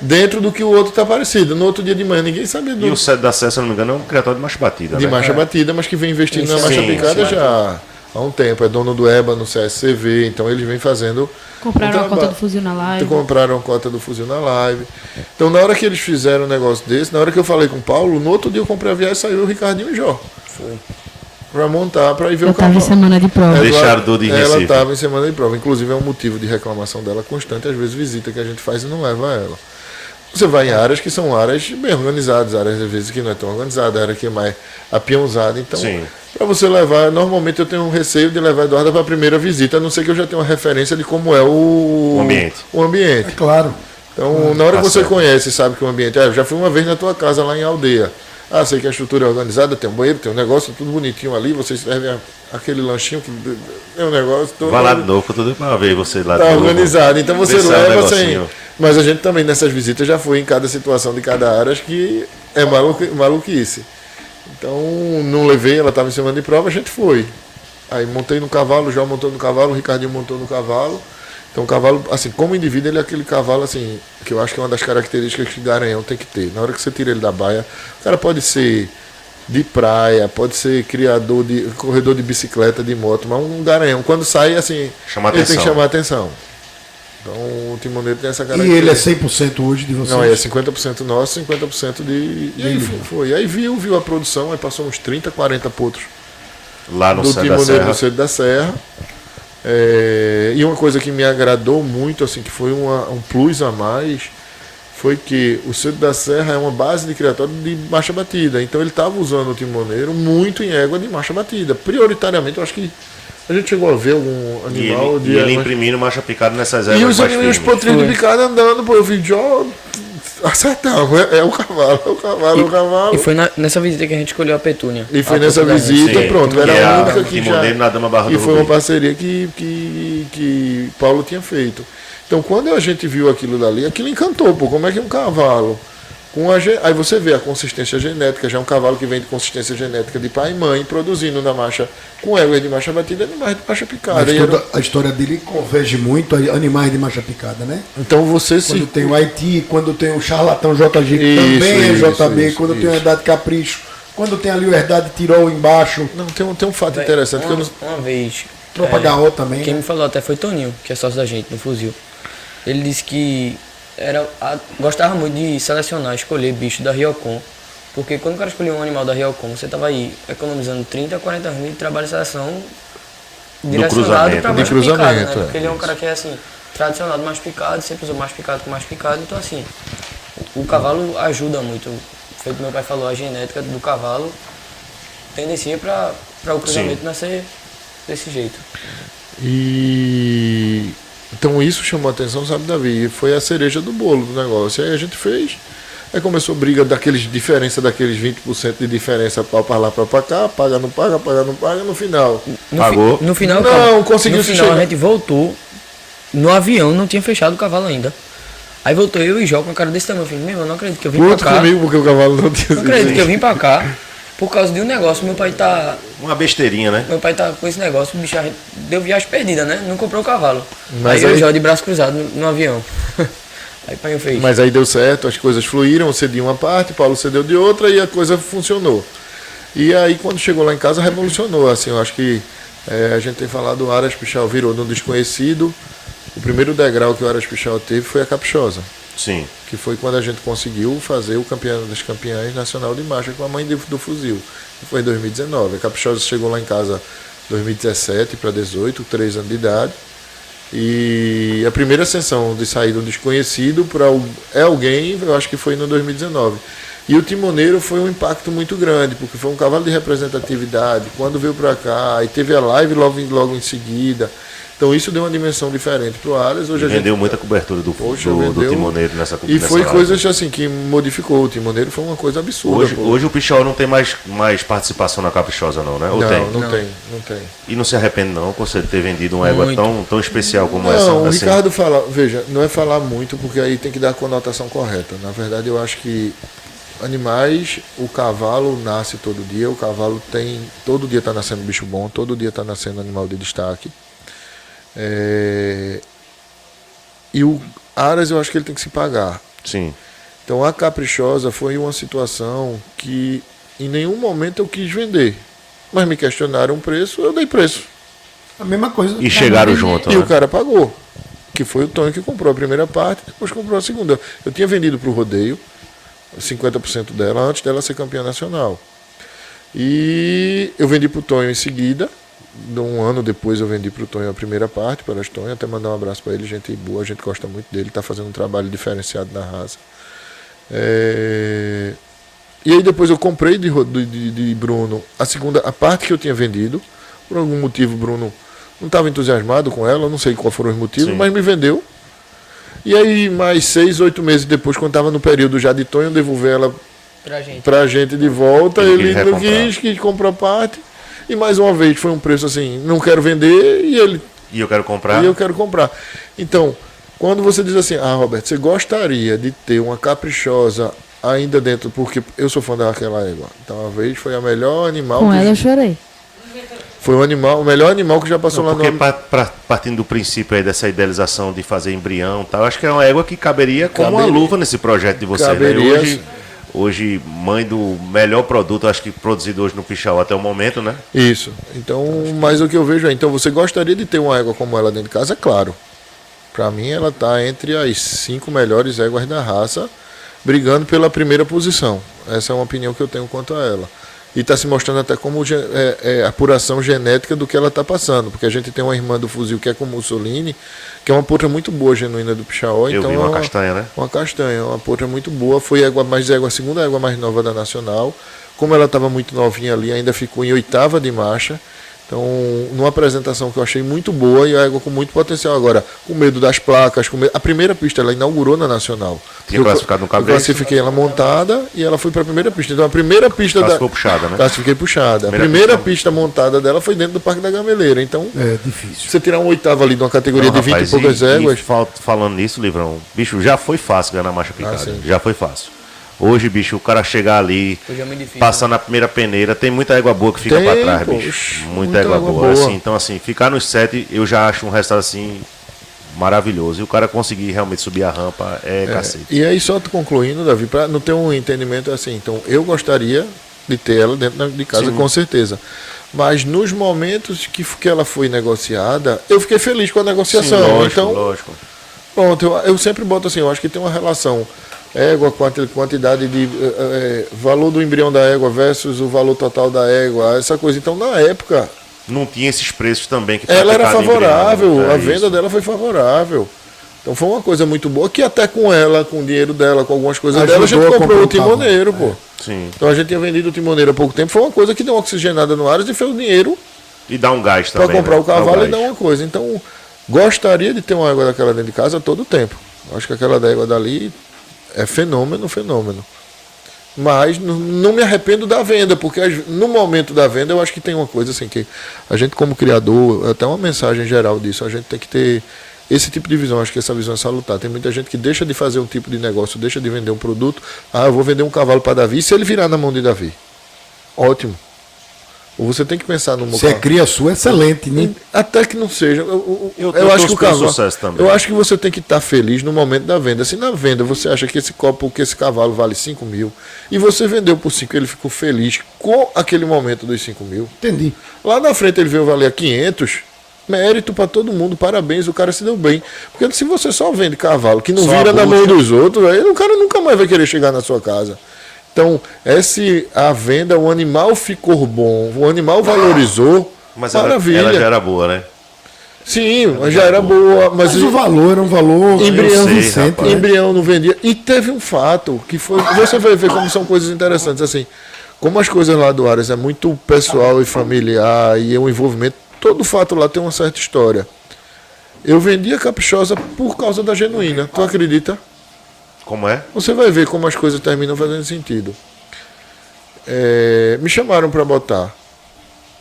dentro do que o outro está parecido. No outro dia de manhã, ninguém sabia E o Cedo da Sé, se eu não me engano, é um criatório de marcha batida, de né? marcha batida, mas que vem investindo na Sim, marcha sim, picada sim. já há um tempo. É dono do EBA no CSCV, então eles vêm fazendo. Compraram a trabalho. cota do fuzil na live. Compraram a cota do fuzil na live. Então, na hora que eles fizeram um negócio desse, na hora que eu falei com o Paulo, no outro dia eu comprei a viagem e saiu o Ricardinho e o Jó. Foi. Pra montar, pra ir ver Eu o tava em cavalo. semana de prova. Deixaram tudo em Ela Recife. estava em semana de prova. Inclusive é um motivo de reclamação dela constante. Às vezes visita que a gente faz e não leva ela. Você vai em áreas que são áreas bem organizadas, áreas às vezes que não é tão organizada, área que é mais apeãozada. Então, Sim. para você levar, normalmente eu tenho um receio de levar a Eduarda para a primeira visita, a não ser que eu já tenha uma referência de como é o ambiente. O ambiente. É claro. Então, na hora Tá que você certo. conhece, sabe que o ambiente. Eu já fui uma vez na tua casa lá em Aldeia. Sei que a estrutura é organizada, tem um banheiro, tem um negócio, tudo bonitinho ali. Vocês servem aquele lanchinho que é um negócio todo. Vai lá de novo, tudo para ver você lá de Tá novo. organizado. Então você Ver se é um leva sem. negocinho. Mas a gente também nessas visitas já foi em cada situação de cada área, acho que é maluquice. Então não levei, ela estava em semana de prova, a gente foi. Aí montei no cavalo, o João montou no cavalo, o Ricardinho montou no cavalo. Então o cavalo, assim, como indivíduo, ele é aquele cavalo, assim, que eu acho que é uma das características que o Garanhão tem que ter. Na hora que você tira ele da baia, o cara pode ser de praia, pode ser corredor de bicicleta, de moto, mas um Garanhão, quando sai, assim, Chama ele tem que atenção. chamar a atenção. Então o timoneiro tem essa E característica. ele é 100% hoje de vocês? Não, é 50% nosso, 50% de. E aí foi. Aí viu a produção, aí passou uns 30, 40 potros Lá no do Cedo da timoneiro Serra. no Cedo da Serra. E uma coisa que me agradou muito, assim, que foi um plus a mais, foi que o Cedo da Serra é uma base de criatório de marcha batida. Então ele estava usando o timoneiro muito em égua de marcha batida. Prioritariamente, eu acho que a gente chegou a ver algum E animal ele, de e ele égua- imprimindo marcha picada nessas E éguas os mais animais firmes. potrinhos de picada andando, pô, eu vi, Jó, acertava, é o cavalo, é o cavalo, é o cavalo. E foi nessa visita que a gente escolheu a Petúnia. E foi A nessa potro da gente. visita, Sim, pronto, que era é a a única que já... timoneiro na Dama Barra E do foi uma Rubi. parceria que Paulo tinha feito. Então, quando a gente viu aquilo dali, aquilo encantou, pô, como é que um cavalo... Aí você vê a consistência genética, já é um cavalo que vem de consistência genética de pai e mãe, produzindo na marcha, com éguas de marcha batida, animais de marcha picada. Mas E era- a história dele converge muito a animais de marcha picada, né? Então você se... Quando tem o Haiti, quando tem o charlatão JG, que Isso, também é isso, JB, isso, quando tem isso. a Idade Capricho, Quando tem a liberdade, tirou embaixo, Não, tem um fato interessante que eu não. Uma vez. tropa garrou também. Quem Né? me falou até foi Toninho, que é sócio da gente no Fuzil. Ele disse que gostava muito de selecionar, escolher bicho da Riocon. Porque quando o cara escolhia um animal da Riocon, você tava aí economizando 30, 40 mil de trabalho de seleção direcionado cruzamento, para né? mais De picado, cruzamento, né? Porque é. ele é um cara que é assim, tradicional do mais picado, sempre usou mais picado com mais picado, então assim, o cavalo ajuda muito. Feito meu pai falou, a genética do cavalo tendencia para o cruzamento nascer desse jeito. E então isso chamou a atenção, sabe, Davi? E foi a cereja do bolo do negócio. Aí a gente fez. Aí começou briga diferença daqueles 20% de diferença para lá, para cá, paga, não paga, no final. Pagou? No final, Não, conseguiu no se final chegar. a gente voltou no avião, não tinha fechado o cavalo ainda. Aí voltou eu e Jó com a cara desse tamanho. Eu falei, meu, eu não acredito que eu vim Puto pra cá. comigo porque o cavalo não tinha Não acredito que eu vim pra cá por causa de um negócio. Meu pai tá Uma besteirinha, né? com esse negócio, o bicho deu viagem perdida, né? Não comprou o cavalo. Mas aí eu e aí- Jó de braço cruzado no avião. Aí o pai fez. Mas aí deu certo, as coisas fluíram, eu cedi uma parte, Paulo cedeu de outra e a coisa funcionou. E aí quando chegou lá em casa revolucionou, assim, eu acho que a gente tem falado, o Aras Pichal virou no desconhecido. O primeiro degrau que o Aras Pichal teve foi a Caprichosa, Sim. que foi quando a gente conseguiu fazer o campeão das campeãs nacional de marcha com a mãe do fuzil, que foi em 2019. A Caprichosa chegou lá em casa em 2017 para 18, 3 anos de idade. E a primeira ascensão de sair do desconhecido para alguém, eu acho que foi no 2019. E o timoneiro foi um impacto muito grande, porque foi um cavalo de representatividade. Quando veio para cá, e teve a live logo em seguida. Então isso deu uma dimensão diferente para o Aras. Hoje a gente Vendeu muita cobertura do vendeu. timoneiro nessa E foi nessa coisas live. assim que modificou. O timoneiro foi uma coisa absurda. Hoje o Pichol não tem mais participação na Caprichosa, não, né? Ou não, tem? não tem. E não se arrepende, não, por você ter vendido uma égua Muito. tão especial como essa. Não, o assim. Ricardo fala, veja, não é falar muito, porque aí tem que dar a conotação correta. Na verdade, eu acho que animais, o cavalo nasce todo dia, o cavalo todo dia está nascendo bicho bom, todo dia está nascendo animal de destaque. E o Aras eu acho que ele tem que se pagar. Sim. Então a Caprichosa foi uma situação que em nenhum momento eu quis vender. Mas me questionaram o preço, eu dei preço. A mesma coisa. E chegaram junto, E né? o cara pagou. Que foi o Tonho que comprou a primeira parte, depois comprou a segunda. Eu tinha vendido para o rodeio 50% dela antes dela ser campeã nacional. E eu vendi para o Tonho em seguida. Um ano depois eu vendi para o Tonho a primeira parte, para as Tonho, até mandar um abraço para ele, gente boa, a gente gosta muito dele, está fazendo um trabalho diferenciado na raça. E aí depois eu comprei de Bruno a parte que eu tinha vendido. Por algum motivo Bruno não estava entusiasmado com ela, não sei quais foram os motivos, Sim. mas me vendeu. E aí mais 6, 8 meses depois, quando estava no período já de Tonho, devolver ela Pra gente. pra gente de volta, Ele ele quis não recomprar. quis comprou a parte. E mais uma vez foi um preço assim, não quero vender e ele E eu quero comprar. e eu quero comprar. Então, quando você diz assim, Roberto, você gostaria de ter uma Caprichosa ainda dentro, porque eu sou fã daquela égua. Então, uma vez foi a melhor animal. Com que- ela eu chorei. Foi o melhor animal que já passou lá Porque no. partindo do princípio aí dessa idealização de fazer embrião e tal, acho que é uma égua que caberia como uma Caberia. luva nesse projeto de você, Caberia. né? Hoje, mãe do melhor produto, acho que produzido hoje no Pichau até o momento, né? Isso. Então, mas o que eu vejo é, então você gostaria de ter uma égua como ela dentro de casa? É claro. Para mim, ela está entre as 5 melhores éguas da raça, brigando pela primeira posição. Essa é uma opinião que eu tenho quanto a ela. E está se mostrando até como apuração genética do que ela está passando. Porque a gente tem uma irmã do fuzil que é com Mussolini, que é uma potra muito boa, genuína do Pichaó. Eu Então vi é uma castanha, né? Uma castanha, uma potra muito boa. Foi a segunda égua mais nova da Nacional. Como ela estava muito novinha ali, ainda ficou em 8ª de marcha. Então, numa apresentação que eu achei muito boa e a égua com muito potencial. Agora, com medo das placas, a primeira pista ela inaugurou na Nacional. Tinha classificado no Eu cabeça. classifiquei ela montada e ela foi para a primeira pista. Então, a primeira pista Classificou puxada, né? Classifiquei puxada. A Primeira primeira pista. pista montada dela foi dentro do Parque da Gameleira. Então, É difícil. você tirar um 8º ali de uma categoria Não, de 20 rapaz, e poucas éguas. falando nisso, Livrão, bicho, já foi fácil ganhar na marcha picada. sim. Já foi fácil. Hoje, bicho, o cara chegar ali, Hoje é muito difícil. passar na primeira peneira, tem muita égua boa que fica Tem, pra trás, pô, bicho. oxe, Muita muita égua égua boa. boa. Assim, então, assim, ficar nos 7, eu já acho um resultado assim maravilhoso. E o cara conseguir realmente subir a rampa é cacete. E aí, só concluindo, Davi, para não ter um entendimento assim. Então, eu gostaria de ter ela dentro de casa, com certeza. Mas nos momentos que ela foi negociada, eu fiquei feliz com a negociação. Sim, lógico, então, lógico. pronto, eu sempre boto assim, eu acho que tem uma relação égua, quantidade de valor do embrião da égua versus o valor total da égua, essa coisa. Então, na época, Não tinha esses preços também que ela era praticado em favorável, embrião, né? a venda dela foi favorável. Então foi uma coisa muito boa, que até com ela, com o dinheiro dela, com algumas coisas dela, a gente Ajudou a comprou o comprar um timoneiro, pô. Sim. Então a gente tinha vendido o timoneiro há pouco tempo, foi uma coisa que deu uma oxigenada no Aras e fez o dinheiro E dá um gás para também. comprar né? o cavalo e Dá um dar gás. uma coisa. Então, gostaria de ter uma égua daquela dentro de casa todo o tempo. Acho que aquela da égua dali é fenômeno. Mas não me arrependo da venda, porque no momento da venda eu acho que tem uma coisa assim, que a gente como criador, até uma mensagem geral disso, a gente tem que ter esse tipo de visão. Acho que essa visão é salutar. Tem muita gente que deixa de fazer um tipo de negócio, deixa de vender um produto. Eu vou vender um cavalo para Davi, e se ele virar na mão de Davi? Ótimo. Ou você tem que pensar no Se é cria sua, é excelente, né? até que não seja. Eu torço acho que o pelo cavalo. sucesso também. Eu acho que você tem que estar feliz no momento da venda. Se na venda você acha que esse copo, que esse cavalo vale 5 mil, e você vendeu por 5, ele ficou feliz com aquele momento dos 5 mil. Entendi. Lá na frente ele veio valer 500. Mérito para todo mundo, parabéns, o cara se deu bem. Porque se você só vende cavalo que não Só vira na mão busca. dos outros, aí o cara nunca mais vai querer chegar na sua casa. Então, a venda, o animal ficou bom, o animal valorizou, Mas maravilha. ela já era boa, né? Sim, já era boa, mas Mas o valor era um valor embrião, eu sei, rapaz. embrião não vendia. E teve um fato que foi. Você vai ver como são coisas interessantes. Assim, como as coisas lá do Aras é muito pessoal e familiar e é um envolvimento, todo fato lá tem uma certa história. Eu vendi a Caprichosa por causa da Genuína. Tu acredita? Como é? Você vai ver como as coisas terminam fazendo sentido. Me chamaram para botar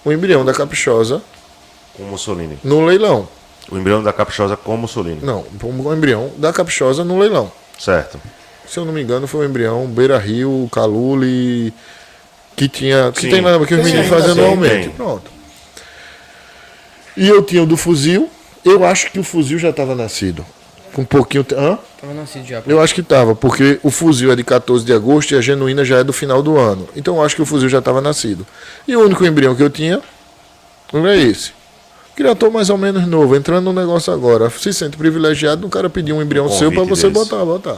o embrião da Caprichosa Com Mussolini. no leilão. O embrião da Caprichosa com Mussolini. Não, o embrião da Caprichosa no leilão. Certo. Se eu não me engano, foi um embrião Beira Rio, Calule, que tinha. Que Sim. tem lá, que os meninos fazem tem, anualmente. tem. Pronto. E eu tinha o do fuzil. Eu acho que o fuzil já estava nascido. Com um pouquinho. Hã? Tava nascido já. Eu acho que estava, porque o fuzil é de 14 de agosto e a genuína já é do final do ano. Então eu acho que o fuzil já estava nascido. E o único embrião que eu tinha era esse. Criador mais ou menos novo, entrando no negócio agora. Se sente privilegiado, o cara pedir um embrião seu para convite você desse. botar.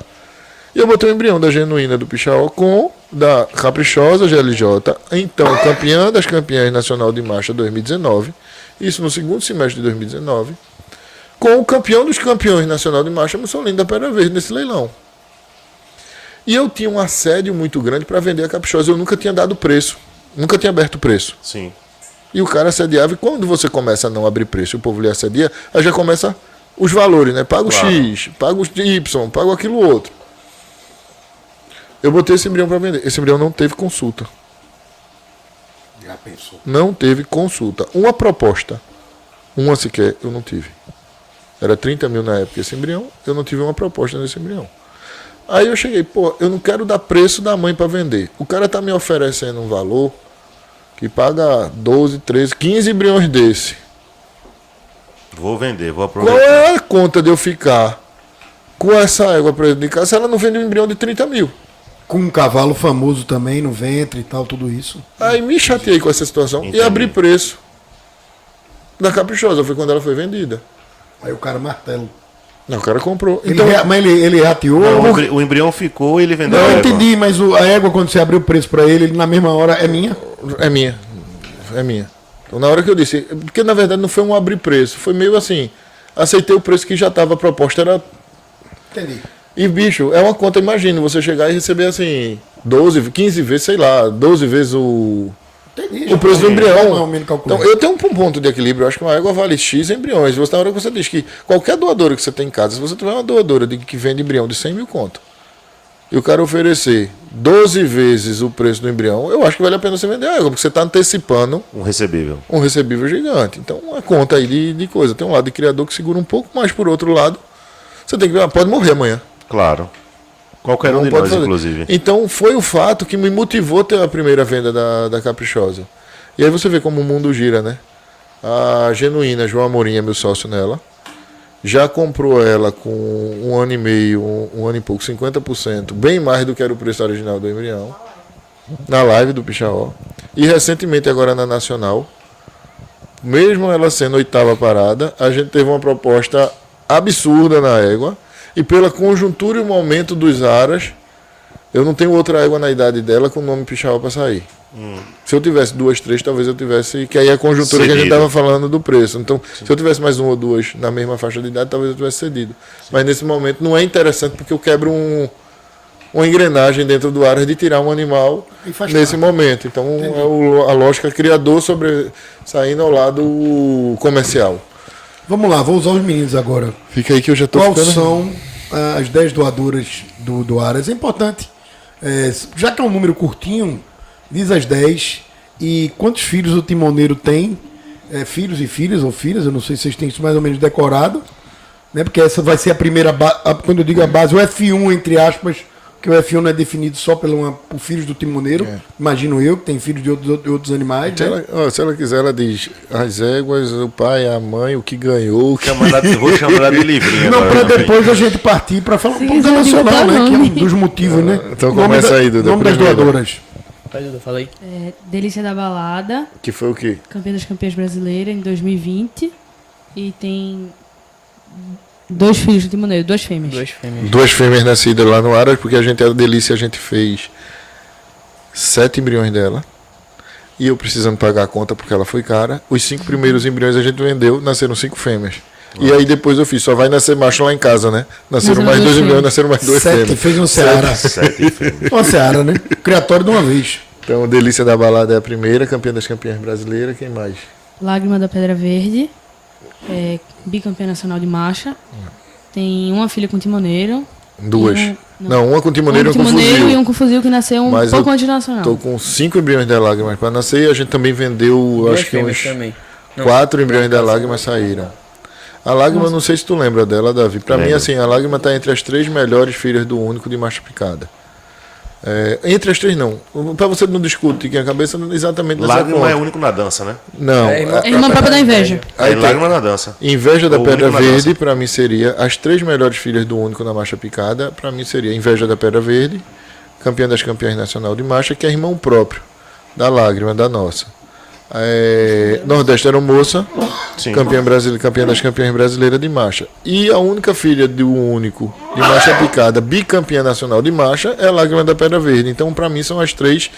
E eu botei o embrião da genuína do Pichaó com da Caprichosa GLJ, então campeã das campeãs nacional de marcha 2019, isso no segundo semestre de 2019, com o campeão dos campeões nacional de marcha, Mussolini da Pera Verde, nesse leilão. E eu tinha um assédio muito grande para vender a Caprichosa, eu nunca tinha dado preço, nunca tinha aberto preço. Sim. E o cara assediava, e quando você começa a não abrir preço e o povo lhe assedia, aí já começa os valores, né? Paga o Claro. X, paga o Y, paga aquilo outro. Eu botei esse embrião para vender. Esse embrião não teve consulta. Já pensou. Não teve consulta. Uma proposta. Uma sequer eu não tive. Era 30 mil na época esse embrião, eu não tive uma proposta nesse embrião. Aí eu cheguei, eu não quero dar preço da mãe para vender. O cara tá me oferecendo um valor que paga 12, 13, 15 embriões desse. Vou vender, vou Qual aproveitar. é a conta de eu ficar com essa égua pra dentro de casa se ela não vende um embrião de 30 mil? Com um cavalo famoso também no ventre e tal, tudo isso. Aí me chateei com essa situação Entendi. e abri preço da Caprichosa. Foi quando ela foi vendida. Aí o cara martelo. Não, o cara comprou. Ele, Então, mas ele rateou. Não, o embrião ficou e ele vendeu Não, a eu égua. entendi, mas a égua, quando você abriu o preço pra ele na mesma hora, é minha. é minha. É minha. Então, na hora que eu disse, porque na verdade não foi um abrir preço, foi meio assim, aceitei o preço que já estava proposto, era. Entendi. E bicho, é uma conta, imagina, você chegar e receber assim, 12, 15 vezes, sei lá, 12 vezes o Entendi. preço do Mais embrião. ou menos calculei. Então, eu tenho um ponto de equilíbrio, eu acho que uma égua vale X embriões. Você, na hora que você diz que qualquer doadora que você tem em casa, se você tiver uma doadora que vende embrião de 100 mil conto, e o cara oferecer 12 vezes o preço do embrião, eu acho que vale a pena você vender a égua, porque você está antecipando Um recebível. um recebível gigante. Então, uma conta aí de coisa. Tem um lado de criador que segura um pouco mais, por outro lado, você tem que ver, pode morrer amanhã. Claro. Qualquer um Não de pode nós, fazer. inclusive. Então, foi o fato que me motivou a ter a primeira venda da Caprichosa. E aí você vê como o mundo gira, né? A Genuína, João Amorim é meu sócio nela. Já comprou ela com 1 ano e meio, um ano e pouco, 50%, bem mais do que era o preço original do embrião. na live do Pichaó. E recentemente agora na Nacional, mesmo ela sendo 8ª parada, a gente teve uma proposta absurda na égua. E pela conjuntura e o momento dos aras, eu não tenho outra égua na idade dela com o nome Pichaó para sair. Se eu tivesse 2, 3, talvez eu tivesse. Que aí é a conjuntura que a gente estava falando do preço. Então, se eu tivesse mais 1 ou 2 na mesma faixa de idade, talvez eu tivesse cedido. Mas nesse momento não é interessante porque eu quebro uma engrenagem dentro do aras de tirar um animal nesse momento. Então, é a lógica criador saindo ao lado comercial. Vamos lá, vou usar os meninos agora. Fica aí que eu já estou Quais são as 10 doadoras do Aras? É importante. Já que é um número curtinho, diz as 10. E quantos filhos o timoneiro tem? Filhos e filhas ou filhas, eu não sei se vocês têm isso mais ou menos decorado. Né? Porque essa vai ser a primeira base, quando eu digo a base, o F1, entre aspas, que o F1 não é definido só por filhos do timoneiro. Imagino eu, que tem filhos de outros animais. Se ela quiser, ela diz as éguas, o pai, a mãe, o que ganhou. Vou chamar ela de livrinho. Não, agora, para depois a gente partir para falar um pouco da Nacional, né? Que é um dos motivos, né? Então começa aí, Duda. Nome das doadoras. Vai, Duda, fala aí. Delícia da Balada, Que foi o quê? campeã das campeãs brasileira em 2020. E tem 2 filhos do timoneiro, 2 fêmeas. 2 fêmeas. 2 fêmeas nascidas lá no Aras, porque a Delícia, a gente fez 7 embriões dela. E eu precisando pagar a conta porque ela foi cara. Os 5 primeiros embriões a gente vendeu, nasceram 5 fêmeas. E aí depois eu fiz, só vai nascer macho lá em casa, né? Nasceram mais 2 embriões, nasceram mais 2 7, fêmeas. fez um Ceará. 7 fêmeas. Uma Ceará, né? Criatório de uma vez. Então, Delícia da Balada é a primeira, campeã das campeãs brasileiras. Quem mais? Lágrima da Pedra Verde, bicampeã nacional de marcha. Tem uma filha com timoneiro. 2. E um- Não, uma com timoneiro um e uma com timoneiro e fuzil. um com fuzil que nasceu Mas pouco eu antes do nacional. Tô com 5 embriões de lágrimas para nascer e a gente também vendeu, 2 acho que fêmeas uns também. Não, 4 embriões de lágrimas saíram. A Lágrima, não sei se tu lembra dela, Davi. Pra mim, Lembro. assim, a Lágrima tá entre as 3 melhores filhas do único de marcha picada. Entre as 3, não. Pra você não discutir a cabeça, exatamente nessa Lágrima conta. é o único na dança, né? Não. É, É irmã própria da inveja. Aí É tem- lágrima na dança. Inveja da O Pedra único na Verde, dança. pra mim, seria as 3 melhores filhas do único na marcha picada. Pra mim, seria Inveja da Pedra Verde, campeã das campeãs nacional de marcha, que é irmão próprio da Lágrima, da nossa. Nordeste era moça, Sim. campeã das campeãs brasileiras de marcha. E a única filha do único de marcha picada, bicampeã nacional de marcha, é a Lágrima da Pedra Verde. Então, pra mim, são as 3.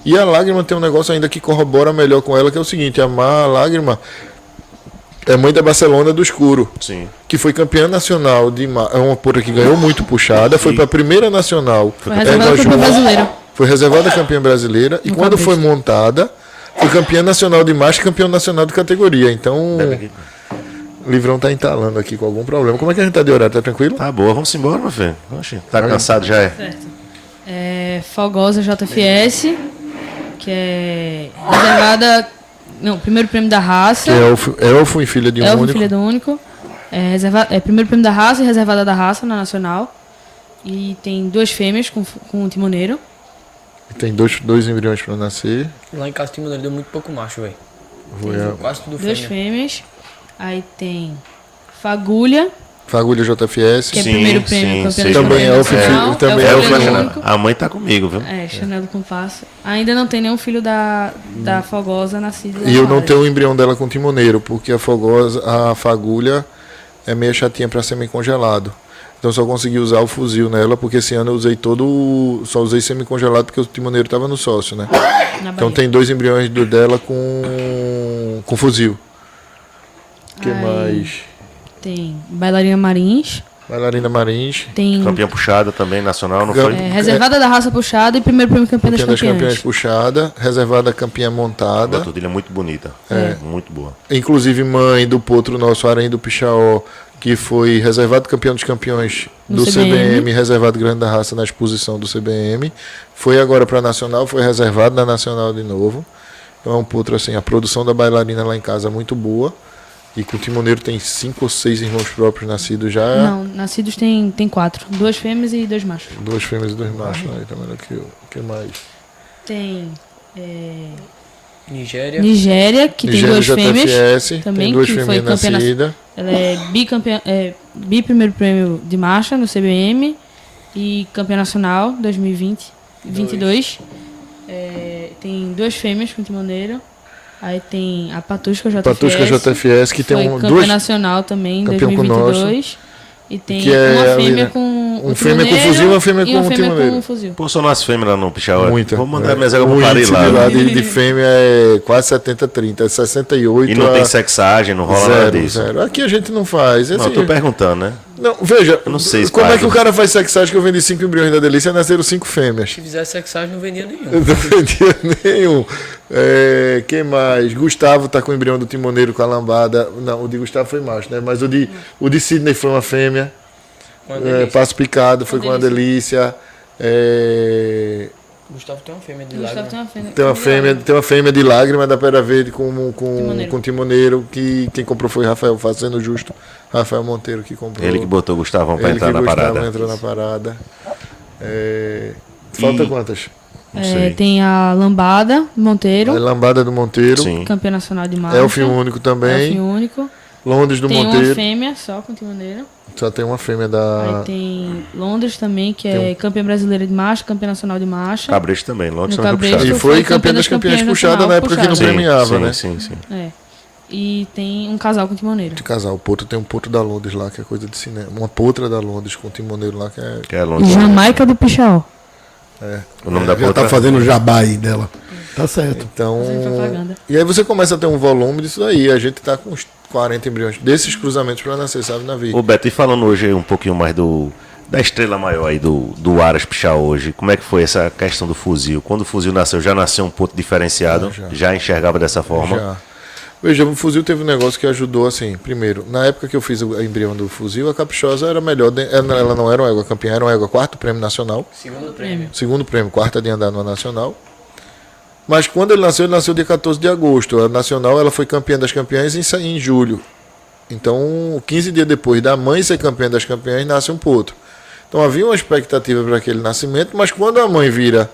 E a Lágrima tem um negócio ainda que corrobora melhor com ela, que é o seguinte: a Lágrima é mãe da Barcelona do Escuro, Sim. que foi campeã nacional de marcha. É uma porra que ganhou muito puxada, foi pra primeira nacional. Foi reservada campeã brasileira. Foi reservada campeã brasileira. E No quando cabeça. foi montada, foi campeã nacional de marcha e campeão nacional de categoria. Então, o Livrão tá entalando aqui com algum problema. Como é que a gente tá de horário? Tá tranquilo? Tá boa, vamos embora, meu filho. Oxe, tá cansado já Fogosa JFS, que é reservada. Não, primeiro prêmio da raça. Que é Elfo e filha de um Elfo, único. filha do único. Primeiro prêmio da raça e reservada da raça na nacional. E tem 2 fêmeas com um timoneiro. Tem dois embriões pra nascer. Lá em casa o timoneiro deu muito pouco macho, velho. Foi Quase tudo 2 fêmea. fêmeas. Aí tem Fagulha, Fagulha JFS. que é Sim, primeiro prêmio sim, campeã sim. das Também campeãs Elfo, nacional. também Elfo, Elfo, filha do Chanel. único. A mãe tá comigo, viu? Chanel do Compasso. Ainda não tem nenhum filho da Fogosa nascido lá E eu no não Aras. tenho o embrião dela com timoneiro, porque a Fagulha é meio chatinha pra semi-congelado. Então só consegui usar o fuzil nela, porque esse ano eu usei só usei semi-congelado porque o timoneiro tava no sócio, né? Na Então Bahia. tem 2 embriões dela com fuzil. O que Aí. mais? Tem Bailarina Marins. Bailarina Marins, Tem Campeã puxada também, nacional, não Gam- foi? reservada da raça puxada e primeiro prêmio campeã das campeã das campeãs campeãs. puxada, reservada campeã montada. Uma tordilha muito bonita. Muito boa. Inclusive mãe do potro nosso, Arém do Pichaó, que foi reservado campeão dos campeões No do CBM, CBM, reservado grande da raça na exposição do CBM. Foi agora para Nacional, foi reservado na Nacional de novo. Então é um potro assim, a produção da bailarina lá em casa é muito boa. E que o timoneiro tem 5 ou 6 irmãos próprios nascidos já. Não, nascidos tem 4. 2 fêmeas e 2 machos. 2 fêmeas e 2 machos. Aí tá melhor que eu. O que mais? Tem Nigéria. Nigéria, que tem 2 fêmeas. JFS, também, tem 2 que foi fêmeas campeã nascidas. Ela é bicampeã, primeiro prêmio de marcha no CBM e campeã nacional 2020, 22. Tem 2 fêmeas com timoneiro. Aí tem a Patusca JFS. Patusca JFS, que tem foi campeã duas... nacional também em campeão com 2022. E tem Que é uma ali, fêmea né? com Um fêmea com fuzil e uma fêmea com timoneiro. com fuzil. Pô, só nas fêmeas lá no Pichau. Muita. Vou mandar minhas águas O pro Paris índice lá. de lá Né? de fêmea é quase 70-30, é 68 E não a tem sexagem, não rola nada zero, disso. zero. Aqui a gente não faz. Não, Assim, eu tô perguntando, né? não, veja, Eu não sei se como é faz, que o né? cara faz sexagem que eu vendi 5 embriões da delícia, nasceram 5 fêmeas. Se fizesse sexagem, não vendia nenhum. Eu não vendia nenhum. Quem mais? Gustavo tá com o embrião do timoneiro com a lambada. Não, o de Gustavo foi macho, né? Mas o de Sidney foi uma fêmea. Uma delícia. Passo Picado foi com uma delícia. Gustavo tem uma fêmea de Gustavo lágrima. tem uma fêmea. Tem uma fêmea de lágrima da Pera Verde com Timoneiro. timoneiro, que quem comprou foi Rafael, fazendo justo. Rafael Monteiro que comprou. Ele que botou o Gustavão pra Ele entrar que na Gustavo parada. entrou na parada. Falta E- quantas? Não sei. Tem a Lambada Monteiro, A Lambada do Monteiro. Sim. campeã nacional de marcha. Elfim Único também. Elfim único. Londres do Tem uma Monteiro. fêmea só com timoneiro. Só tem uma fêmea da. Aí tem Londres também, que é campeã brasileira de marcha, campeã nacional de marcha. Cabresto também, Londres No também Cabresto. puxado. E foi campeã das campeãs puxada na época que não Sim, premiava, sim, né? Sim, sim. É. E tem um casal com timoneiro. De casal, o potro tem um potro da Londres lá, que é coisa de cinema. Uma potra da Londres com um timoneiro lá, que é. Que é Londres. Jamaica do Pichau. O nome da Já outra. tá fazendo o jabá aí dela. Tá certo. Então. Fazendo propaganda. E aí você começa a ter um volume disso aí. A gente tá com uns 40 embriões desses cruzamentos para nascer, sabe, na vida. Ô Beto, e falando hoje um pouquinho mais da estrela maior aí do Aras Pichau hoje, como é que foi essa questão do fuzil? Quando o fuzil nasceu, já nasceu um ponto diferenciado? Já enxergava dessa forma? Já. Veja, o fuzil teve um negócio que ajudou, assim, primeiro, na época que eu fiz o embrião do fuzil, a Caprichosa era melhor, ela não era uma égua campeã, era uma égua quarto prêmio nacional, Segundo prêmio. segundo prêmio, quarta de andar no nacional. Mas quando ele nasceu dia 14 de agosto. A nacional ela foi campeã das campeãs em julho. Então, 15 dias depois da mãe ser campeã das campeãs, nasce um potro. Então havia uma expectativa para aquele nascimento, mas quando a mãe vira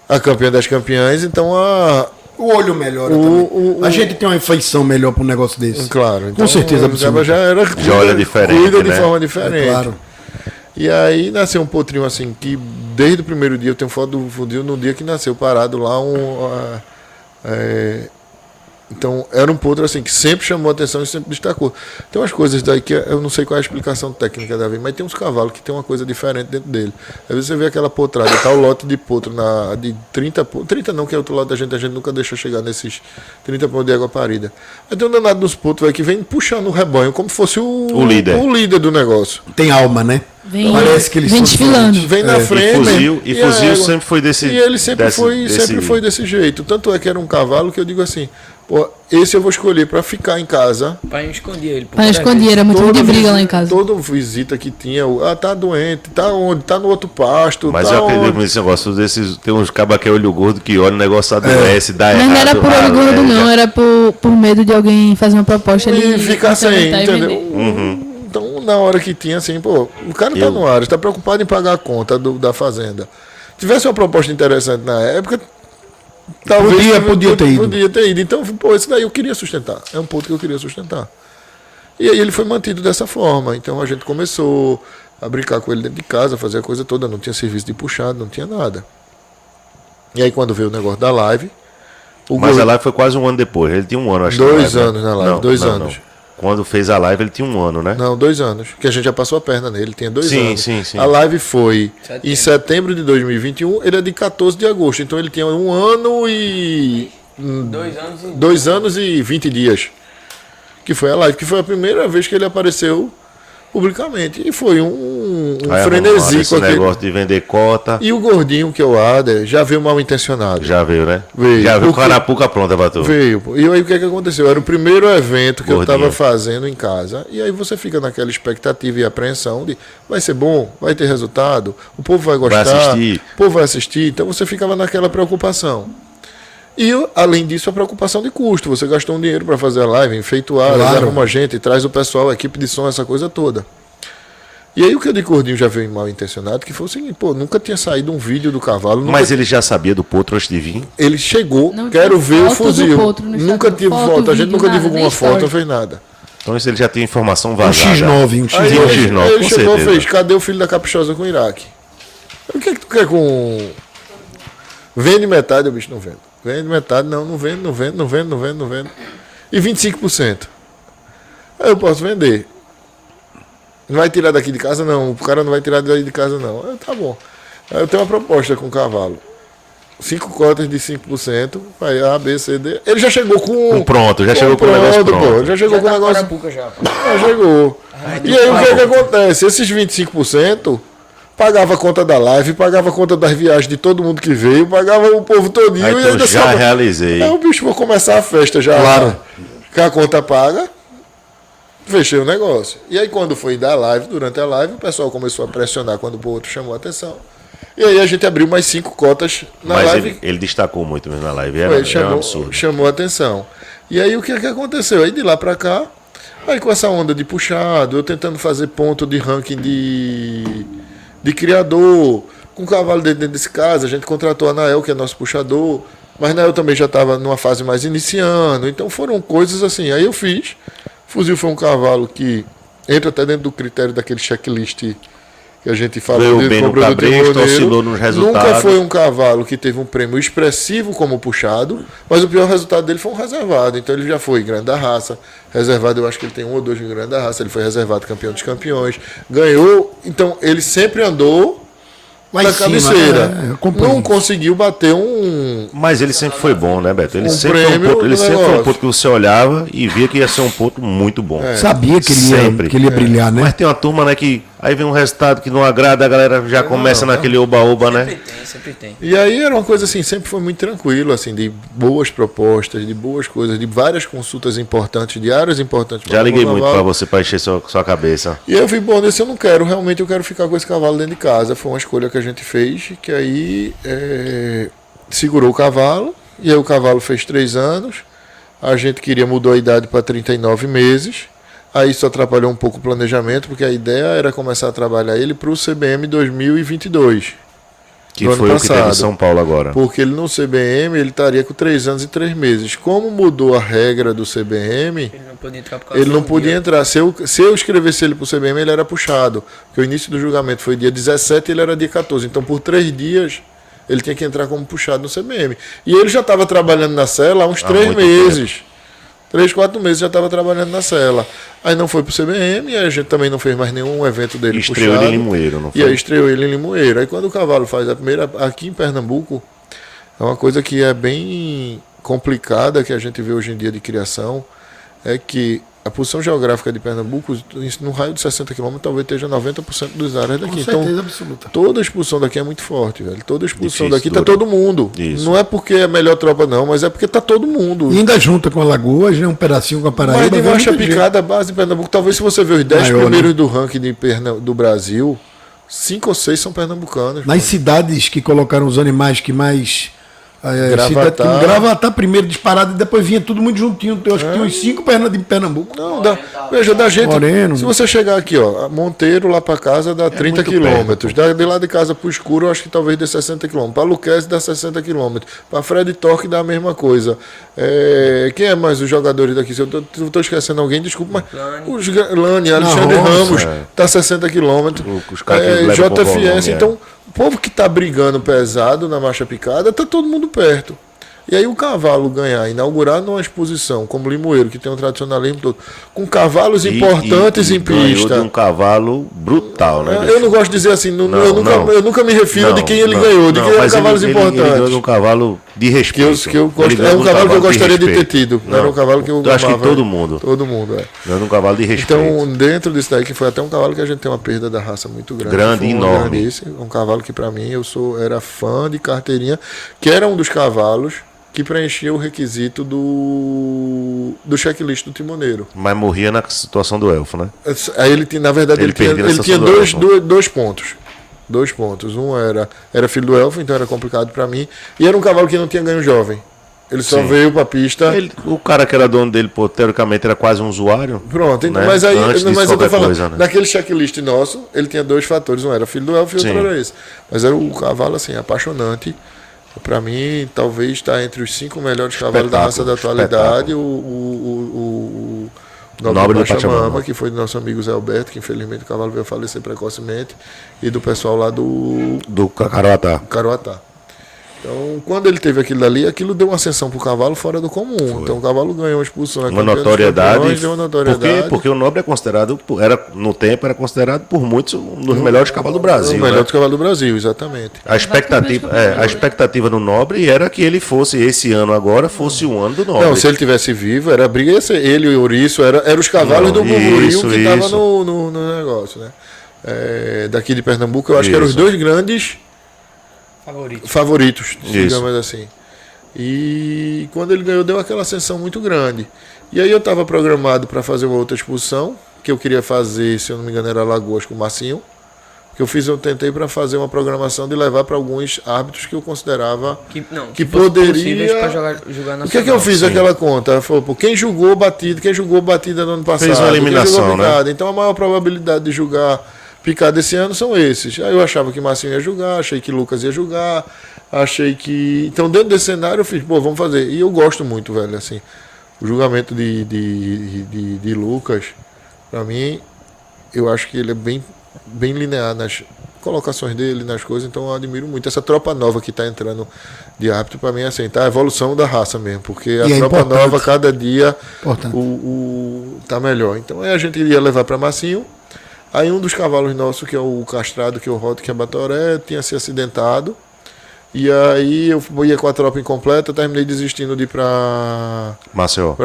a campeã das campeãs, então O olho melhora também. A gente tem uma afeição melhor para um negócio desse. claro, então, Com certeza ela absoluta. já era Já olha diferente, cuida né? de forma diferente. É claro. E aí nasceu um potrinho assim, que desde o primeiro dia, eu tenho foto do fuzil no dia que nasceu, parado lá, então era um potro assim, que sempre chamou a atenção e sempre destacou. Tem umas coisas daí que eu não sei qual é a explicação técnica da vez, mas tem uns cavalos que tem uma coisa diferente dentro dele. Às vezes você vê aquela potrada, tá o lote de potro de 30 não, que é outro lote da gente nunca deixa chegar nesses 30 pontos de água parida. Aí tem um danado dos potros aí que vem puxando o rebanho, como se fosse o líder do negócio. Tem alma, né? Parece que eles vem são desfilando. diferentes. Vem na frente. E fuzil a égua- sempre foi desse. E ele sempre foi desse jeito. Tanto é que era um cavalo que eu digo assim, pô, esse eu vou escolher para ficar em casa. Pai escondia ele. Pai escondia, era muito de briga lá em casa. Toda visita que tinha, tá doente, tá onde? Tá no outro pasto. Mas tá eu acredito onde? nesse negócio desses. Tem uns cabas que é olho gordo que olha o negócio adoece, dá Mas errado. não era por olho gordo, não, já- era por medo de alguém fazer uma proposta E ali. ficar sem, implementar e entendeu? vender. Então, na hora que tinha assim, pô, o cara tá no ar, está preocupado em pagar a conta da fazenda. Tivesse uma proposta interessante na época, talvez Podia ter ido. Podia ter ido. Então, pô, esse daí eu queria sustentar. É um ponto que eu queria sustentar. E aí ele foi mantido dessa forma. Então a gente começou a brincar com ele dentro de casa, fazer a coisa toda. Não tinha serviço de puxado, não tinha nada. E aí quando veio o negócio da live, Mas a live foi quase um ano depois. Ele tinha um ano, acho que. 2 anos na live, 2 anos. Quando fez a live, ele tinha um ano, né? Não, 2 anos. Que a gente já passou a perna nele, ele tinha 2 Sim, anos. sim, sim. A live foi Setembro. em setembro de 2021, ele é de 14 de agosto. Então ele tinha 1 ano e. 2 anos e 2 anos e 20 dias. Que foi a live, que foi a primeira vez que ele apareceu publicamente. E foi um Aí frenesi arrumaram esse com aquele. negócio de vender cota. E o gordinho, que é o Ader, já veio mal intencionado. Já veio, né? Veio. Já veio Porque- com a arapuca pronta pra tu. Veio. Pô. E aí o que é que aconteceu? Era o primeiro evento que eu Gordinho. estava fazendo em casa. E aí você fica naquela expectativa e apreensão de vai ser bom, vai ter resultado, o povo vai gostar, assistir. o povo vai assistir. Então você ficava naquela preocupação. E além disso, a preocupação de custo. Você gastou um dinheiro para fazer a live, enfeituar, Claro. arruma gente, traz o pessoal, a equipe de som, essa coisa toda. E aí o que eu de gordinho já veio mal intencionado, que foi o seguinte, pô, nunca tinha saído um vídeo do cavalo. Nunca Mas ele já sabia do potro antes de vir? ele chegou, Não quero tinha ver o foto do fuzil. potro no Nunca Instagram. tive Foto, foto, a gente vídeo, nunca nada, divulgou nem uma foto, story. não fez nada. Então isso ele já tinha informação Um vazada. X9, um X9. Aí um ele, X9, ele com chegou e certeza. fez, cadê o filho da Caprichosa com o Iraque? O que é que tu quer com... Vende metade, o bicho não vende. Vende metade, não vendo. E 25%. Aí eu posso vender. Não vai tirar daqui de casa, não. O cara não vai tirar daí de casa, não. Aí, tá bom. Aí eu tenho uma proposta com o cavalo. 5 cotas de 5%. Aí A, B, C, D. Ele já chegou com. Pronto, já chegou com o negócio pronto. Pô, já chegou Já com o tá negócio. Carapuca já, pô. Já chegou. E aí o que é que acontece? Esses 25% pagava a conta da live, pagava a conta das viagens de todo mundo que veio, pagava o povo todinho. Aí E tu ainda já realizei. Aí o bicho vou começar a festa já. Claro. Que a conta paga. Fechei o negócio. E aí quando foi da live, durante a live, o pessoal começou a pressionar quando o outro chamou a atenção. E aí a gente abriu mais 5 cotas na Mas live. ele destacou muito mesmo na live. Foi, Era um absurdo. chamou a atenção. E aí o que aconteceu? Aí de lá pra cá, aí com essa onda de puxado, eu tentando fazer ponto de ranking de criador, com o cavalo dentro desse caso, a gente contratou a Nael, que é nosso puxador, mas Nael também já estava numa fase mais iniciando, então foram coisas assim. Aí eu fiz. Fuzil foi um cavalo que entra até dentro do critério daquele checklist que a gente falou. Veio bem no cabresto, oscilou nos resultados. Nunca foi um cavalo que teve um prêmio expressivo como puxado, mas o pior resultado dele foi um reservado. Então ele já foi grande da raça, reservado, eu acho que ele tem 1 ou 2 em grande da raça, ele foi reservado campeão dos campeões, ganhou, então ele sempre andou Lá na em cima, cabeceira. eu acompanho. Não conseguiu bater um Mas ele sempre foi bom, né, Beto? Ele Um sempre foi prêmio ele do sempre foi um negócio. ponto que você olhava e via que ia ser um ponto muito bom. Sabia que ele Sempre. ia brilhar, né? Mas tem uma turma, né, que aí vem um resultado que não agrada, a galera já começa naquele oba-oba, né? Sempre tem. E aí era uma coisa assim, sempre foi muito tranquilo, assim, de boas propostas, de boas coisas, de várias consultas importantes, de áreas importantes. Já liguei muito cavalo. pra você pra encher sua cabeça. E eu vi, bom, desse eu não quero, realmente eu quero ficar com esse cavalo dentro de casa. Foi uma escolha que a gente fez, que aí segurou o cavalo, e aí o cavalo fez 3 anos, a gente queria mudar a idade para 39 meses, aí isso atrapalhou um pouco o planejamento, porque a ideia era começar a trabalhar ele para o CBM 2022. Que do ano foi o que teve em passado. São Paulo agora. Porque ele no CBM ele estaria com 3 anos e 3 meses. Como mudou a regra do CBM, Ele não podia entrar por causa ele não de um podia dia. entrar. Se eu escrevesse ele para o CBM, ele era puxado. Porque o início do julgamento foi dia 17 e ele era dia 14. Então, por 3 dias, ele tinha que entrar como puxado no CBM. E ele já estava trabalhando na cela há uns 3 muito meses. 3, 4 meses já estava trabalhando na cela. Aí não foi pro CBM, e a gente também não fez mais nenhum evento dele E estreou puxado. ele em Limoeiro, não E aí foi? estreou ele em Limoeiro. Aí quando o cavalo faz a primeira, aqui em Pernambuco, é uma coisa que é bem complicada, que a gente vê hoje em dia de criação, é que a posição geográfica de Pernambuco, no raio de 60 km, talvez esteja 90% das áreas daqui. Com certeza Então, absoluta. toda a expulsão daqui é muito forte, velho. Toda a expulsão Difícil, daqui tá dura. todo mundo. Isso. Não é porque é a melhor tropa, não, mas é porque tá todo mundo. E ainda junta com a Lagoas, né? Um pedacinho com a Paraíba. Mas de vai marcha muita gente. picada, a base de Pernambuco, talvez se você ver os 10 Maior, primeiros né? do ranking do Brasil, 5 ou 6 são pernambucanos. Nas cidades que colocaram os animais que mais. Gravatar. Gravatar primeiro disparado e depois vinha tudo muito juntinho. Eu acho que tinha uns 5 pernas de Pernambuco. Não, veja, da gente. Moreno. Se você chegar aqui, ó, Monteiro lá pra casa dá 30 muito quilômetros. De lá de casa pro escuro, eu acho que talvez dê 60 quilômetros. Pra Luquezzi dá 60 quilômetros. Pra Fred Torque dá a mesma coisa. Quem é mais os jogadores daqui? Se eu tô esquecendo alguém, desculpa, mas. Lani, Alexandre Ramos, tá 60 quilômetros. Os caras que levam pro volume, JFS. Então, o povo que tá brigando pesado na marcha picada, tá todo mundo perto. E aí o cavalo ganhar, inaugurar numa exposição como Limoeiro, que tem um tradicionalismo todo, com cavalos importantes em ganhou pista. de um cavalo brutal, né? Eu não gosto de dizer assim, eu nunca me refiro Não, de quem ele não, ganhou, de não, quem eram mas cavalos ele importantes. ganhou de um cavalo de respeito. Que eu gosto, Ele ganhou é um de cavalo que eu de gostaria de ter respeito. tido. Não, Era um cavalo que eu acho que amava. todo mundo. Todo mundo, é. Ganhou de um cavalo de respeito. Então, dentro disso daí, que foi até um cavalo que a gente tem uma perda da raça muito grande. Grande, Foi enorme. Um cavalo que, pra mim, era fã de carteirinha, que era um dos cavalos que preenchia o requisito do checklist do timoneiro. Mas morria na situação do elfo, né? Aí ele tinha, na verdade, Ele perdia ele essa tinha situação do dois pontos. 2 pontos. Um era filho do elfo, então era complicado pra mim. E era um cavalo que não tinha ganho jovem. Ele só Sim. veio pra pista. O cara que era dono dele, pô, teoricamente, era quase um usuário. Pronto, então, né? mas aí, Antes disso, mas eu tô qualquer falando, coisa, né? naquele checklist nosso, ele tinha 2 fatores, um era filho do elfo e outro Sim. era esse. Mas era o cavalo, assim, apaixonante. Pra mim, talvez está entre os 5 melhores cavalos da raça da atualidade, o Nobre do Pachamama, que foi do nosso amigo Zé Alberto, que infelizmente o cavalo veio a falecer precocemente, e do pessoal lá do Do Cacaroatá. Caruatá. Então, quando ele teve aquilo ali, aquilo deu uma ascensão pro cavalo fora do comum. Então, o cavalo ganhou uma expulsão. Uma notoriedade. Deu uma notoriedade. Porque o Nobre é considerado, no tempo, era considerado por muitos um dos melhores cavalos do Brasil. O melhor né? dos cavalos do Brasil, exatamente. A expectativa no Nobre era que ele fosse, esse ano agora, fosse o ano do Nobre. Não, se ele tivesse vivo, era a briga, ia ser ele e o Ouriço, era os cavalos do Murmuril que estavam no negócio, né? Daqui de Pernambuco, eu acho que eram os dois grandes favoritos, digamos assim. E quando ele ganhou, deu aquela ascensão muito grande. E aí eu estava programado para fazer uma outra expulsão, que eu queria fazer, se eu não me engano, era Lagoas com o Marcinho. Eu tentei para fazer uma programação de levar para alguns árbitros que eu considerava que poderia para jogar na O que é que eu fiz aquela conta? Falou, quem julgou batida no ano passado? Fez uma eliminação, né? Então a maior probabilidade de julgar picada esse ano são esses. Aí eu achava que Marcinho ia julgar, achei que Lucas ia julgar, achei que... Então dentro desse cenário eu fiz, vamos fazer. E eu gosto muito, velho, assim, o julgamento de Lucas, para mim, eu acho que ele é bem linear nas colocações dele, nas coisas, então eu admiro muito. Essa tropa nova que está entrando de árbitro, para mim, é assim, tá a evolução da raça mesmo, porque a tropa nova, cada dia, tá melhor. Então aí a gente iria levar para Marcinho. Aí um dos cavalos nossos, que é o castrado, que eu rodo, que é Batoré, tinha se acidentado. E aí eu ia com a tropa incompleta, terminei desistindo de ir para Maceió. Não,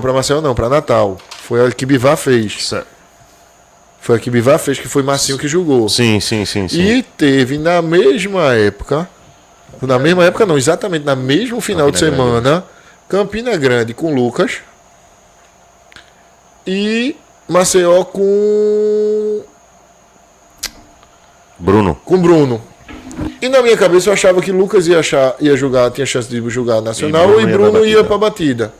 para Maceió não, para Natal. Foi a que Bivar fez. Certo. Foi a que Bivar fez, que foi Marcinho que julgou. Sim. E teve na mesma época, não, exatamente no mesmo final de semana, Campina Grande com Lucas e Maceió com Bruno. E na minha cabeça eu achava que Lucas ia julgar, tinha chance de julgar nacional e Bruno ia para batida.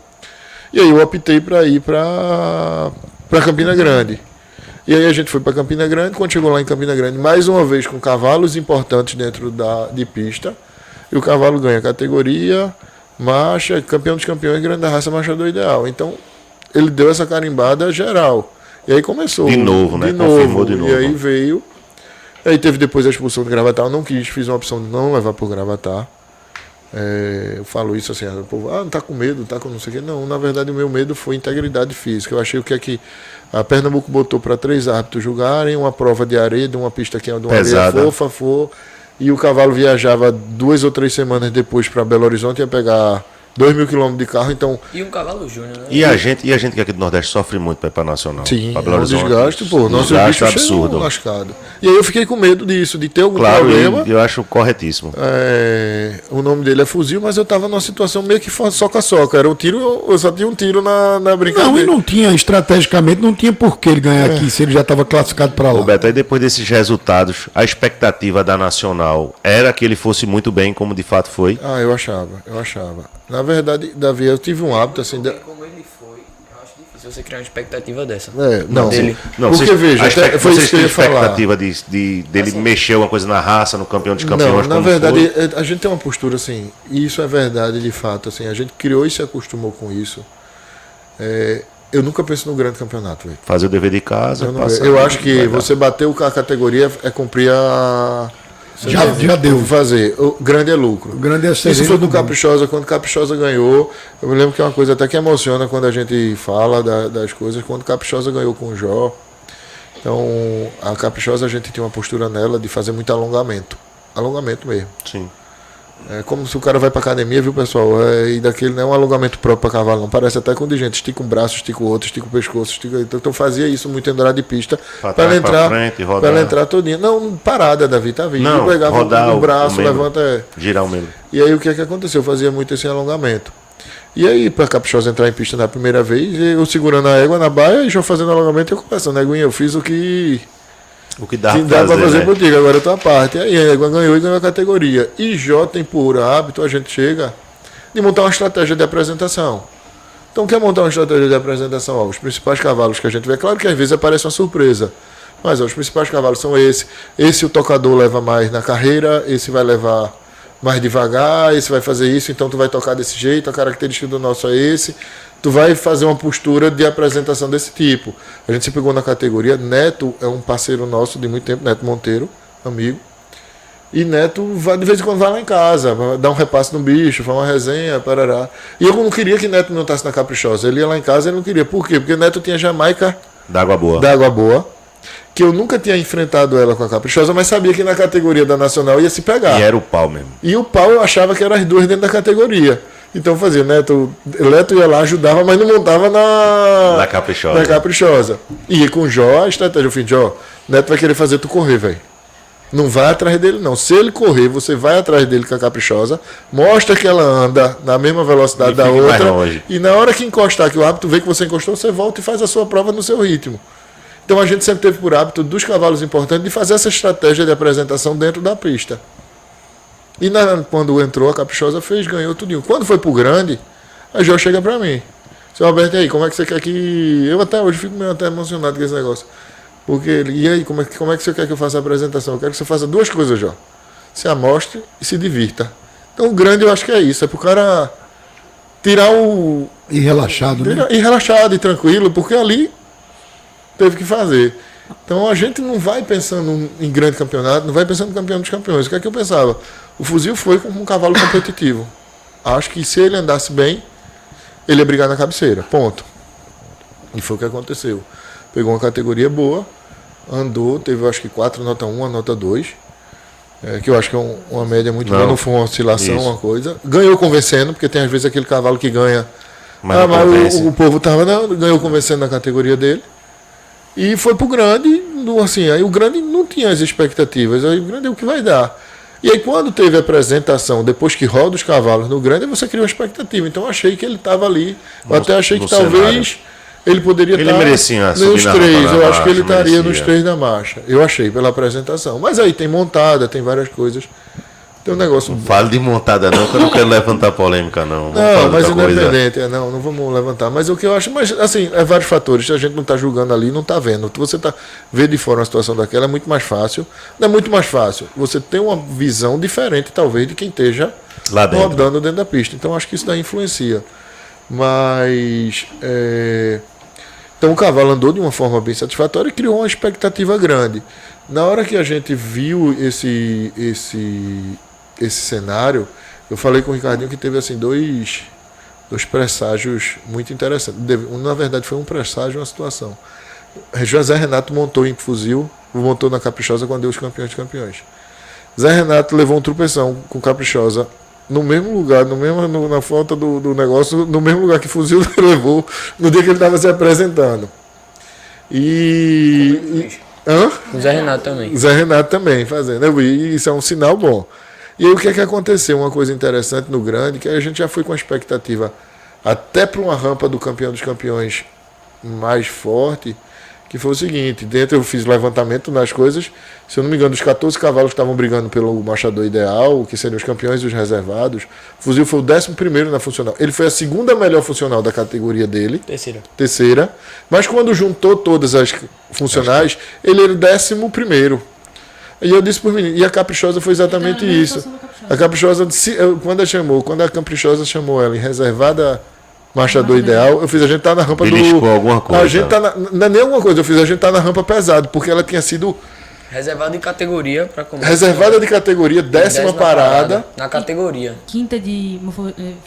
E aí eu optei para ir para Campina Grande. E aí a gente foi para Campina Grande, quando chegou lá em Campina Grande, mais uma vez com cavalos importantes dentro de pista, e o cavalo ganha categoria, marcha, campeão dos campeões, grande da raça, marchador ideal. Então, ele deu essa carimbada geral. E aí começou. De novo, né? Confirmou de novo. E aí veio. Aí teve depois a expulsão do Gravatar, eu não quis, fiz uma opção de não levar pro Gravatar. Eu falo isso assim, o povo, não tá com medo, tá com não sei o quê. Não, na verdade o meu medo foi integridade física. Eu achei o que é que a Pernambuco botou para 3 árbitros julgarem uma prova de areia, de uma pista que é de uma areia fofa, e o cavalo viajava 2 ou 3 semanas depois para Belo Horizonte, ia pegar 2.000 quilômetros de carro, então... E um cavalo júnior, né? E a gente que aqui do Nordeste sofre muito para ir para Nacional. Sim, pra Belo Horizonte, desgaste, nosso bicho absurdo. Lascado. E aí eu fiquei com medo disso, de ter algum problema. Eu acho corretíssimo. O nome dele é Fuzil, mas eu tava numa situação meio que soca-soca. Era um tiro, eu só tinha um tiro na brincadeira. Não, e não tinha, estrategicamente, não tinha por que ele ganhar aqui, se ele já estava classificado para lá. Roberto, aí depois desses resultados, a expectativa da Nacional era que ele fosse muito bem, como de fato foi? Eu achava. Na verdade, Davi, eu tive um hábito assim... Como ele foi, eu acho difícil você criar uma expectativa dessa. Porque veja, foi isso que eu ia falar. Expectativa dele mexer uma coisa na raça, no campeão de campeões? Não, na verdade, a gente tem uma postura assim, e isso é verdade de fato, assim, a gente criou e se acostumou com isso. Eu nunca penso no grande campeonato. Véio. Fazer o dever de casa. Eu acho que você bateu a categoria é cumprir a... Já deu. Fazer. O grande é lucro. O grande é isso foi do Caprichosa, quando Caprichosa ganhou. Eu me lembro que é uma coisa até que emociona quando a gente fala das coisas. Quando Caprichosa ganhou com o Jó. Então, a Caprichosa, a gente tinha uma postura nela de fazer muito alongamento. Alongamento mesmo. Sim. É como se o cara vai pra academia, viu, pessoal? E daquele não é um alongamento próprio pra cavalo, não. Parece até quando a gente estica um braço, estica o outro, estica o pescoço, estica... Então fazia isso muito em andar de pista pra ela entrar todinha. Não, parada, Davi, tá vindo. Não, pegava rodar o braço, levanta. Girar o membro. E aí o que é que aconteceu? Eu fazia muito esse alongamento. E aí, pra Caprichosa entrar em pista na primeira vez, eu segurando a égua na baia e já fazendo alongamento, eu começando, neguinha, eu fiz o que dá pra fazer contigo, agora a tua parte. E aí a égua ganhou e ganhou a categoria. E já tem por hábito, a gente chega de montar uma estratégia de apresentação. Então, quer montar uma estratégia de apresentação? Os principais cavalos que a gente vê, claro que às vezes aparece uma surpresa, mas os principais cavalos são esse o tocador leva mais na carreira, esse vai levar mais devagar, esse vai fazer isso, então tu vai tocar desse jeito, a característica do nosso é esse. Tu vai fazer uma postura de apresentação desse tipo. A gente se pegou na categoria. Neto é um parceiro nosso de muito tempo, Neto Monteiro, amigo. E Neto de vez em quando vai lá em casa, dar um repasse no bicho, faz uma resenha, parará. E eu não queria que Neto não estasse na Caprichosa. Ele ia lá em casa e ele não queria. Por quê? Porque Neto tinha Jamaica D'Água Boa. da Água Boa, que eu nunca tinha enfrentado ela com a Caprichosa, mas sabia que na categoria da Nacional ia se pegar. E era o pau mesmo. E o pau eu achava que eram as duas dentro da categoria. Então fazia, Neto ia lá, ajudava, mas não montava Na Caprichosa. na Caprichosa. E com o Jó, a estratégia, eu falei, Jó, Neto vai querer fazer tu correr, velho. Não vai atrás dele, não. Se ele correr, você vai atrás dele com a Caprichosa, mostra que ela anda na mesma velocidade E da fique mais outra. longe. E na hora que encostar, que o árbitro vê que você encostou, você volta e faz a sua prova no seu ritmo. Então a gente sempre teve por hábito, dos cavalos importantes, de fazer essa estratégia de apresentação dentro da pista. E quando entrou, a Caprichosa fez, ganhou tudinho. Quando foi pro grande, a Jó chega pra mim. Seu Alberto, e aí, como é que você quer que... Eu até hoje fico meio até emocionado com esse negócio. Porque ele, e aí, como é que você quer que eu faça a apresentação? Eu quero que você faça duas coisas, Jó. Se amostre e se divirta. Então o grande eu acho que é isso, é pro cara tirar o... E relaxado, né? E relaxado e tranquilo, porque ali teve que fazer. Então a gente não vai pensando em grande campeonato, não vai pensando no campeão dos campeões. O que é que eu pensava? O Fuzil foi com um cavalo competitivo. Acho que se ele andasse bem, ele ia brigar na cabeceira. Ponto. E foi o que aconteceu. Pegou uma categoria boa, andou, teve acho que 4 nota 1, a nota 2. Que eu acho que é uma média muito boa, não foi uma oscilação, isso. uma coisa. Ganhou convencendo, porque tem às vezes aquele cavalo que ganha. Mas não convence. o povo tava, não, ganhou convencendo na categoria dele. E foi pro grande, assim, aí o grande não tinha as expectativas, aí o grande é o que vai dar. E aí quando teve a apresentação, depois que roda os cavalos no grande, você cria uma expectativa. Então eu achei que ele estava ali, eu até achei que talvez ele poderia Ele estar merecia nos subir na 3, rampa, eu acho que ele estaria merecia. nos 3 da marcha. Eu achei pela apresentação. Mas aí tem montada, tem várias coisas. Tem um negócio. Não fale de montada não, que eu não quero levantar polêmica não. Vamos Não, falar de mas outra coisa. independente, não vamos levantar. Mas o que eu acho, mas assim, é vários fatores. A gente não está julgando ali, não está vendo. Você vê de fora uma situação daquela, é muito mais fácil. Não é muito mais fácil. Você tem uma visão diferente, talvez, de quem esteja Lá dentro. rodando dentro da pista. Então acho que isso daí influencia. Mas então o cavalo andou de uma forma bem satisfatória e criou uma expectativa grande. Na hora que a gente viu esse cenário, eu falei com o Ricardinho que teve assim dois presságios muito interessantes. Na verdade foi um presságio e uma situação. José Renato montou em Fuzil, montou na Caprichosa quando deu os campeões de campeões. Zé Renato levou um tropeção com Caprichosa no mesmo lugar, na falta do negócio, no mesmo lugar que Fuzil levou no dia que ele estava se apresentando. Hã? O Zé Renato também. Zé Renato também fazendo. E isso é um sinal bom. E aí o que é que aconteceu? Uma coisa interessante no grande, que a gente já foi com a expectativa até para uma rampa do campeão dos campeões mais forte, que foi o seguinte, dentro eu fiz levantamento nas coisas, se eu não me engano, dos 14 cavalos que estavam brigando pelo machador ideal, que seriam os campeões e os reservados, o Fuzil foi o 11º na funcional. Ele foi a segunda melhor funcional da categoria dele. Terceira. Mas quando juntou todas as funcionais, ele era o 11º. E eu disse por menino, e a Caprichosa foi exatamente isso. A Caprichosa, quando a Caprichosa chamou ela em reservada machador ideal, eu fiz a gente tá na rampa Beliscou alguma coisa. A gente tá não é nem alguma coisa, eu fiz a gente tá na rampa pesado, porque ela tinha sido Reservada de categoria para começar. reservada de categoria, 10ª parada. Na categoria. Quinta de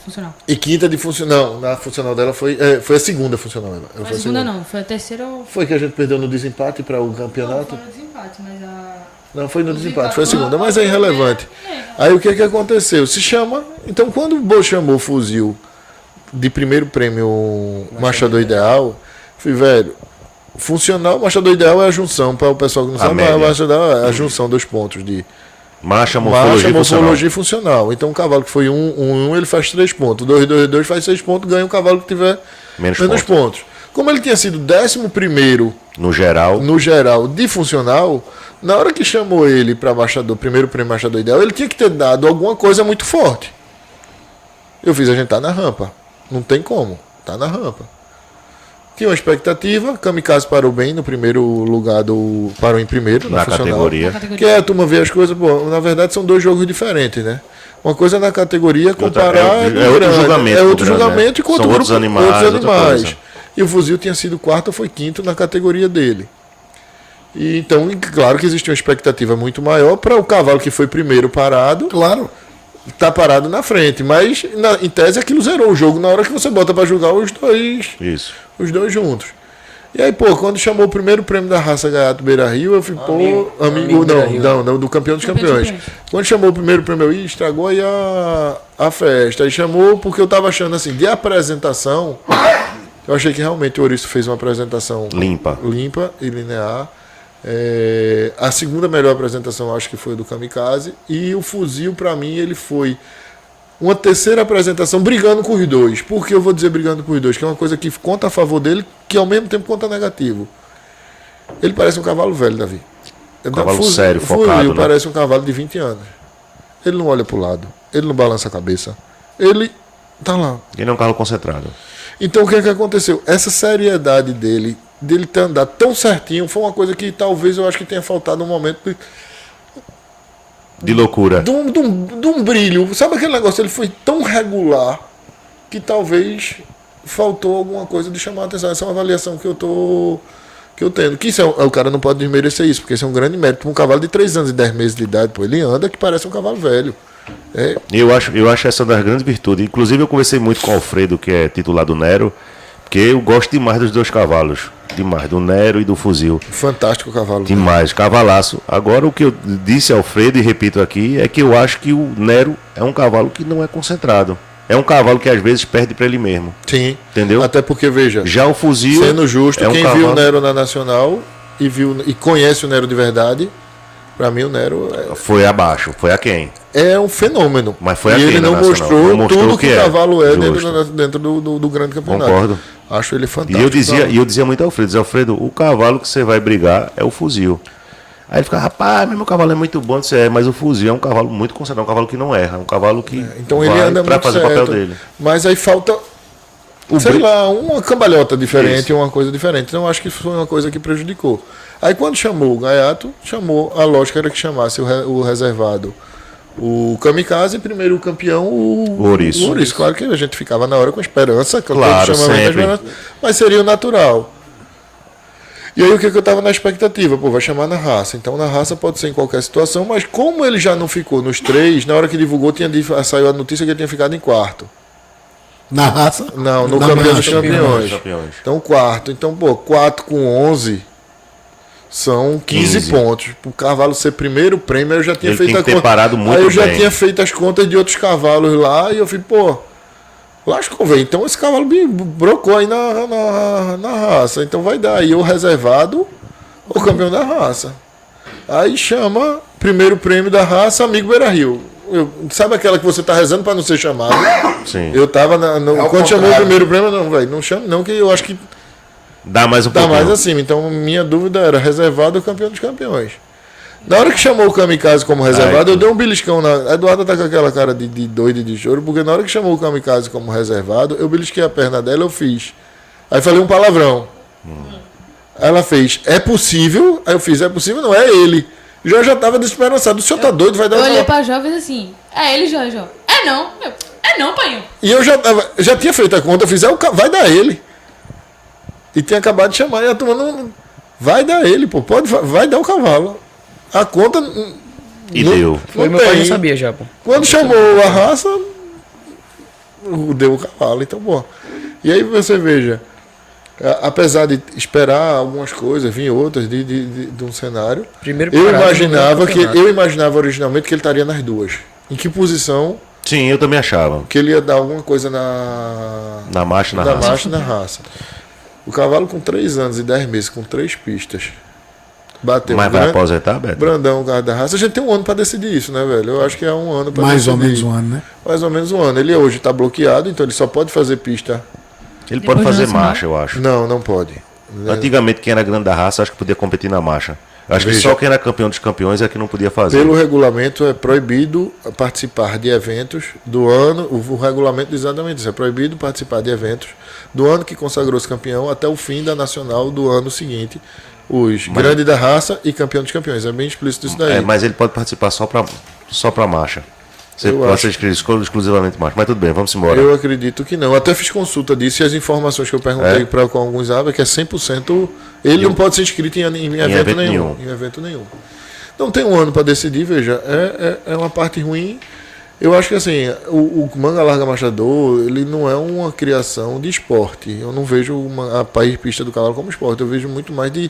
funcional. E quinta de funcional. Na funcional dela foi a segunda funcional. Ela Foi a segunda não, foi a terceira ou... Foi que a gente perdeu no desempate para o campeonato? Não, foi no desempate, mas a... Não, foi no desempate, foi a segunda, mas é irrelevante. Aí o que aconteceu? Se chama. Então, quando o Bo chamou o Fuzil de primeiro prêmio Machador Ideal, fui, velho, funcional, Machador Ideal é a junção, para o pessoal que não sabe, Machador é a junção dos pontos de marcha, morfologia e funcional. Então, um cavalo que foi 1, ele faz 3 pontos, 2 faz 6 pontos, ganha um cavalo que tiver menos pontos. Como ele tinha sido 11º no geral de funcional, na hora que chamou ele para primeiro prêmio Machador Ideal, ele tinha que ter dado alguma coisa muito forte. Eu fiz a gente tá na rampa. Não tem como. Tá na rampa. Tinha uma expectativa. Kamikaze parou bem no primeiro lugar parou em primeiro na categoria. Que é a turma ver as coisas. Pô, na verdade são 2 jogos diferentes, né? Uma coisa é na categoria comparar. É outro julgamento. É outro julgamento e com são outros animais. E o Fuzil tinha sido 4º ou foi 5º na categoria dele. E, então, claro que existe uma expectativa muito maior para o cavalo que foi primeiro parado. Claro. Tá parado na frente, mas em tese aquilo zerou o jogo na hora que você bota para julgar os dois juntos. E aí, pô, quando chamou o primeiro prêmio da raça Gaiato Beira-Rio, eu falei, amigo não, do campeão dos campeões. Quando chamou o primeiro prêmio, eu estragou aí a festa. Aí chamou porque eu tava achando assim, de apresentação, eu achei que realmente o Ouriço fez uma apresentação limpa e linear. A segunda melhor apresentação eu acho que foi do Kamikaze, e o Fuzil para mim ele foi uma terceira apresentação brigando com os dois. Por que eu vou dizer brigando com os dois? Que é uma coisa que conta a favor dele, que ao mesmo tempo conta negativo. Ele parece um cavalo velho, Davi. Um cavalo sério, focado, né? Parece um cavalo de 20 anos. Ele não olha pro lado, ele não balança a cabeça, ele tá lá. Ele é um cavalo concentrado. Então o que é que aconteceu? Essa seriedade dele ter andado tão certinho, foi uma coisa que talvez eu acho que tenha faltado um momento de loucura. De um brilho. Sabe aquele negócio? Ele foi tão regular que talvez faltou alguma coisa de chamar a atenção. Essa é uma avaliação que eu tenho. Que isso o cara não pode desmerecer isso, porque isso é um grande mérito. Um cavalo de 3 anos e 10 meses de idade, pô, ele anda que parece um cavalo velho. Eu acho essa uma das grandes virtudes. Inclusive eu conversei muito com o Alfredo, que é titular do Nero, porque eu gosto demais dos dois cavalos. Demais, do Nero e do Fuzil. Fantástico o cavalo. Demais, cavalaço. Agora o que eu disse ao Alfredo e repito aqui é que eu acho que o Nero é um cavalo que não é concentrado. É um cavalo que às vezes perde para ele mesmo. Sim. Entendeu? Até porque, veja, já o Fuzil, sendo justo, quem viu o Nero na Nacional e conhece o Nero de verdade, para mim o Nero foi abaixo, foi a quem? É um fenômeno. Mas foi e ele não mostrou tudo que o cavalo é dentro do grande campeonato. Concordo. Acho ele fantástico. E eu dizia muito ao Alfredo, o cavalo que você vai brigar é o Fuzil. Aí ele fica, rapaz, meu cavalo é muito bom, mas o Fuzil é um cavalo muito concentrado, um cavalo que não erra, um cavalo que então ele anda para fazer o papel dele. Mas aí falta, lá, uma cambalhota diferente, uma coisa diferente. Então eu acho que foi uma coisa que prejudicou. Aí quando chamou o Gaiato, a lógica era que chamasse o reservado o Kamikaze, primeiro o campeão, o Ouriço. Claro que a gente ficava na hora com esperança, claro, sempre. Mas seria o natural. E aí o que eu estava na expectativa? Pô, vai chamar na raça. Então na raça pode ser em qualquer situação, mas como ele já não ficou nos 3, na hora que divulgou saiu a notícia que ele tinha ficado em quarto. Na raça? Não, no campeão dos campeões. Então quarto. Então, pô, 4 com 11... São 15 pontos. O cavalo ser primeiro prêmio, eu já tinha feito a conta. Parado muito aí eu já bem. tinha feito as contas de outros cavalos lá e eu falei, pô, lascou, velho. Então esse cavalo me brocou aí na raça. Então vai dar aí o reservado, o campeão da raça. Aí chama primeiro prêmio da raça, amigo Beira-Rio. Sabe aquela que você tá rezando para não ser chamado? Sim. Eu tava quando chamou o primeiro prêmio, não, velho, não chame não, que eu acho que dá mais um pouquinho. Dá mais acima. Então, minha dúvida era reservado ou campeão dos campeões. Na hora que chamou o Kamikaze como reservado, eu dei um beliscão na... A Eduarda tá com aquela cara de doido e de choro, porque na hora que chamou o Kamikaze como reservado, eu belisquei a perna dela, eu fiz. Aí falei um palavrão. Aí ela fez, é possível? Aí eu fiz, é possível? Não, é ele. Já tava desesperançado. O senhor tá doido? Vai dar Eu olhei pra jovens assim, é ele, João. É não, pai. E eu já tinha feito a conta, eu fiz, vai dar ele. E tinha acabado de chamar, e a turma não. Vai dar ele, pô. Vai dar o cavalo. A conta. E deu. Foi meu pai, não sabia já, pô. Quando chamou a raça, deu o cavalo. Então, pô. E aí você veja, apesar de esperar algumas coisas, vir outras de um cenário, eu imaginava originalmente que ele estaria nas duas. Em que posição? Sim, eu também achava. Que ele ia dar alguma coisa na marcha e na raça. O cavalo com 3 anos e 10 meses, com 3 pistas. Bateu. Mas vai aposentar, Beto? Brandão, o cara da raça. A gente tem um ano para decidir isso, né, velho? Eu acho que é um ano para decidir. Mais ou menos um ano, né? Mais ou menos um ano. Ele hoje está bloqueado, então ele só pode fazer pista. Ele pode fazer marcha, eu acho. Não pode. Antigamente, quem era grande da raça, acho que podia competir na marcha. Acho que só quem era campeão dos campeões é que não podia fazer. Pelo regulamento, é proibido participar de eventos do ano. O regulamento diz exatamente isso. É proibido participar de eventos do ano que consagrou-se campeão até o fim da nacional do ano seguinte. Grande da raça e campeão dos campeões. É bem explícito isso daí. Mas ele pode participar só para marcha. Você Eu pode acho. ser inscrito exclusivamente macho. Mas tudo bem, vamos embora. Eu acredito que não. Até fiz consulta disso e as informações que eu perguntei com alguns abas é que é 100%. Ele não pode ser inscrito em evento nenhum. Em evento nenhum. Não tem um ano para decidir, veja. É uma parte ruim. Eu acho que assim, o manga larga marchador, ele não é uma criação de esporte. Eu não vejo a pista do cavalo como esporte. Eu vejo muito mais de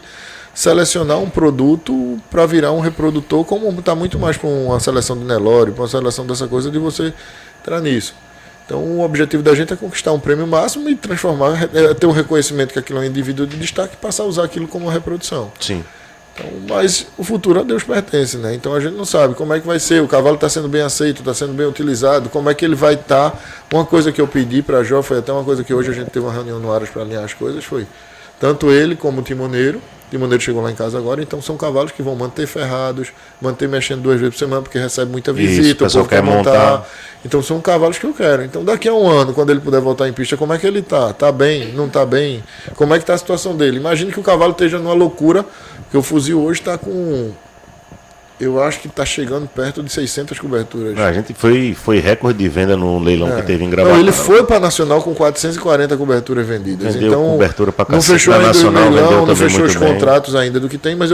selecionar um produto para virar um reprodutor, como está muito mais para uma seleção de Nelore, para uma seleção dessa coisa de você entrar nisso. Então o objetivo da gente é conquistar um prêmio máximo e transformar, ter um reconhecimento que aquilo é um indivíduo de destaque e passar a usar aquilo como uma reprodução. Sim. Então, mas o futuro a Deus pertence, né? Então a gente não sabe como é que vai ser, o cavalo está sendo bem aceito, está sendo bem utilizado, como é que ele vai estar. Uma coisa que eu pedi para a Jó, foi até uma coisa que hoje a gente teve uma reunião no Aras para alinhar as coisas, foi tanto ele como o timoneiro chegou lá em casa agora, então são cavalos que vão manter ferrados, manter mexendo 2 vezes por semana, porque recebe muita visita, o pessoal quer montar. Então são cavalos que eu quero. Então daqui a um ano, quando ele puder voltar em pista, como é que ele tá? Tá bem? Não tá bem? Como é que tá a situação dele? Imagine que o cavalo esteja numa loucura, porque o fuzil hoje está com... Eu acho que está chegando perto de 600 coberturas. A gente foi recorde de venda no leilão que teve em Não, Gravataí. ele foi para Nacional com 440 coberturas vendidas. Vendeu Então, cobertura pra não cacete fechou na ainda o Nacional, vendeu leilão, não também fechou os muito bem. contratos ainda do que tem, mas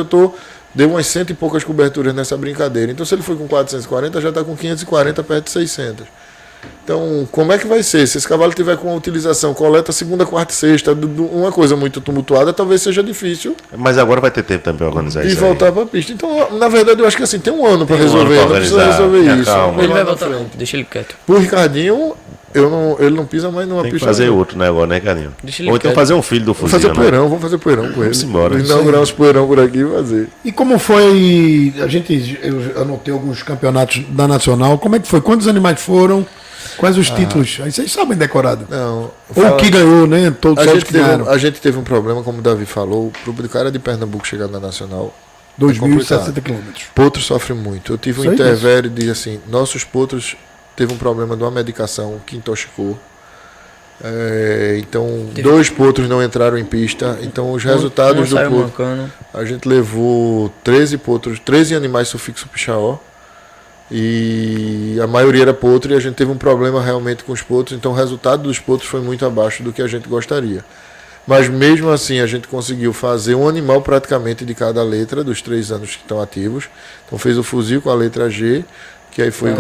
deu umas 100 e poucas coberturas nessa brincadeira. Então, se ele foi com 440, já está com 540, perto de 600. Então, como é que vai ser? Se esse cavalo tiver com a utilização, coleta segunda, quarta e sexta, uma coisa muito tumultuada, talvez seja difícil Mas agora vai ter tempo também para organizar de isso. voltar para a pista. Então, na verdade, eu acho que assim, tem um ano para Tem um ano resolver, pra não precisa organizar. resolver Tenha isso. calma. Vamos Ele lá vai na voltar, frente. não. Deixa ele quieto. Pro Ricardinho, ele não pisa mais numa Tem que pista. fazer nenhuma. outro negócio, né, Carinho? Deixa ele Ou então quieto. fazer um filho do Vamos fuzil, fazer né? poeirão, vamos fazer poeirão com ele. Vamos embora. Inaugurar uns poeirão por aqui e fazer. E como foi, eu anotei alguns campeonatos da Nacional, como é que foi? Quantos animais foram? Quais os títulos? Aí vocês sabem decorado. Não. Ou o que ganhou, né? Todos A os gente, que ganharam. a gente teve um problema, como o Davi falou, pro cara de Pernambuco chegar na Nacional. 2.060 quilômetros. Potro sofre muito. Eu tive um Sei intervério de assim, nossos potros teve um problema de uma medicação que intoxicou. Então, 2 potros não entraram em pista. Então, os resultados do saiu potro. mancando. A gente levou 13 potros, 13 animais sufixo pichaó. E a maioria era potro e a gente teve um problema realmente com os potros. Então, o resultado dos potros foi muito abaixo do que a gente gostaria. Mas mesmo assim, a gente conseguiu fazer um animal praticamente de cada letra dos 3 anos que estão ativos. Então, fez o fuzil com a letra G, que aí foi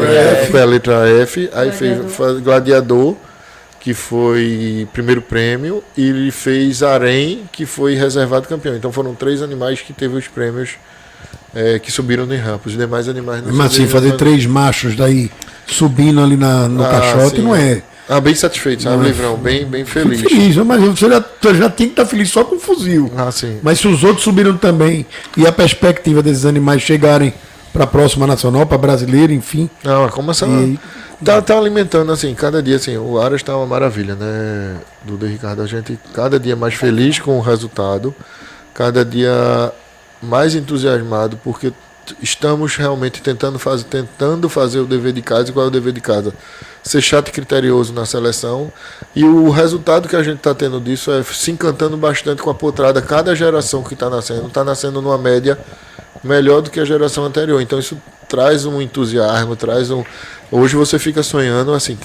a letra F, aí fez Gladiador, que foi primeiro prêmio, e ele fez Harém, que foi reservado campeão. Então foram 3 animais que teve os prêmios que subiram no rampa. Os demais animais não Mas assim, subiram, fazer mas- 3 machos daí subindo ali no caixote sim. não é. Bem satisfeito, sabe, Livrão? Bem feliz. Feliz, mas você já tem que estar feliz só com o fuzil. Sim. Mas se os outros subiram também e a perspectiva desses animais chegarem para a próxima nacional, para brasileira, enfim. Não, como essa. E- Tá alimentando, assim, cada dia, assim, o Aras tá uma maravilha, né, Duda e Ricardo? A gente cada dia mais feliz com o resultado, cada dia mais entusiasmado, porque estamos realmente tentando fazer o dever de casa. E qual é o dever de casa? Ser chato e criterioso na seleção. E o resultado que a gente está tendo disso é se encantando bastante com a potrada. Cada geração que está nascendo numa média melhor do que a geração anterior. Então isso traz um entusiasmo, Hoje você fica sonhando, assim,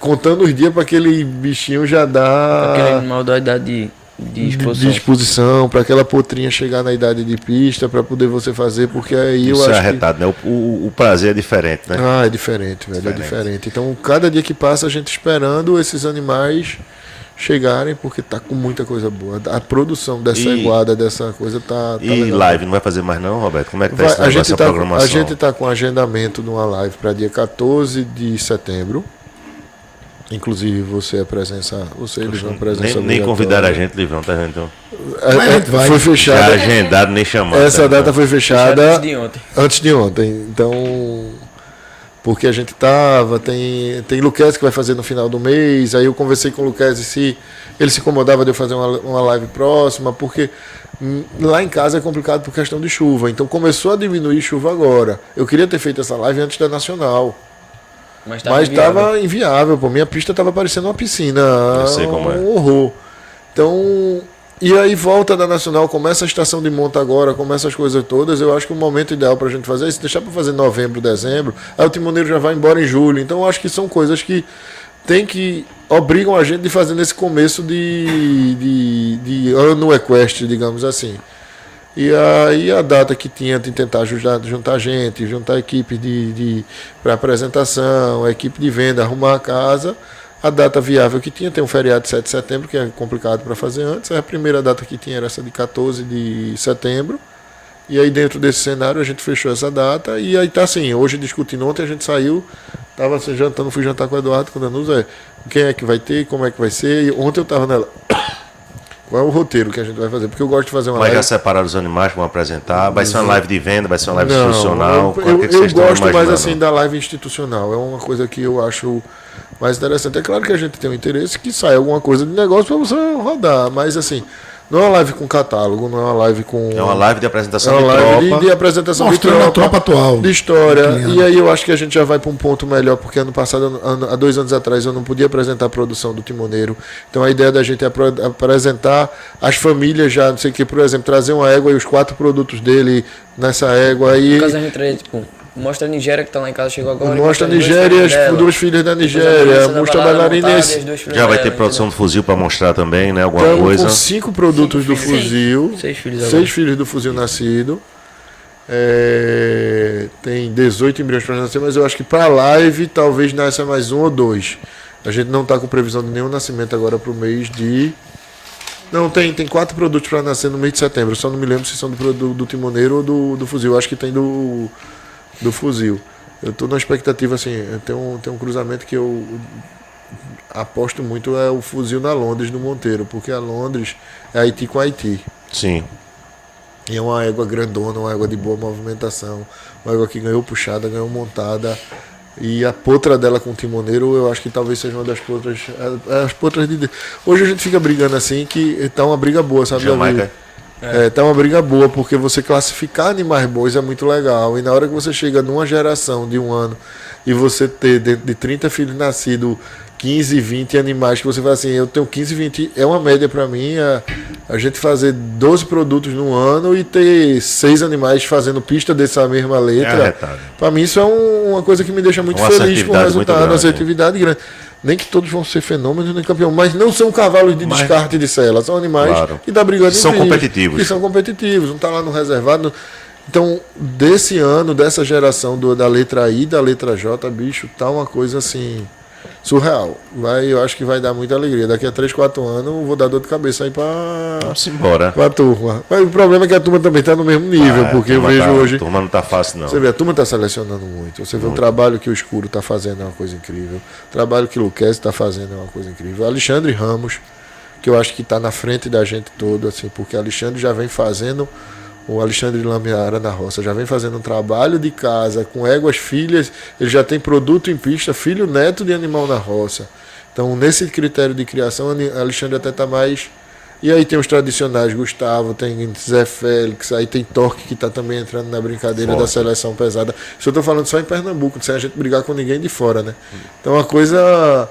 contando os dias para aquele bichinho já dar Aquele animal da idade de exposição. de exposição, para aquela potrinha chegar na idade de pista, para poder você fazer, porque aí Isso eu é acho que... arretado, né? O prazer é diferente, né? É diferente, velho, é diferente. Então, cada dia que passa, a gente esperando esses animais chegarem, porque tá com muita coisa boa. A produção dessa iguada, dessa coisa, tá E legal. live não vai fazer mais não, Roberto? Como é que tá esse A negócio, essa programação? a gente tá com agendamento de uma live para dia 14 de setembro. Inclusive você eles vão presença Nem convidaram a gente, Livrão, tá vendo? Então, Mas a gente vai. Foi já fechada. agendado, nem chamado. Essa tá? data foi fechada Antes de ontem. antes de ontem. Então, porque a gente tem Luquezzi que vai fazer no final do mês. Aí eu conversei com o Luquezzi se ele se incomodava de eu fazer uma live próxima, porque lá em casa é complicado por questão de chuva. Então começou a diminuir chuva agora. Eu queria ter feito essa live antes da Nacional. Mas Mas inviável. estava inviável, pô. Minha pista estava parecendo uma piscina. Eu sei como é. Um horror. Então, E aí volta da Nacional, começa a estação de monta agora, começa as coisas todas. Eu acho que o momento ideal pra gente fazer é se deixar pra fazer novembro, dezembro. Aí o timoneiro já vai embora em julho. Então eu acho que são coisas que obrigam a gente de fazer nesse começo de ano equestre, digamos assim. E aí a data que tinha de tentar juntar gente, juntar a equipe para apresentação, a equipe de venda, arrumar a casa. A data viável que tinha, tem um feriado de 7 de setembro, que é complicado para fazer antes. A primeira data que tinha era essa de 14 de setembro. E aí dentro desse cenário a gente fechou essa data. E aí tá assim, hoje discutindo, ontem a gente saiu, tava assim, jantando, fui jantar com o Eduardo, com o Danusa, quem é que vai ter, como é que vai ser. E ontem eu tava nela. Qual é o roteiro que a gente vai fazer? Porque eu gosto de fazer uma Mas live. já separaram os animais que vão apresentar? Vai ser uma live de venda? Vai ser uma live Não, institucional? eu gosto mais assim da live institucional. É uma coisa que eu acho mais interessante. É claro que a gente tem um interesse que saia alguma coisa de negócio para você rodar. Mas assim, não é uma live com catálogo, não é uma live com. É uma live de É apresentação uma de live tropa. de apresentação Mostrando a tropa atual. de história. Do E aí eu acho que a gente já vai para um ponto melhor, porque ano passado, há 2 anos atrás, eu não podia apresentar a produção do Timoneiro. Então a ideia da gente é apresentar as famílias já, não sei o que, por exemplo, trazer uma égua e os 4 produtos dele nessa égua aí. No caso a gente trazer, tipo, mostra a Nigéria que tá lá em casa, chegou agora. Mostra a as duas Nigéria e filhas as dela. 2 filhas da Depois Nigéria, da mostra a balada bailarina montada e e as duas filhas Já vai dela, ter produção do fuzil para mostrar também, né? Alguma estamos coisa. com 5 produtos do filhos. fuzil. 6 filhos agora. 6 filhos do fuzil nascido. Tem 18 embriões para nascer, mas eu acho que para live talvez nasça mais 1 ou 2. A gente não está com previsão de nenhum nascimento agora para o mês de. Não, tem 4 produtos para nascer no mês de setembro. Só não me lembro se são do Timoneiro ou do fuzil. Eu acho que tem do fuzil. Eu estou na expectativa, assim, tem um cruzamento que eu aposto muito, é o fuzil na Londres, no Monteiro, porque a Londres é Haiti com Haiti. Sim. E é uma égua grandona, uma égua de boa movimentação, uma égua que ganhou puxada, ganhou montada. E a potra dela com o timoneiro, eu acho que talvez seja uma das potras. As potras de. Hoje a gente fica brigando assim, que tá uma briga boa, sabe, Jamaica. Davi? Tá uma briga boa, porque você classificar animais bons é muito legal. E na hora que você chega numa geração de um ano e você ter dentro de 30 filhos nascidos 15, 20 animais, que você fala assim, eu tenho 15, 20, é uma média para mim, a gente fazer 12 produtos no ano e ter 6 animais fazendo pista dessa mesma letra. arretado. Para mim isso é uma coisa que me deixa muito Uma feliz com o assertividade muito resultado, grande. uma assertividade grande. Nem que todos vão ser fenômenos nem campeão, mas não são cavalos de descarte de cela, são animais Claro. que dá brigando São entre eles, competitivos. que são competitivos, não tá lá no reservado. Então, desse ano, dessa geração da letra I, da letra J, bicho, tá uma coisa assim surreal. Eu acho que vai dar muita alegria. Daqui a 3, 4 anos eu vou dar dor de cabeça aí Vamos embora. pra turma. Mas o problema é que a turma também tá no mesmo nível, porque eu vejo hoje. A turma não tá fácil, não. Você vê, a turma está selecionando muito. Você vê o trabalho que o Escuro está fazendo, é uma coisa incrível. O trabalho que o Luquez está fazendo é uma coisa incrível. Alexandre Ramos, que eu acho que está na frente da gente toda, assim, porque Alexandre já vem fazendo, o Alexandre Lambiara na roça, já vem fazendo um trabalho de casa, com éguas, filhas, ele já tem produto em pista, filho, neto de animal na roça. Então, nesse critério de criação, Alexandre até está mais. E aí tem os tradicionais, Gustavo, tem Zé Félix, aí tem Torque que está também entrando na brincadeira da seleção pesada. Isso eu estou falando só em Pernambuco, sem a gente brigar com ninguém de fora, né? Então a coisa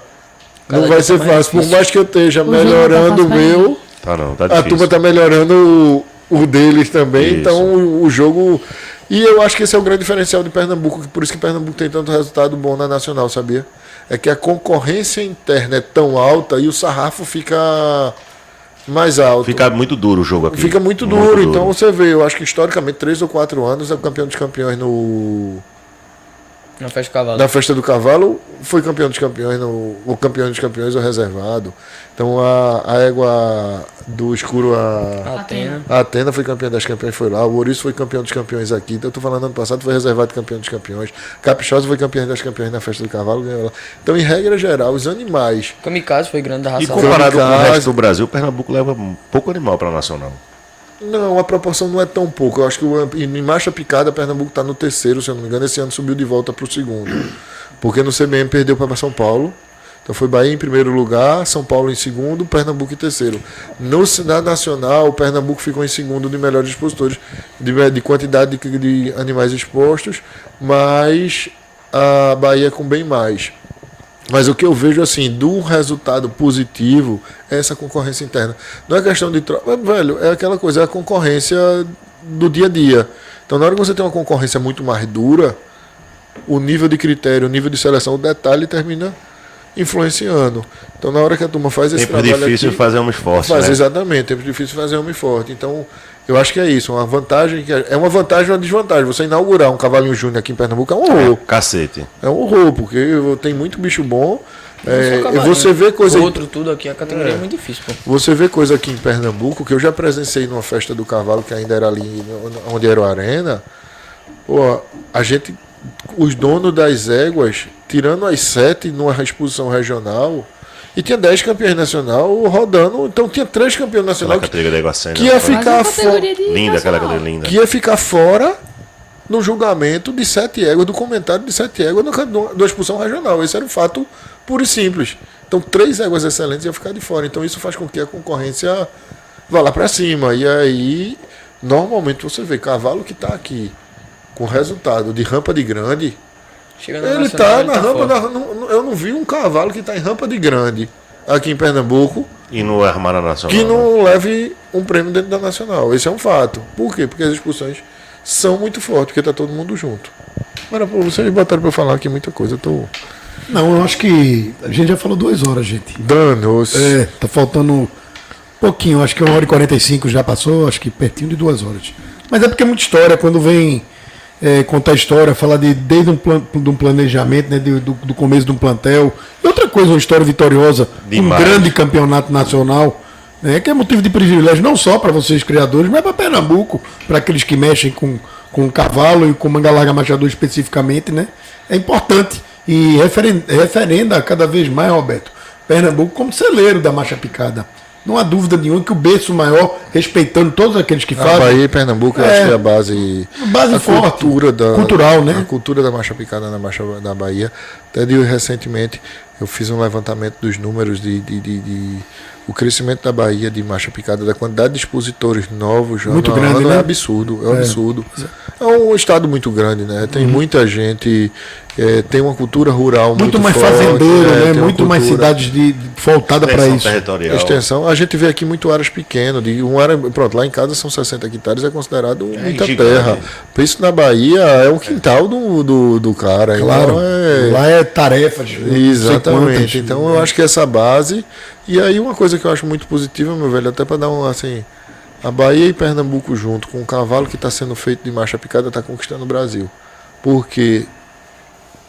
não Cada vai dia ser tá mais fácil. Por difícil. mais que eu esteja jogo tá melhorando o fácil pra meu, Tá não, tá a difícil. turma está melhorando o deles também. Isso. Então o jogo. E eu acho que esse é o grande diferencial de Pernambuco, por isso que Pernambuco tem tanto resultado bom na Nacional, sabia? É que a concorrência interna é tão alta e o sarrafo fica mais alto. Fica muito duro o jogo aqui. Fica muito duro. Então você vê, eu acho que historicamente 3 ou 4 anos é o campeão dos campeões Na festa do cavalo. na festa do cavalo, foi campeão dos campeões, o campeão dos campeões ou reservado. Então a égua do escuro, Atena. a Atena foi campeã das campeões, foi lá. O Ouriço foi campeão dos campeões aqui. Então eu tô falando, ano passado foi reservado campeão dos campeões. Caprichosa foi campeã das campeões na festa do cavalo, ganhou lá. Então, em regra geral, os animais. Kamikaze foi grande da raça. E comparado com o Kamikaze. resto do Brasil, Pernambuco leva pouco animal para nacional. Não, a proporção não é tão pouco. Eu acho que em marcha picada, Pernambuco está no 3º, se eu não me engano. Esse ano subiu de volta para o 2º. Porque no CBM perdeu para São Paulo. Então foi Bahia em primeiro lugar, São Paulo em segundo, Pernambuco em terceiro. Na Nacional, Pernambuco ficou em segundo de melhores expositores, de quantidade de animais expostos, mas a Bahia com bem mais. Mas o que eu vejo, assim, do resultado positivo é essa concorrência interna. Não é questão de troca, velho, é aquela coisa, é a concorrência do dia a dia. Então, na hora que você tem uma concorrência muito mais dura, o nível de critério, o nível de seleção, o detalhe termina influenciando. Então, na hora que a turma faz esse Tempo trabalho difícil aqui, fazer homens fortes, faz né? exatamente, tempo difícil fazer homem forte. Então, eu acho que é isso, uma vantagem, é uma vantagem e uma desvantagem. Você inaugurar um cavalinho júnior aqui em Pernambuco é um horror. Cacete. É um horror, porque tem muito bicho bom. Só E cavalinho. você vê coisa. Outro tudo aqui, a categoria é muito difícil, pô. Você vê coisa aqui em Pernambuco, que eu já presenciei numa festa do cavalo, que ainda era ali onde era o Arena. Pô, a gente, os donos das éguas, tirando as 7 numa exposição regional, e tinha 10 campeões nacional rodando, então tinha 3 campeões Aquela nacional categoria da Iguacena. que ia ficar Quase categoria de Linda aquela nacional. categoria, linda. que ia ficar fora no julgamento de 7 éguas, do comentário de 7 éguas da expulsão regional. Esse era um fato puro e simples. Então, 3 éguas excelentes iam ficar de fora. Então, isso faz com que a concorrência vá lá para cima. E aí, normalmente, você vê cavalo que está aqui com resultado de rampa de grande, Chega no ele nacional, está na rampa. fora. Eu não vi um cavalo que está em rampa de grande aqui em Pernambuco E no Armada Nacional. que né? não leve um prêmio dentro da Nacional. Esse é um fato. Por quê? Porque as expulsões são muito fortes, porque tá todo mundo junto. Mas, pô, vocês botaram pra eu falar aqui muita coisa. Eu tô Não, eu acho que a gente já falou 2 horas, gente. danos. Tá faltando pouquinho, acho que 1h45 já passou, acho que pertinho de 2 horas. Mas é porque é muita história, quando vem contar história, falar desde de um planejamento, né, do começo de um plantel. E outra coisa, uma história vitoriosa, Demais. um grande campeonato nacional, né, que é motivo de privilégio não só para vocês criadores, mas para Pernambuco, para aqueles que mexem com o cavalo e com manga larga machador especificamente, né? É importante e referenda cada vez mais, Roberto, Pernambuco como celeiro da marcha picada. Não há dúvida nenhuma que o berço maior, respeitando todos aqueles que A fazem. Bahia e Pernambuco, eu É. acho que é a base, Base forte, cultural, né? A cultura da marcha picada na Bahia. Até recentemente eu fiz um levantamento dos números o crescimento da Bahia de marcha picada, da quantidade de expositores novos Muito ano a grande, ano, né? é absurdo, é um absurdo. É um estado muito grande, né? Tem muita gente, tem uma cultura rural muito mais forte, fazendeiro, né? tem uma Muito mais cultura- cidades voltadas para Extensão isso. territorial. Extensão, a gente vê aqui muito áreas pequenas, pronto, lá em casa são 60 hectares, é considerado muita gigante. terra. Por isso na Bahia é um quintal do cara. Claro, Então, lá é tarefas. não sei exatamente. quantas. Então eu acho que essa base. E aí uma coisa que eu acho muito positiva, meu velho, até para dar um assim. A Bahia e Pernambuco junto com o cavalo que está sendo feito de marcha picada está conquistando o Brasil. Porque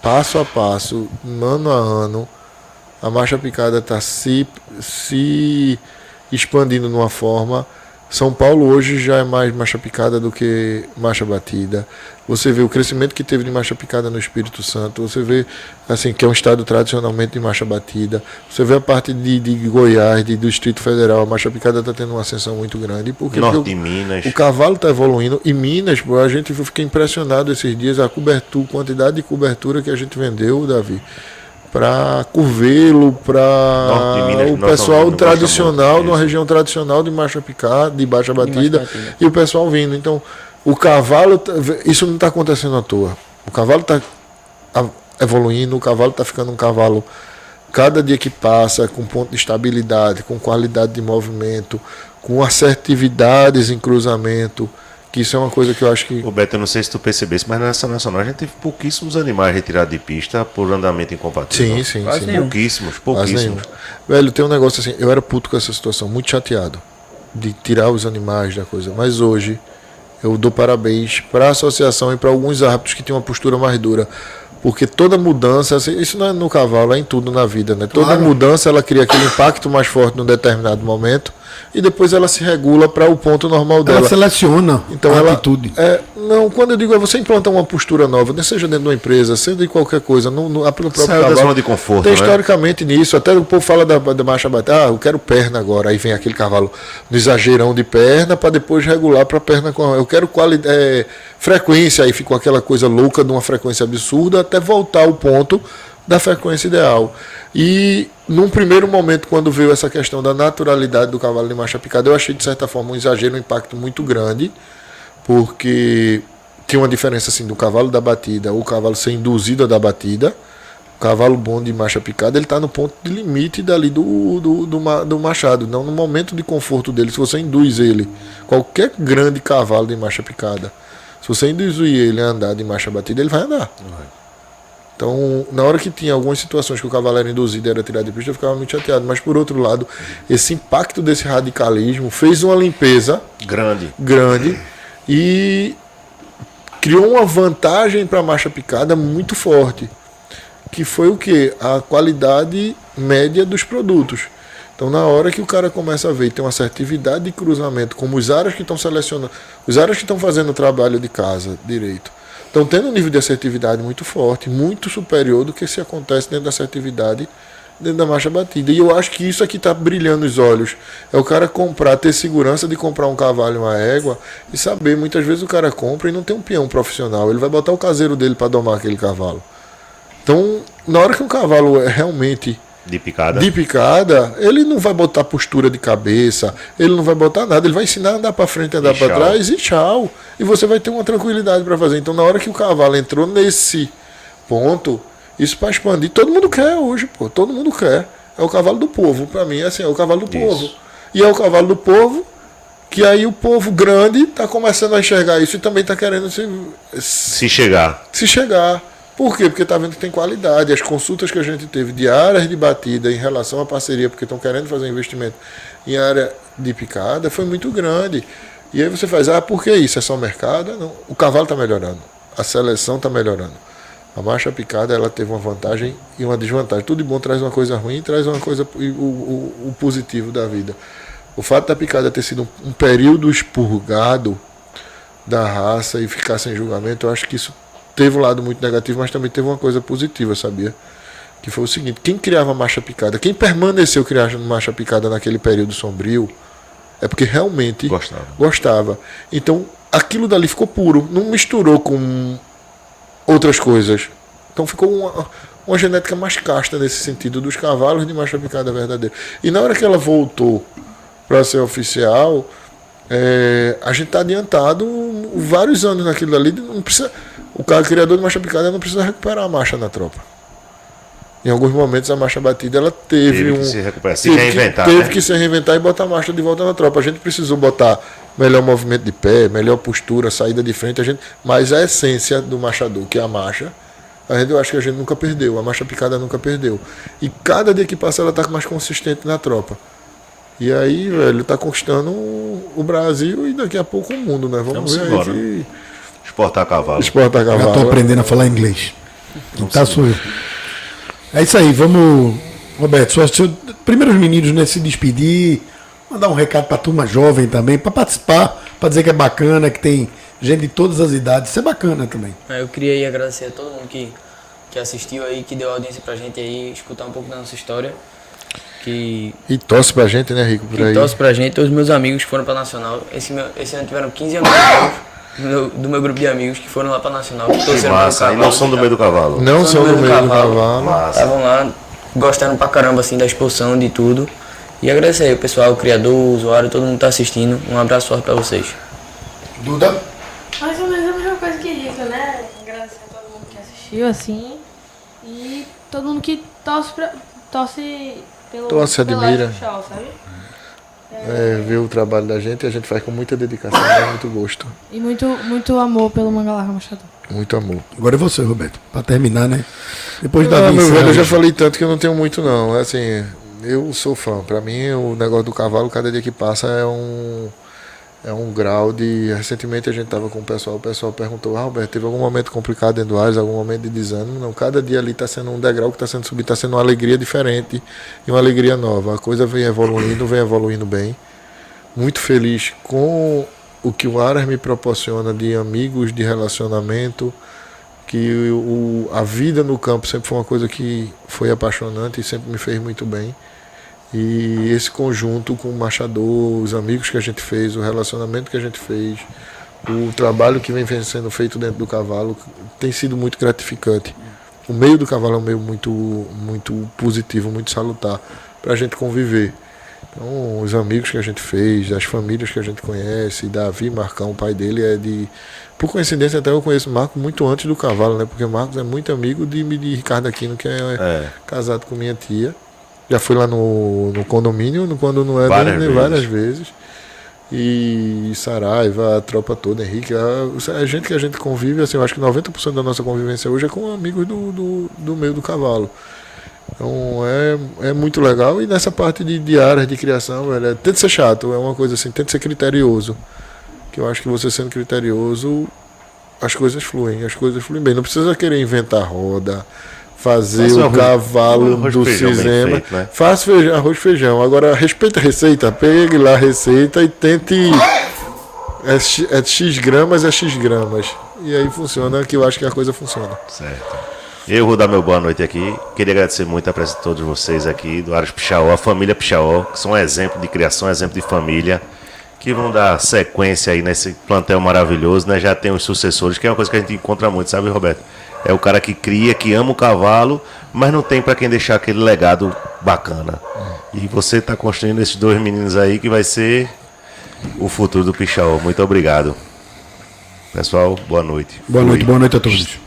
passo a passo, ano a ano, a marcha picada está se expandindo de uma forma. São Paulo hoje já é mais marcha picada do que marcha batida. Você vê o crescimento que teve de marcha picada no Espírito Santo. Você vê assim que é um estado tradicionalmente de marcha batida. Você vê a parte de Goiás, do Distrito Federal, a marcha picada está tendo uma ascensão muito grande. Porque Norte o- de Minas. o cavalo está evoluindo. E Minas, pô, a gente fica impressionado esses dias, a quantidade de cobertura que a gente vendeu, Davi, para Curvelo, Norte de para Minas, o nós pessoal não gosta tradicional, muito numa disso. região tradicional de marcha picada, de baixa batida, batida. e o pessoal vindo. Então, o cavalo, isso não está acontecendo à toa. O cavalo está evoluindo, o cavalo está ficando um cavalo cada dia que passa com ponto de estabilidade, com qualidade de movimento, com assertividades em cruzamento, que isso é uma coisa que eu acho que Roberto, eu não sei se tu percebesse, mas nessa nacional a gente teve pouquíssimos animais retirados de pista por andamento incompatível. sim, Quase sim. nenhum. Pouquíssimos, Quase nenhum. pouquíssimos. Velho, tem um negócio assim, eu era puto com essa situação, muito chateado de tirar os animais da coisa, mas hoje eu dou parabéns para a associação e para alguns árbitros que têm uma postura mais dura, porque toda mudança, assim, isso não é no cavalo, é em tudo na vida, né? Toda Claro. mudança ela cria aquele impacto mais forte num determinado momento e depois ela se regula para o ponto normal dela. Ela seleciona Então a ela atitude. não, quando eu digo é você implantar uma postura nova, nem seja dentro de uma empresa, seja de qualquer coisa, no próprio Saiu da cavalo. zona de conforto, Tem né? historicamente nisso, até o povo fala da marcha batida, eu quero perna agora, aí vem aquele cavalo no exagerão de perna para depois regular para perna com eu quero frequência, aí ficou aquela coisa louca de uma frequência absurda até voltar ao ponto da frequência ideal. E num primeiro momento, quando veio essa questão da naturalidade do cavalo de marcha picada, eu achei de certa forma um exagero, um impacto muito grande, porque tinha uma diferença assim do cavalo da batida, o cavalo ser induzido a dar batida, O cavalo bom de marcha picada, ele está no ponto de limite dali do machado, não no momento de conforto dele. Se você induz ele, qualquer grande cavalo de marcha picada, se você induzir ele a andar de marcha batida, ele vai andar. Então, na hora que tinha algumas situações que o cavalo era induzido e era tirado de pista, eu ficava muito chateado. Mas, por outro lado, esse impacto desse radicalismo fez uma limpeza grande e criou uma vantagem para a marcha picada muito forte, que foi o quê? A qualidade média dos produtos. Então, na hora que o cara começa a ver, tem uma assertividade de cruzamento, como os aras que estão selecionando, os aras que estão fazendo o trabalho de casa direito, estão tendo um nível de assertividade muito forte, muito superior do que se acontece dentro da assertividade, dentro da marcha batida. E eu acho que isso aqui está brilhando os olhos. É o cara comprar, ter segurança de comprar um cavalo e uma égua e saber, muitas vezes o cara compra e não tem um peão profissional, ele vai botar o caseiro dele para domar aquele cavalo. Então, na hora que um cavalo é realmente de picada, ele não vai botar postura de cabeça, ele não vai botar nada, ele vai ensinar a andar para frente, andar para trás e tchau. E você vai ter uma tranquilidade para fazer. Então, na hora que o cavalo entrou nesse ponto, isso para expandir, todo mundo quer hoje, pô, todo mundo quer. É o cavalo do povo, para mim, é assim, é o cavalo do povo. E é o cavalo do povo que aí o povo grande está começando a enxergar isso e também está querendo se chegar. Por quê? Porque está vendo que tem qualidade. As consultas que a gente teve de áreas de batida em relação à parceria, porque estão querendo fazer investimento em área de picada, foi muito grande. E aí você faz, por que isso? É só mercado? Não. O cavalo está melhorando. A seleção está melhorando. A marcha picada, ela teve uma vantagem e uma desvantagem. Tudo de bom traz uma coisa ruim e traz uma coisa, o positivo da vida. O fato da picada ter sido um período expurgado da raça e ficar sem julgamento, eu acho que isso teve um lado muito negativo, mas também teve uma coisa positiva, sabia? Que foi o seguinte, quem criava marcha picada, quem permaneceu criando marcha picada naquele período sombrio, é porque realmente gostava. Então, aquilo dali ficou puro, não misturou com outras coisas. Então ficou uma genética mais casta nesse sentido dos cavalos de marcha picada verdadeira. E na hora que ela voltou para ser oficial, a gente está adiantado vários anos naquilo dali, não precisa... O cara criador de marcha picada não precisa recuperar a marcha na tropa. Em alguns momentos a marcha batida ela teve que se recuperar, teve que se reinventar e botar a marcha de volta na tropa. A gente precisou botar melhor movimento de pé, melhor postura, saída de frente, mas a essência do marchador, que é a marcha, eu acho que a gente nunca perdeu, a marcha picada nunca perdeu. E cada dia que passa ela está mais consistente na tropa. E aí, velho, está conquistando o Brasil e daqui a pouco o mundo, né? Vamos ver embora. aí. Exportar cavalo. Já estou aprendendo a falar inglês. Sou eu. É isso aí, vamos. Roberto, primeiros meninos, né, se despedir, mandar um recado para a turma jovem também, para participar, para dizer que é bacana, que tem gente de todas as idades, isso é bacana também. Eu queria aí agradecer a todo mundo que assistiu aí, que deu audiência pra gente aí, escutar um pouco da nossa história. E torce pra gente, né, Rico? Por aí. Torce pra gente, os meus amigos que foram pra Nacional. Esse ano tiveram 15 amigos do meu grupo de amigos que foram lá pra Nacional. Que massa, e não são do meio do cavalo. Não são do meio do cavalo. Estavam lá, gostaram pra caramba assim da exposição, de tudo. E agradecer aí o pessoal, o criador, o usuário, todo mundo que tá assistindo. Um abraço forte pra vocês. Duda? Mais ou menos a mesma coisa que Rico, né? Agradecer a todo mundo que assistiu, assim. E todo mundo que torce admira. Show, sabe? Ver o trabalho da gente, a gente faz com muita dedicação, com muito gosto. E muito amor pelo Manga Larga Machado. Muito amor. Agora é você, Roberto, para terminar, né? Depois da meu velho, eu já falei tanto que eu não tenho muito não. Assim, eu sou fã. Para mim, o negócio do cavalo, cada dia que passa é um grau de... Recentemente a gente estava com o pessoal perguntou, Roberto, teve algum momento complicado dentro do Ares, algum momento de desânimo? Não, cada dia ali está sendo um degrau que está sendo subido, está sendo uma alegria diferente e uma alegria nova. A coisa vem evoluindo bem. Muito feliz com o que o Ares me proporciona de amigos, de relacionamento, que a vida no campo sempre foi uma coisa que foi apaixonante e sempre me fez muito bem. E esse conjunto com o marchador, os amigos que a gente fez, o relacionamento que a gente fez, o trabalho que vem sendo feito dentro do cavalo tem sido muito gratificante. O meio do cavalo é um meio muito, muito positivo, muito salutar para a gente conviver. Então, os amigos que a gente fez, as famílias que a gente conhece, Davi, Marcão, o pai dele é de... Por coincidência, até eu conheço o Marco muito antes do cavalo, né? Porque o Marcos é muito amigo de Ricardo Aquino, que é casado com minha tia. Já fui lá no condomínio, quando não é várias vezes. E Saraiva, a tropa toda, Henrique, a gente que a gente convive, assim, eu acho que 90% da nossa convivência hoje é com amigos do meio do cavalo. Então é muito legal. E nessa parte de áreas de criação, velho, tenta ser chato, é uma coisa assim, tenta ser criterioso. Que eu acho que você sendo criterioso, as coisas fluem bem. Não precisa querer inventar roda, fazer o cavalo do cinema. Né? Faça arroz e feijão. Agora respeita a receita, pegue lá a receita e tente. É X gramas, é X gramas. E aí funciona, que eu acho que a coisa funciona. Certo. Eu vou dar meu boa noite aqui. Queria agradecer muito a presença de todos vocês aqui, do Aras Pichaó, a família Pichaó, que são um exemplo de criação, exemplo de família, que vão dar sequência aí nesse plantel maravilhoso, né? Já tem os sucessores, que é uma coisa que a gente encontra muito, sabe, Roberto? É o cara que cria, que ama o cavalo, mas não tem para quem deixar aquele legado bacana. E você está construindo esses dois meninos aí, que vai ser o futuro do Pichaó. Muito obrigado. Pessoal, boa noite. Boa noite a todos.